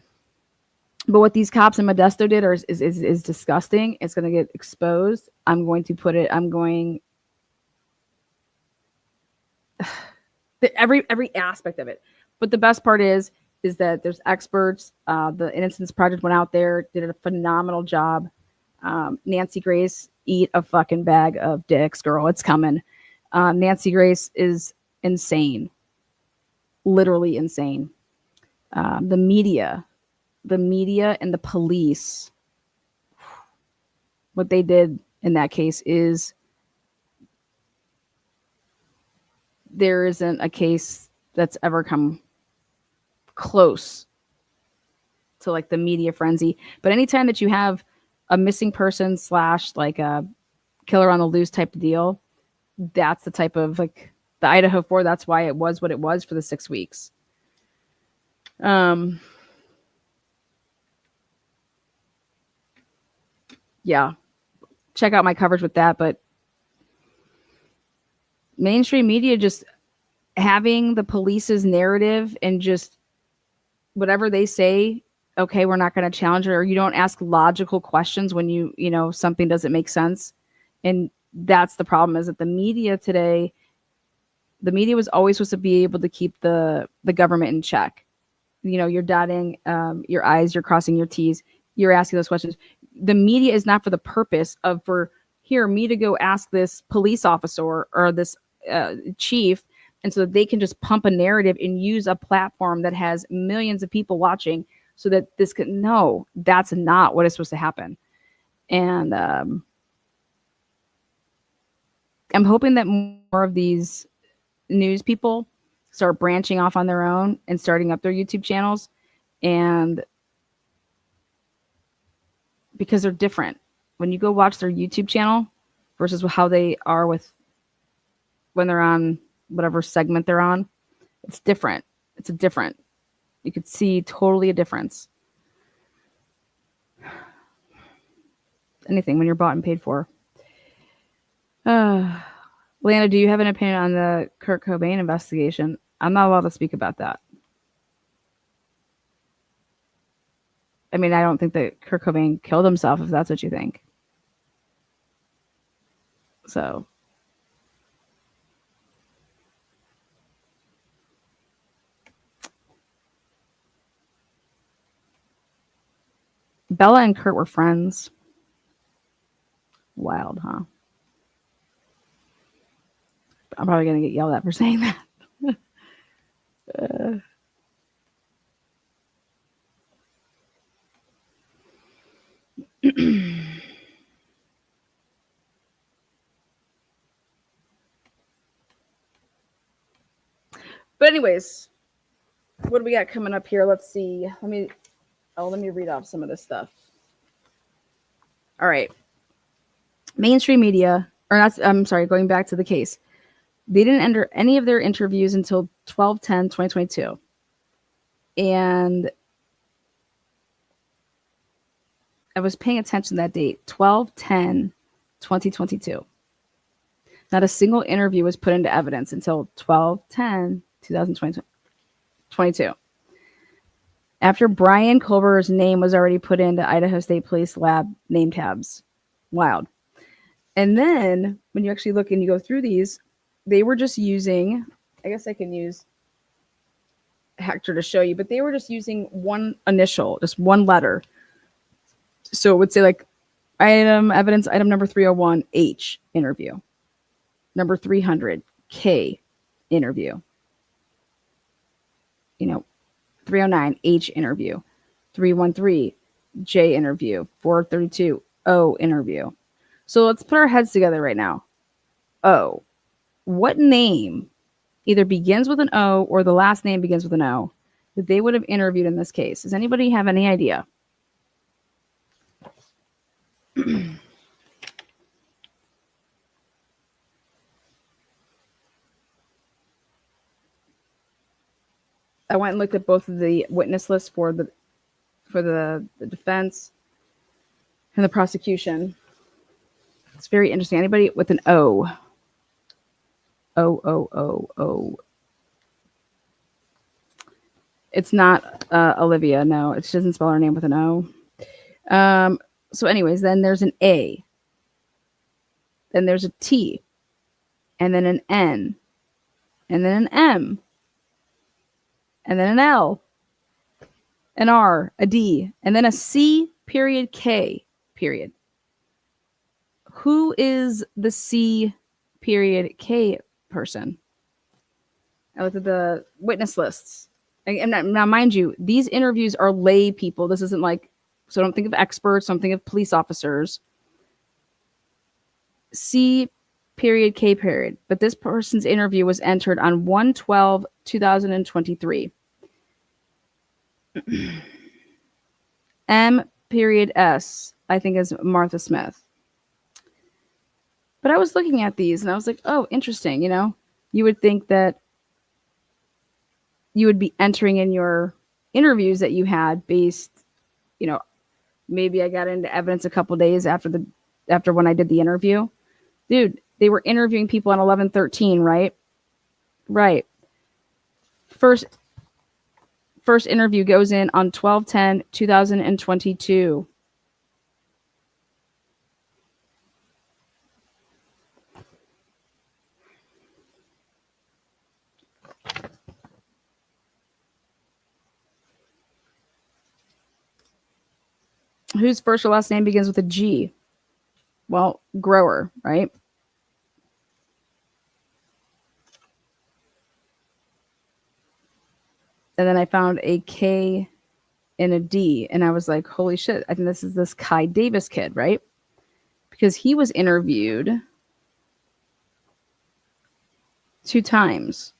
what these cops in Modesto did is disgusting. It's going to get exposed. I'm going to put it. I'm going every aspect of it. But the best part is that there's experts. The Innocence Project went out there, did a phenomenal job. Nancy Grace, eat a fucking bag of dicks, girl. It's coming. Nancy Grace is insane, literally insane. The media and the police, what they did in that case is there isn't a case that's ever come close to like the media frenzy. But anytime that you have a missing person / like a killer on the loose type of deal, that's the type of like the Idaho4. That's why it was what it was for the 6 weeks. Yeah, check out my coverage with that. But mainstream media just having the police's narrative and just whatever they say, okay, we're not going to challenge it, or you don't ask logical questions when you know something doesn't make sense. And that's the problem, is that the media today, the media was always supposed to be able to keep the government in check. You know, you're dotting your I's, you're crossing your T's, you're asking those questions. The media is not for the purpose of me to go ask this police officer or this chief, and so that they can just pump a narrative and use a platform that has millions of people watching so that this can, no, that's not what is supposed to happen. And I'm hoping that more of these news people start branching off on their own and starting up their YouTube channels, and because they're different. When you go watch their YouTube channel versus how they are with when they're on whatever segment they're on, it's different. It's a different. You could see totally a difference. Anything when you're bought and paid for. Lana, do you have an opinion on the Kurt Cobain investigation? I'm not allowed to speak about that. I mean, I don't think that Kurt Cobain killed himself, if that's what you think. So. Bella and Kurt were friends. Wild, huh? I'm probably going to get yelled at for saying that. But anyways, what do we got coming up here? Let's see. Let me read off some of this stuff. All right. Mainstream media, or not, I'm sorry, going back to the case. They didn't enter any of their interviews until 12/10/2022. And I was paying attention to that date, 12/10/2022. Not a single interview was put into evidence until 12/10/2022. After Brian Culver's name was already put into Idaho State Police Lab name tabs. Wild. And then when you actually look and you go through these, they were just using, I guess I can use Hector to show you, but they were just using one initial, just one letter. So it would say like evidence item number 301, H, interview. Number 300, K, interview. 309, H, interview. 313, J, interview. 432, O, interview. So let's put our heads together right now. O. What name either begins with an O or the last name begins with an O that they would have interviewed in this case? Does anybody have any idea? I went and looked at both of the witness lists for the defense. in the prosecution. It's very interesting. Anybody with an O? O. It's not Olivia. No, it doesn't spell her name with an O. So, anyways, then there's an A. Then there's a T. And then an N. And then an M. And then an L. An R. A D. And then a C period K period. Who is the C period K person? I looked at the witness lists. And now, mind you, these interviews are lay people. This isn't like, so don't think of experts, don't think of police officers. C period K period. But this person's interview was entered on 1/12/2023. M period S, I think, is Martha Smith. But I was looking at these and I was like, oh, interesting. You know, you would think that you would be entering in your interviews that you had based, you know, maybe I got into evidence a couple days after when I did the interview. Dude, they were interviewing people on 11/13, right? Right. First interview goes in on 12/10/2022. Whose first or last name begins with a G? Well, Grower, right? And then I found a K and a D, and I was like, holy shit, I think this is this Kai Davis kid, right? Because he was interviewed 2 times.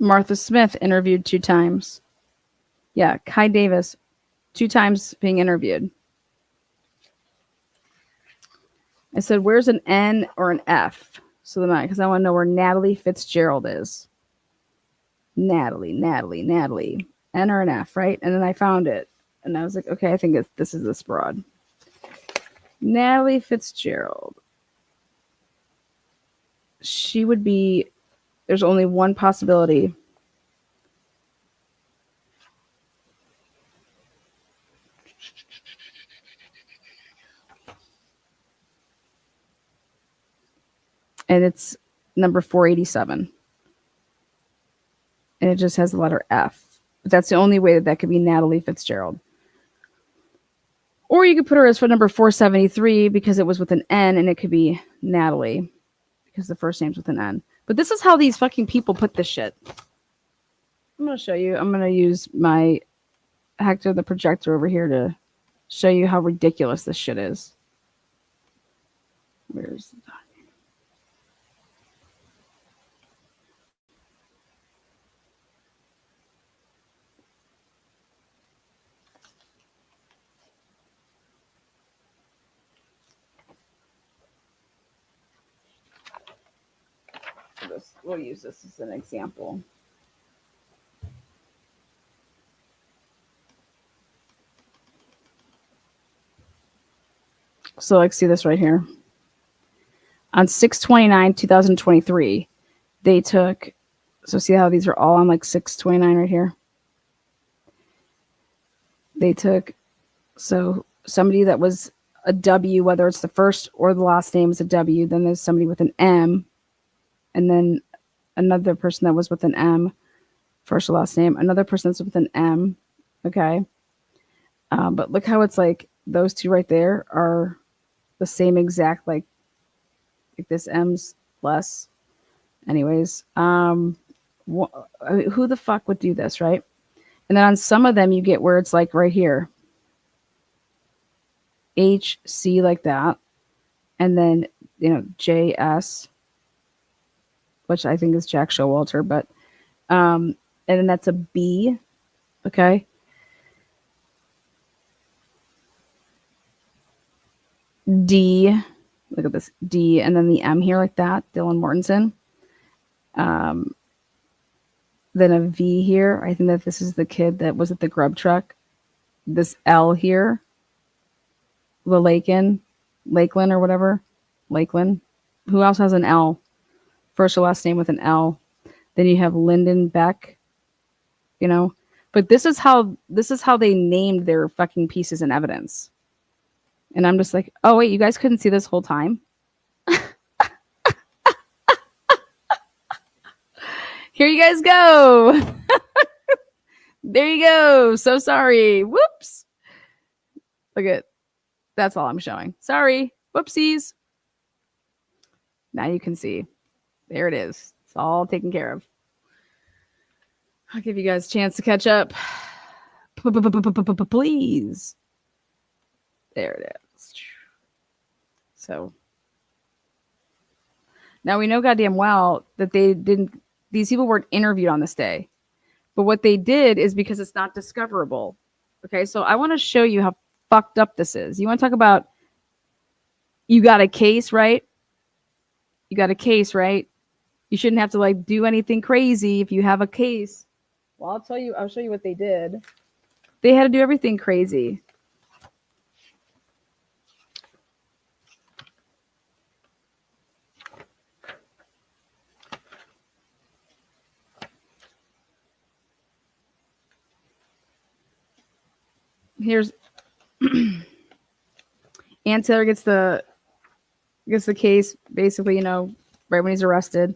Martha Smith interviewed 2 times. Yeah, Kai Davis, 2 times being interviewed. I said, where's an N or an F? So then because I want to know where Natalie Fitzgerald is. Natalie. N or an F, right? And then I found it. And I was like, okay, I think this is this broad. Natalie Fitzgerald. She would be, there's only one possibility. And it's number 487. And it just has the letter F. But that's the only way that could be Natalie Fitzgerald. Or you could put her as for number 473 because it was with an N, and it could be Natalie because the first name's with an N. But this is how these fucking people put this shit. I'm going to show you. I'm going to use my Hector the projector over here to show you how ridiculous this shit is. Where's the document? We'll use this as an example. So like, see this right here. On 6/29/2023, they took, so see how these are all on like 6/29 right here? They took, so somebody that was a W, whether it's the first or the last name is a W, then there's somebody with an M, and then another person that was with an M, first or last name, another person that's with an M, okay? But look how it's like those two right there are the same exact, like this M's less. Anyways, who the fuck would do this, right? And then on some of them, you get where it's like right here. HC like that. And then, you know, JS, which I think is Jack Showalter, but, and then that's a B. Okay. D. Look at this D, and then the M here like that. Dylan Mortensen. Then a V here. I think that this is the kid that was at the grub truck. This L here. Lakeland or whatever. Lakeland. Who else has an L? First or last name with an L. Then you have Lyndon Beck. You know, but this is how they named their fucking pieces in evidence. And I'm just like, oh wait, you guys couldn't see this whole time? Here you guys go. There you go. So sorry. Whoops. Look at that's all I'm showing. Sorry. Whoopsies. Now you can see. There it is. It's all taken care of. I'll give you guys a chance to catch up. Please. There it is. So now we know goddamn well that these people weren't interviewed on this day. But what they did is because it's not discoverable. Okay, so I want to show you how fucked up this is. You want to talk about you got a case, right? You got a case, right? You shouldn't have to like do anything crazy if you have a case. Well, I'll show you what they did. They had to do everything crazy. Here's Ann Taylor gets the case basically, you know, right when he's arrested.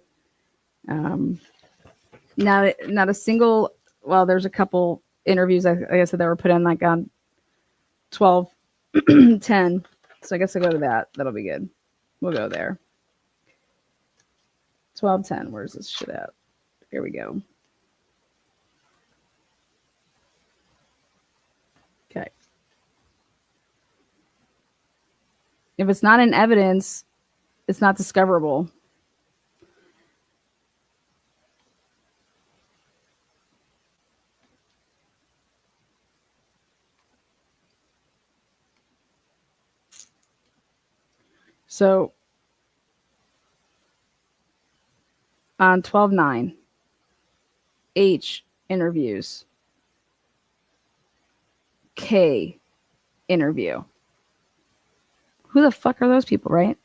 Not a single. Well, there's a couple interviews. Like I said, that were put in like on 12:10. So I guess I'll go to that. That'll be good. We'll go there. 12:10. Where's this shit at? Here we go. Okay. If it's not in evidence, it's not discoverable. So on 12:9, H interviews. K interview. Who the fuck are those people, right?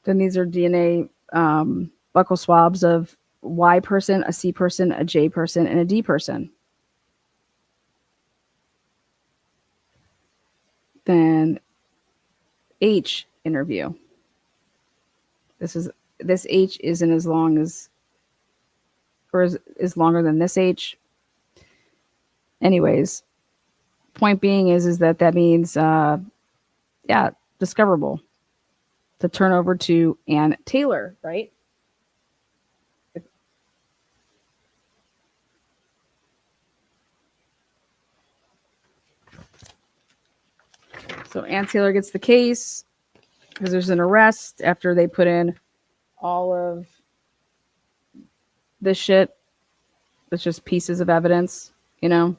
Then these are DNA buccal swabs of Y person, a C person, a J person, and a D person. Then H interview. This H isn't as long as, or is longer than this H. Anyways, point being is that means discoverable. To turn over to Ann Taylor, right? So Ann Taylor gets the case because there's an arrest after they put in all of this shit. It's just pieces of evidence, you know?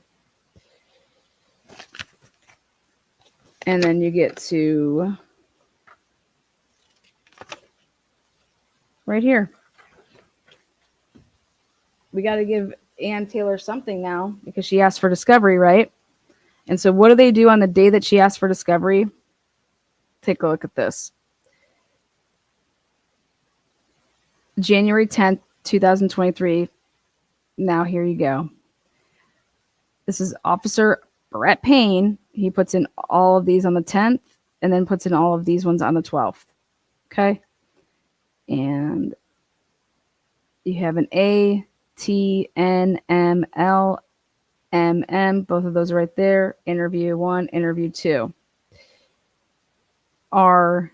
And then you get to right here. We got to give Ann Taylor something now because she asked for discovery, right? And so what do they do on the day that she asked for discovery? Take a look at this. January 10th, 2023. Now here you go. This is Officer Brett Payne. He puts in all of these on the 10th and then puts in all of these ones on the 12th. Okay? And you have an A, T, N, M, L, M, M. Both of those are right there. Interview 1, interview 2. R,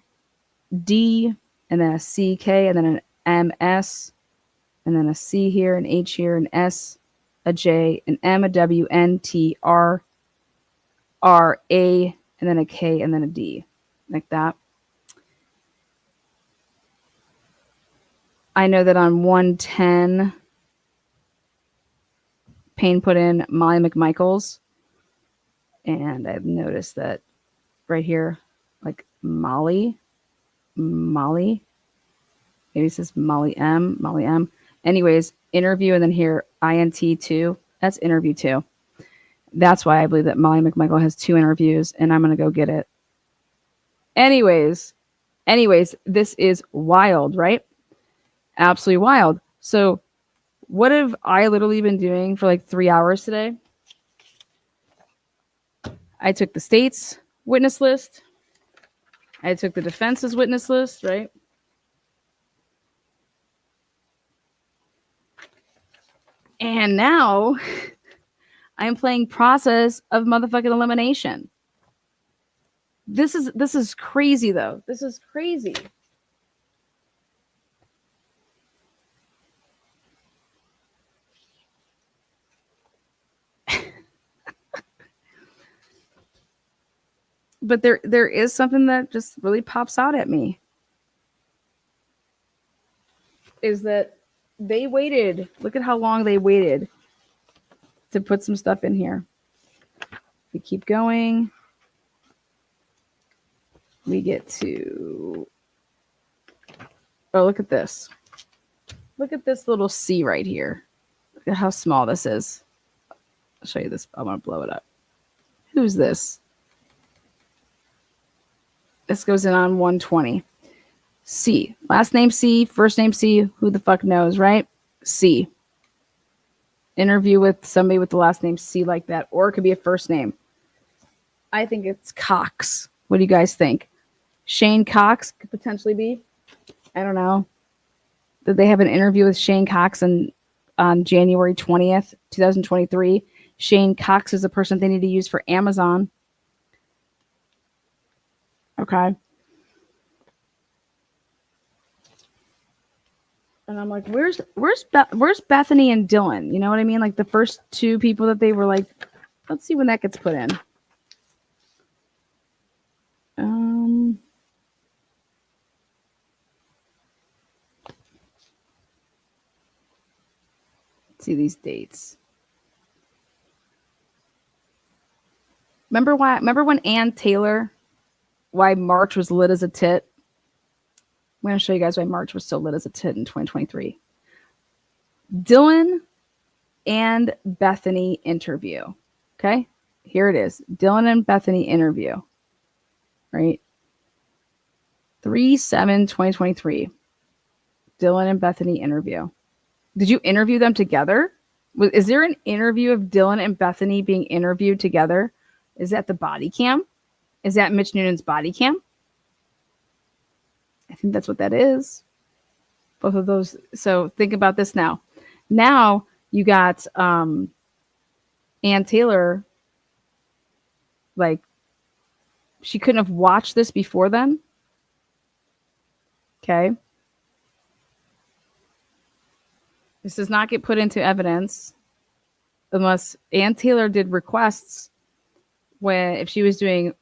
D, and then a C, K, and then an M, S, and then a C here, an H here, an S, a J, an M, a W, N, T, R, R, A, and then a K, and then a D. Like that. I know that on 110, Payne put in Molly McMichaels, and I've noticed that right here, like Molly, maybe it says Molly M. Anyways, interview, and then here INT2. That's interview 2. That's why I believe that Molly McMichael has 2 interviews, and I'm gonna go get it. Anyways, this is wild, right? Absolutely wild. So, what have I literally been doing for like 3 hours today? I took the state's witness list. I took the defense's witness list, right? And now I'm playing process of motherfucking elimination. This is crazy though. This is crazy. But there is something that just really pops out at me. Is that they waited. Look at how long they waited to put some stuff in here. We keep going. We get to, oh, look at this. Look at this little C right here. Look at how small this is. I'll show you this. I'm going to blow it up. Who's this? This goes in on 120. C. Last name C, first name C. Who the fuck knows, right? C. Interview with somebody with the last name C like that. Or it could be a first name. I think it's Cox. What do you guys think? Shane Cox could potentially be. I don't know. Did they have an interview with Shane Cox on January 20th, 2023? Shane Cox is the person they need to use for Amazon. Okay. And I'm like, where's Bethany and Dylan? You know what I mean? Like the first 2 people that they were like, let's see when that gets put in. Let's see these dates. Remember when Ann Taylor, why March was lit as a tit? I'm going to show you guys why March was so lit as a tit in 2023. Dylan and Bethany interview. Okay, here it is. Dylan and Bethany interview. Right? 3/7/2023. Dylan and Bethany interview. Did you interview them together? Is there an interview of Dylan and Bethany being interviewed together? Is that the body cam? Is that Mitch Noonan's body cam? I think that's what that is. Both of those. So think about this now. Now you got Ann Taylor. Like, she couldn't have watched this before then. Okay. This does not get put into evidence unless Ann Taylor did requests if she was doing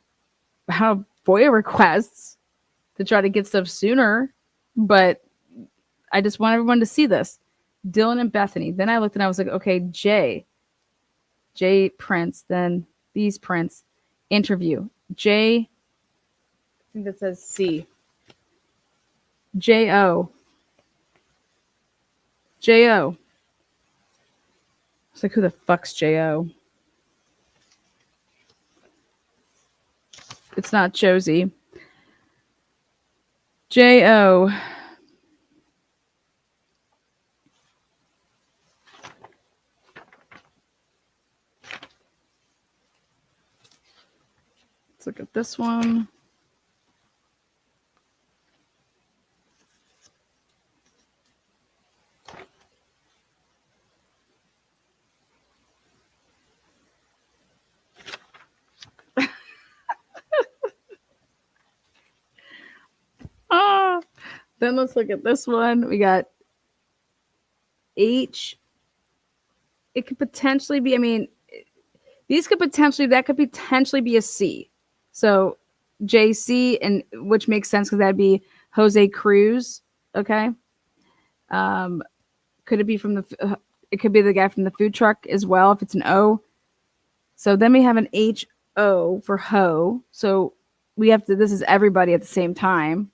FOIA requests to try to get stuff sooner. But I just want everyone to see this. Dylan and Bethany. Then I looked and I was like, okay, J Prince, then these Prince interview. J, I think that says C. J-O. It's like, who the fuck's J-O? It's not Josie. J-O. Let's look at this one. Then let's look at this one. We got H. It could potentially be, that could potentially be a C. So JC, and which makes sense because that'd be Jose Cruz. Okay. Could it be from It could be the guy from the food truck as well if it's an O. So then we have an HO for ho. So we have to, this is everybody at the same time.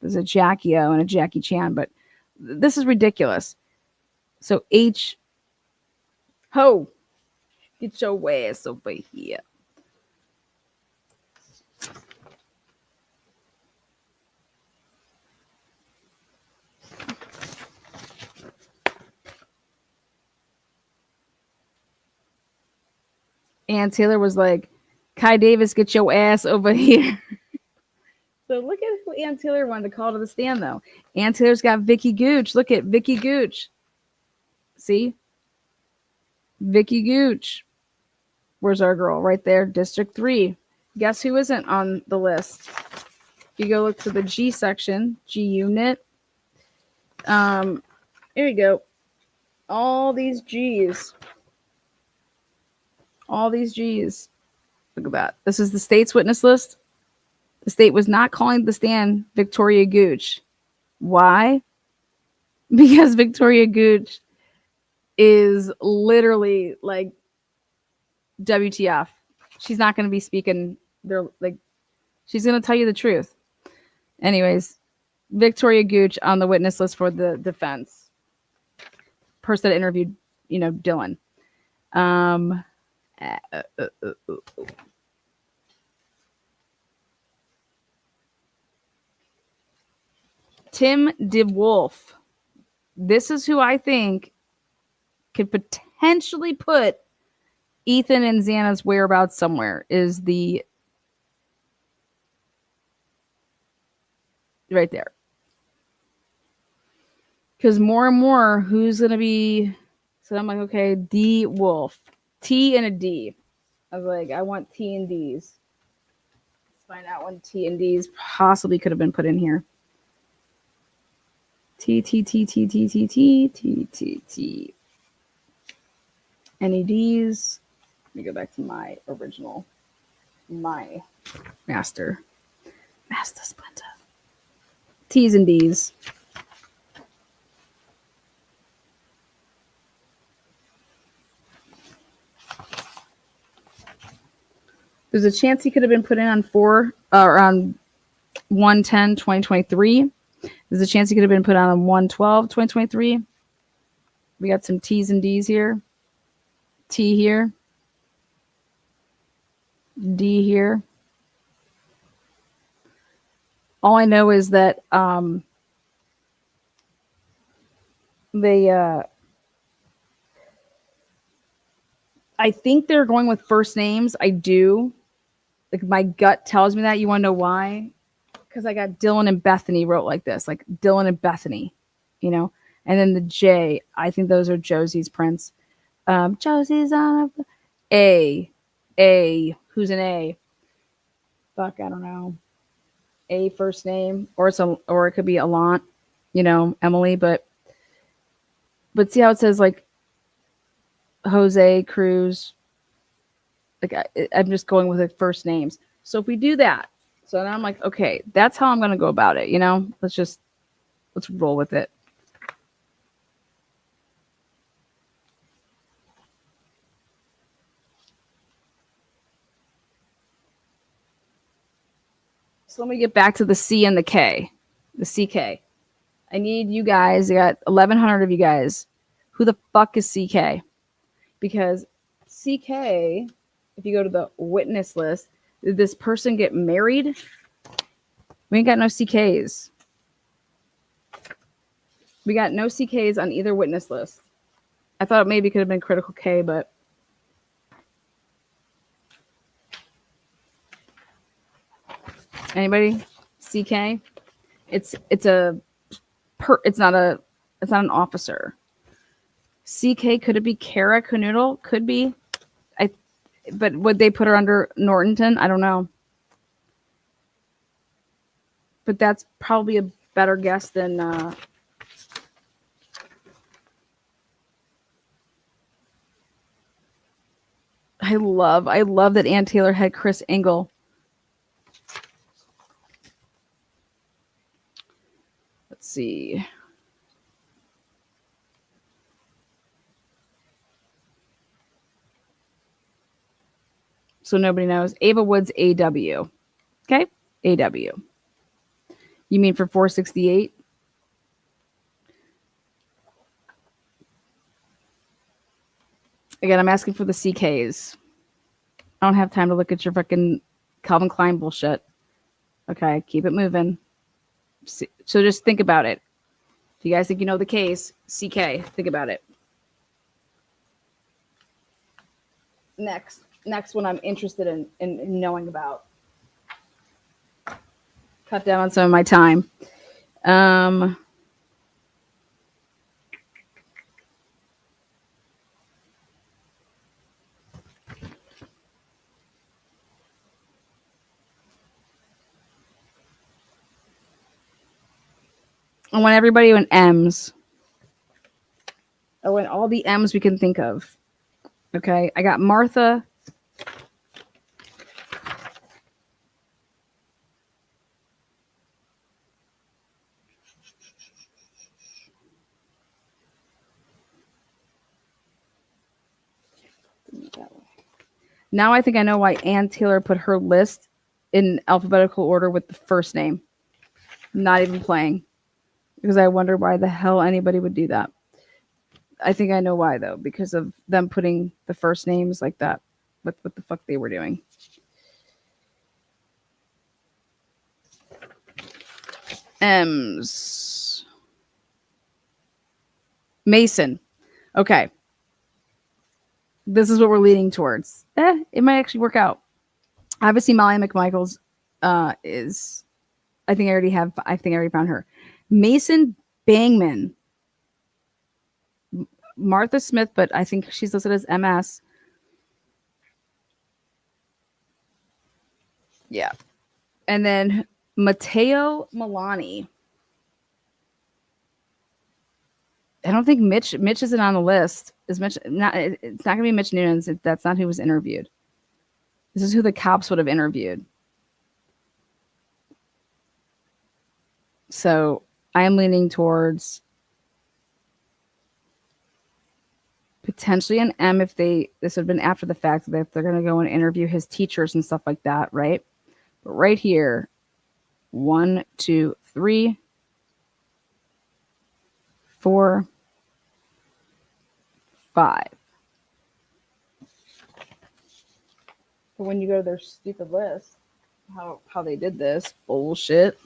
There's a Jackie O and a Jackie Chan, but this is ridiculous. So H ho. Get your ass over here. Ann Taylor was like, Kai Davis, get your ass over here. So look at who Ann Taylor wanted to call to the stand, though. Ann Taylor's got Vicky Gooch. Look at Vicky Gooch. See? Vicky Gooch. Where's our girl? Right there, District 3. Guess who isn't on the list? If you go look to the G section, G unit. Here you go. All these G's. All these G's. Look at that. This is the state's witness list. The state was not calling the stand Victoria Gooch. Why? Because Victoria Gooch is literally like WTF. She's not going to be speaking. They're like, she's going to tell you the truth. Anyways, Victoria Gooch on the witness list for the defense. Person that interviewed, Dylan. Tim DeWolf. This is who I think could potentially put Ethan and Xana's whereabouts somewhere. Is the right there. Because more and more, who's going to be... So I'm like, okay, D Wolf. T and a D. I was like, I want T and Ds. Let's find out when T and Ds possibly could have been put in here. T, T, T, T, T, T, T, T, T, T. Any Ds? Let me go back to my original. My master. Master Splinter. T's and D's. There's a chance he could have been put in on around 1/10/2023. There's a chance he could have been put on 1/12/2023. We got some T's and D's here. T here. D here. All I know is that I think they're going with first names. I do. Like my gut tells me that. You want to know why? Because I got Dylan and Bethany wrote like this, like Dylan and Bethany, and then the J. I think those are Josie's prints. Josie's on A. Who's an A? Fuck, I don't know. A first name, or it could be Alant, Emily. But see how it says like Jose Cruz. Like I'm just going with the first names. So if we do that, so now I'm like, okay, that's how I'm going to go about it. Let's roll with it. So let me get back to the C and the K, the CK. I need you guys. I got 1,100 of you guys. Who the fuck is CK? Because CK, if you go to the witness list, did this person get married? We ain't got no CKs. We got no CKs on either witness list. I thought it maybe could have been critical K, but anybody? CK? It's not an officer. CK, could it be Kara Canoodle? Could be. But would they put her under Nortonton? I don't know. But that's probably a better guess than I love that Ann Taylor had Chris Engel. Let's see. So nobody knows. Ava Woods, AW. Okay? AW. You mean for 468? Again, I'm asking for the CKs. I don't have time to look at your fucking Calvin Klein bullshit. Okay, keep it moving. So just think about it. If you guys think you know the case, CK, think about it. Next one I'm interested in knowing about. Cut down on some of my time. I want everybody in M's. I want all the M's we can think of. Okay, I got Martha. Now I think I know why Ann Taylor put her list in alphabetical order with the first name. Not even playing. Because I wonder why the hell anybody would do that. I think I know why, though. Because of them putting the first names like that. What the fuck they were doing. M's. Mason. Okay. This is what we're leading towards. It might actually work out. Obviously, Molly McMichaels is. I think I already found her. Mason Bangman. Martha Smith, but I think she's listed as MS. Yeah. And then Matteo Milani. I don't think Mitch isn't on the list. Is Mitch not? It's not going to be Mitch Nunes. That's not who was interviewed. This is who the cops would have interviewed. So I am leaning towards potentially an M if this would have been after the fact, that if they're going to go and interview his teachers and stuff like that, right? But right here, 1, 2, 3, 4, 5. But when you go to their stupid list, how they did this bullshit.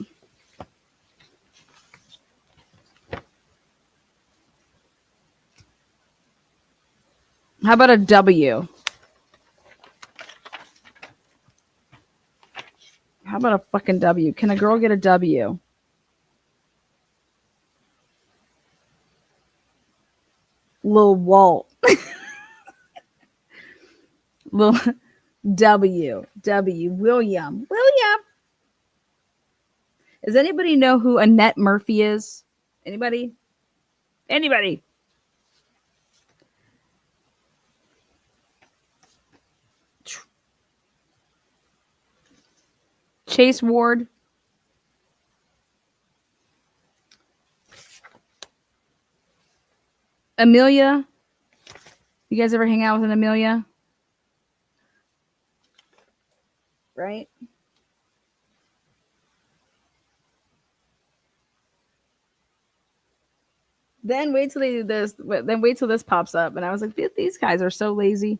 How about a W? How about a fucking W? Can a girl get a W? Lil Walt. Lil W. William. Does anybody know who Annette Murphy is? Anybody? Chase Ward. Amelia. You guys ever hang out with an Amelia? Right? Then wait till they do this. Then wait till this pops up. And I was like, these guys are so lazy.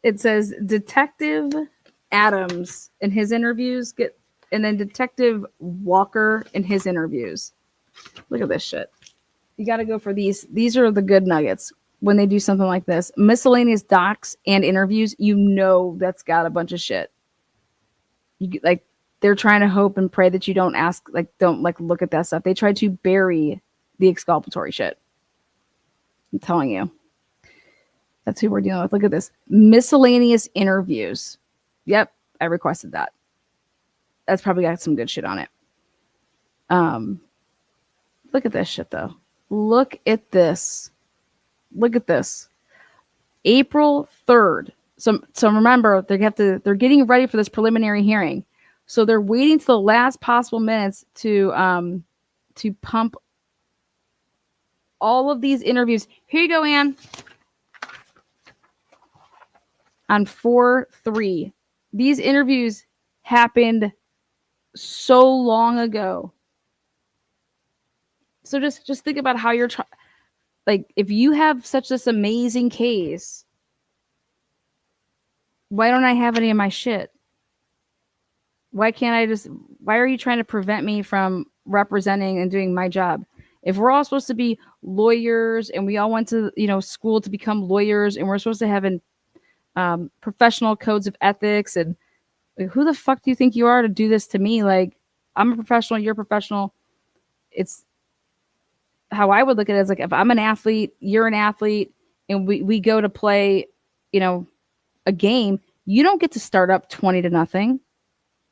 It says Detective Adams in his interviews and then Detective Walker in his interviews. Look at this shit. You got to go for these. These are the good nuggets when they do something like this. Miscellaneous docs and interviews, that's got a bunch of shit. They're trying to hope and pray that you don't look at that stuff. They try to bury the exculpatory shit. I'm telling you. That's who we're dealing with. Look at this. Miscellaneous interviews. Yep, I requested that. That's probably got some good shit on it. Look at this shit, though. Look at this. April 3rd. So remember, they're getting ready for this preliminary hearing. So they're waiting till the last possible minutes to pump all of these interviews. Here you go, Ann. on 4/3. These interviews happened so long ago. So just think about how you're like, if you have such this amazing case, why don't I have any of my shit? Why can't I just, why are you trying to prevent me from representing and doing my job? If we're all supposed to be lawyers and we all went to, school to become lawyers, and we're supposed to have professional codes of ethics, and like, who the fuck do you think you are to do this to me? Like, I'm a professional, you're a professional. It's how I would look at it, is like, if I'm an athlete, you're an athlete, and we go to play, a game, you don't get to start up 20-0.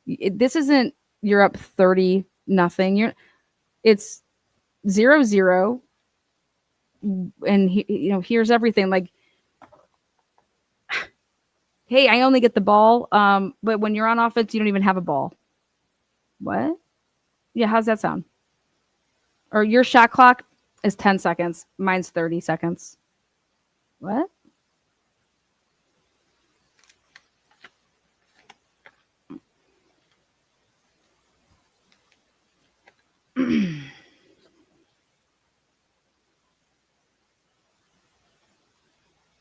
This isn't, you're up 30-0. It's 0-0. And here's everything. Like, hey, I only get the ball. But when you're on offense, you don't even have a ball. What? Yeah, how's that sound? Or your shot clock is 10 seconds. Mine's 30 seconds. What?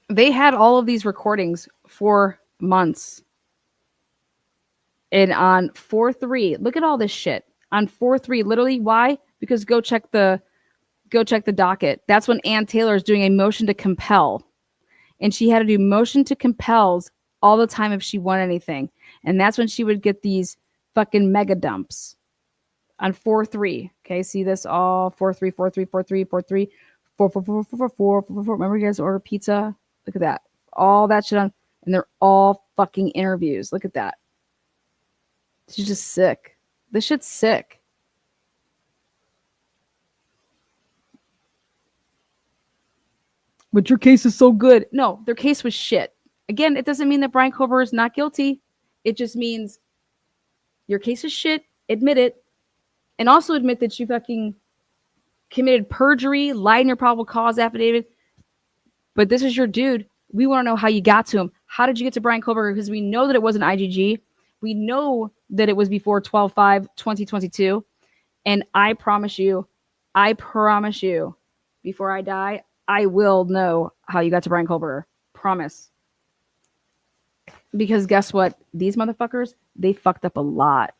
They had all of these recordings for months. And on 4/3, look at all this shit. On 4/3, literally, why? Because go check the docket. That's when Ann Taylor is doing a motion to compel. And she had to do motion to compels all the time if she won anything. And that's when she would get these fucking mega dumps. On 4/3. Okay, see this all 4/3, 4/3, 4/3, 4/3, 4/4, 4/4, 4/4, 4/4. Remember, you guys order pizza? Look at that. All that shit on, and they're all fucking interviews. Look at that. She's just sick. This shit's sick. But your case is so good. No, their case was shit. Again, it doesn't mean that Brian Kober is not guilty. It just means your case is shit. Admit it. And also admit that you fucking committed perjury, lied in your probable cause affidavit. But this is your dude. We want to know how you got to him. How did you get to Brian Kober? Because we know that it wasn't IGG. We know that it was before 12/5/2022. And I promise you, before I die, I will know how you got to Brian Kober. Promise. Because guess what? These motherfuckers, they fucked up a lot.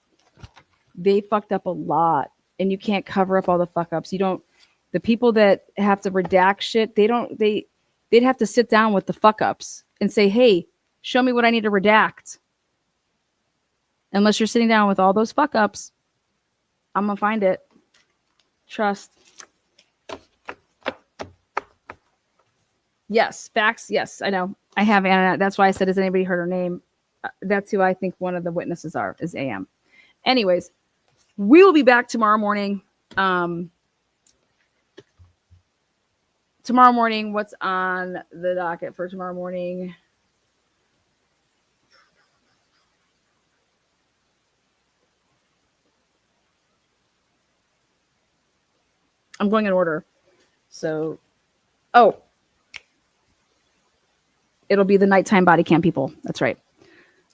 And you can't cover up all the fuck ups. The people that have to redact shit, they'd have to sit down with the fuck ups and say, hey, show me what I need to redact. Unless you're sitting down with all those fuck ups, I'm going to find it. Trust. Yes, facts. Yes, I know. I have Anna. That's why I said, has anybody heard her name? That's who I think one of the witnesses is AM. Anyways, we will be back tomorrow morning. Tomorrow morning, what's on the docket for tomorrow morning? I'm going in order. So, it'll be the nighttime body cam people. That's right.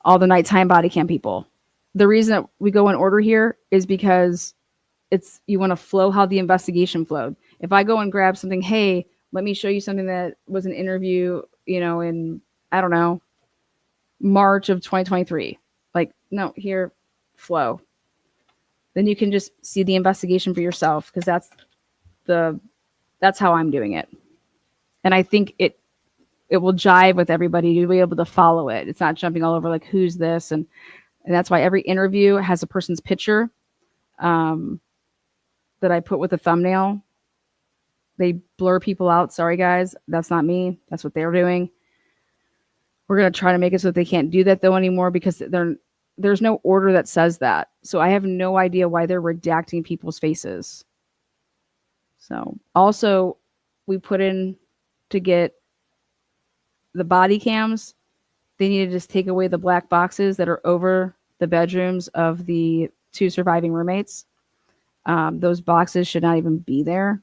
All the nighttime body cam people. The reason that we go in order here is because you want to flow how the investigation flowed. If I go and grab something, hey, let me show you something that was an interview, in, I don't know, March of 2023. Like, no, here, flow. Then you can just see the investigation for yourself, because that's how I'm doing it. And I think it will jive with everybody. You'll be able to follow it. It's not jumping all over like, who's this? And that's why every interview has a person's picture that I put with a thumbnail. They blur people out. Sorry, guys. That's not me. That's what they're doing. We're going to try to make it so that they can't do that, though, anymore, because there's no order that says that. So I have no idea why they're redacting people's faces. So also, we put in to get the body cams. They need to just take away the black boxes that are over the bedrooms of the 2 surviving roommates. Those boxes should not even be there.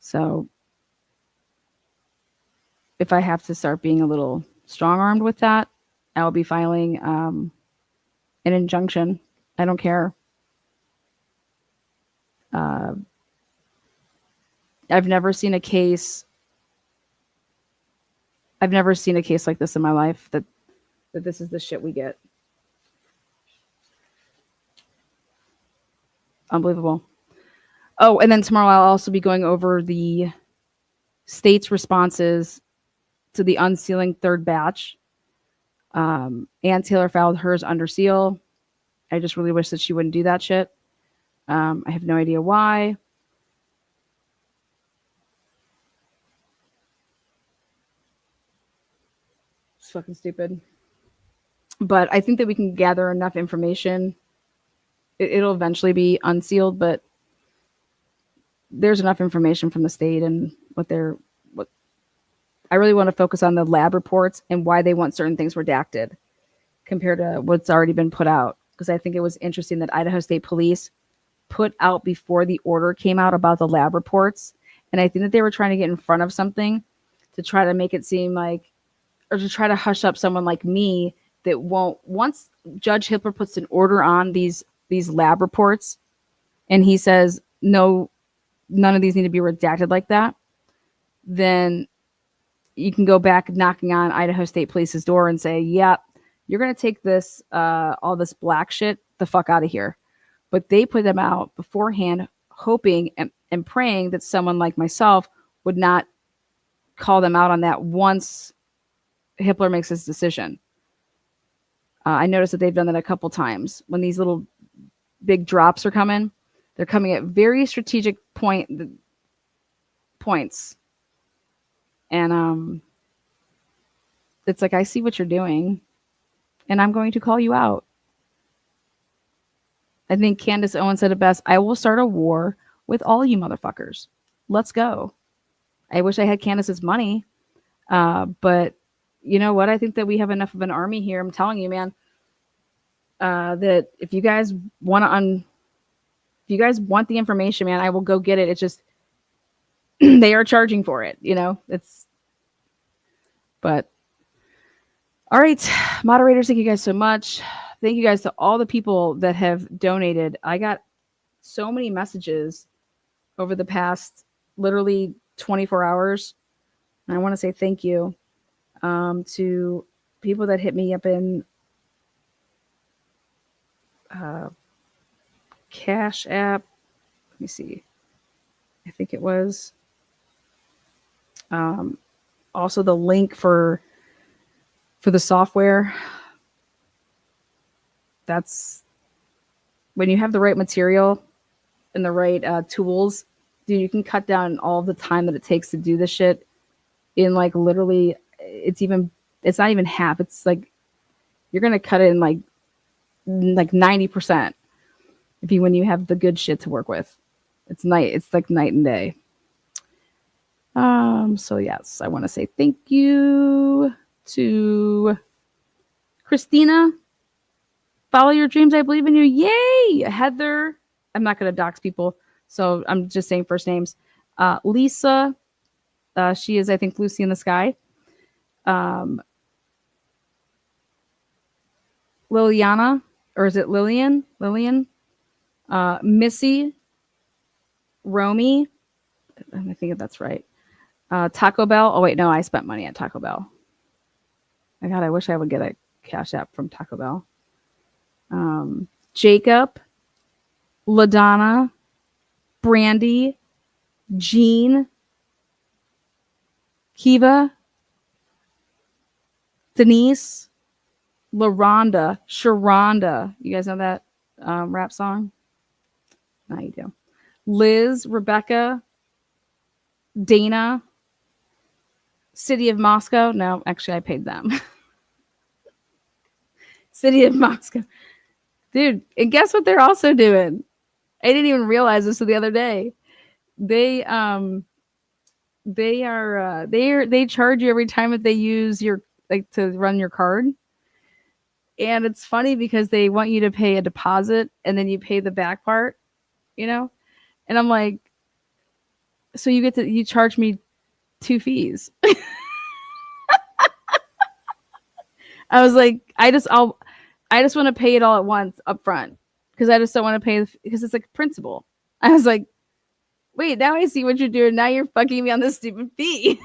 So if I have to start being a little strong armed with that, I will be filing an injunction. I don't care. I've never seen a case. I've never seen a case like this in my life. That this is the shit we get. Unbelievable. Oh, and then tomorrow I'll also be going over the state's responses to the unsealing third batch. Ann Taylor filed hers under seal. I just really wish that she wouldn't do that shit. I have no idea why. It's fucking stupid. But I think that we can gather enough information. It'll eventually be unsealed, but there's enough information from the state and what I really want to focus on the lab reports and why they want certain things redacted compared to what's already been put out. Because I think it was interesting that Idaho State Police put out before the order came out about the lab reports. And I think that they were trying to get in front of something to try to make it seem like, or to try to hush up someone like me that won't, once Judge Hitler puts an order on these lab reports and he says, no, none of these need to be redacted like that, then you can go back knocking on Idaho State Police's door and say, yep, you're going to take this, all this black shit the fuck out of here. But they put them out beforehand, hoping and praying that someone like myself would not call them out on that once Hitler makes his decision. I noticed that they've done that a couple times. When these little big drops are coming, they're coming at very strategic points. And it's like, I see what you're doing, and I'm going to call you out. I think Candace Owens said it best. I will start a war with all you motherfuckers. Let's go. I wish I had Candace's money. But you know what? I think that we have enough of an army here. I'm telling you, man, that if you guys want if you guys want the information, man, I will go get it. It's just, they are charging for it, but all right, moderators, thank you guys so much. Thank you guys to all the people that have donated. I got so many messages over the past literally 24 hours. And I want to say thank you to people that hit me up in Cash App. Let me see. I think it was also the link for the software. That's when you have the right material and the right tools, dude, you can cut down all the time that it takes to do this shit in like literally, it's not even half. It's like, you're going to cut it in like 90% when you have the good shit to work with. It's like night and day. So yes, I want to say thank you to Christina. Follow your dreams. I believe in you. Yay! Heather. I'm not going to dox people, so I'm just saying first names. Lisa. She is, I think, Lucy in the Sky. Liliana, or is it Lillian? Missy. Romy. I think that's right. Taco Bell. Oh, wait, no, I spent money at Taco Bell. My God, I wish I would get a Cash App from Taco Bell. Jacob, LaDonna, Brandy, Jean, Kiva, Denise, LaRonda, Sharonda. You guys know that rap song? No, you do. Liz, Rebecca, Dana, City of Moscow. No, actually, I paid them. City of Moscow. Dude, and guess what they're also doing? I didn't even realize this the other day. They charge you every time that they use your, like, to run your card. And it's funny because they want you to pay a deposit and then you pay the back part, And I'm like, so you charge me 2 fees. I was like, I just want to pay it all at once up front because I just don't want to pay because it's like principal. I was like, wait, now I see what you're doing. Now you're fucking me on this stupid fee.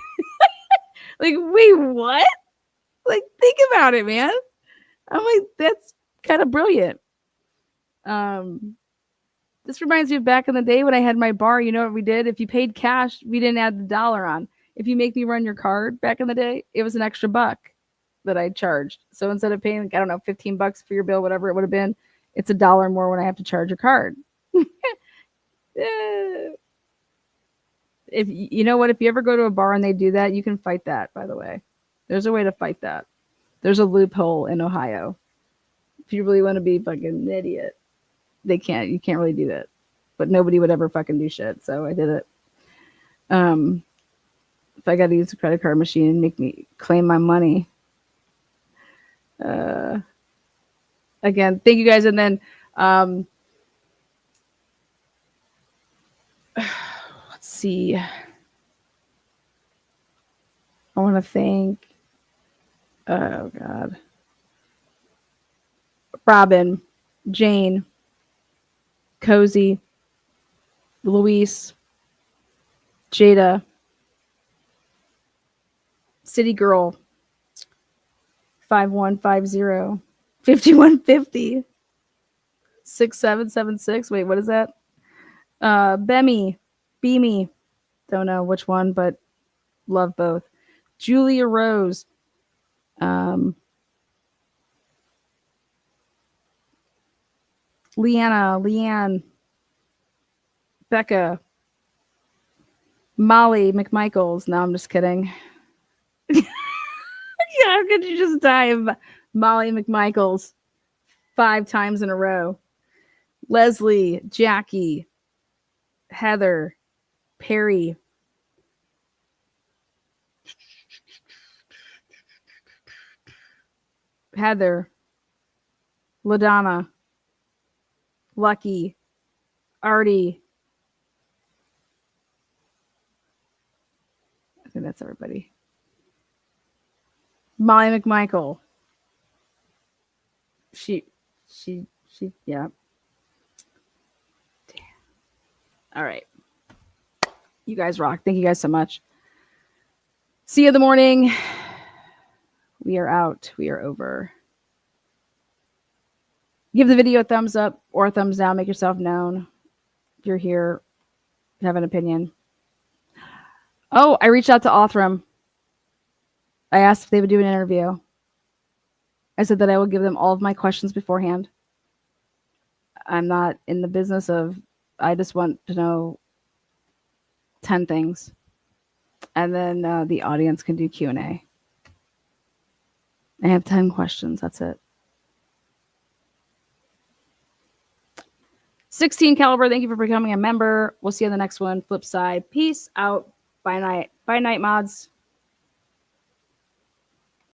Like, wait, what? Like, think about it, man. I'm like, that's kind of brilliant. This reminds me of back in the day when I had my bar. You know what we did? If you paid cash, we didn't add the dollar on. If you make me run your card back in the day, it was an extra buck that I charged. So instead of paying, I don't know, $15 for your bill, whatever it would have been, it's $1 more when I have to charge your card. If you know what, if you ever go to a bar and they do that, you can fight that. By the way, there's a way to fight that. There's a loophole in Ohio. If you really want to be fucking an idiot, they can't. You can't really do that. But nobody would ever fucking do shit, so I did it. If I got to use a credit card machine and make me claim my money. Again, thank you guys, and then let's see. I want to thank. Oh God. Robin, Jane, Cozy, Luis, Jada, City Girl, 5150, 5150, 6776. Wait, what is that? Bemmy, Beamy, don't know which one, but love both. Julia Rose, Leanne, Becca, Molly McMichaels. No, I'm just kidding. Yeah, how could you just die of Molly McMichaels 5 times in a row? Leslie, Jackie, Heather, Perry, Heather, LaDonna, Lucky, Artie. I think that's everybody. Molly McMichael. She, yeah. Damn. All right. You guys rock. Thank you guys so much. See you in the morning. We are out. We are over. Give the video a thumbs up or a thumbs down. Make yourself known. If you're here, have an opinion. Oh, I reached out to Othram. I asked if they would do an interview. I said that I will give them all of my questions beforehand. I'm not in the business of, I just want to know 10 things. And then the audience can do Q&A. I have 10 questions. That's it. 16 Caliber, thank you for becoming a member. We'll see you on the next one. Flip side. Peace out. Bye night. Bye night, mods.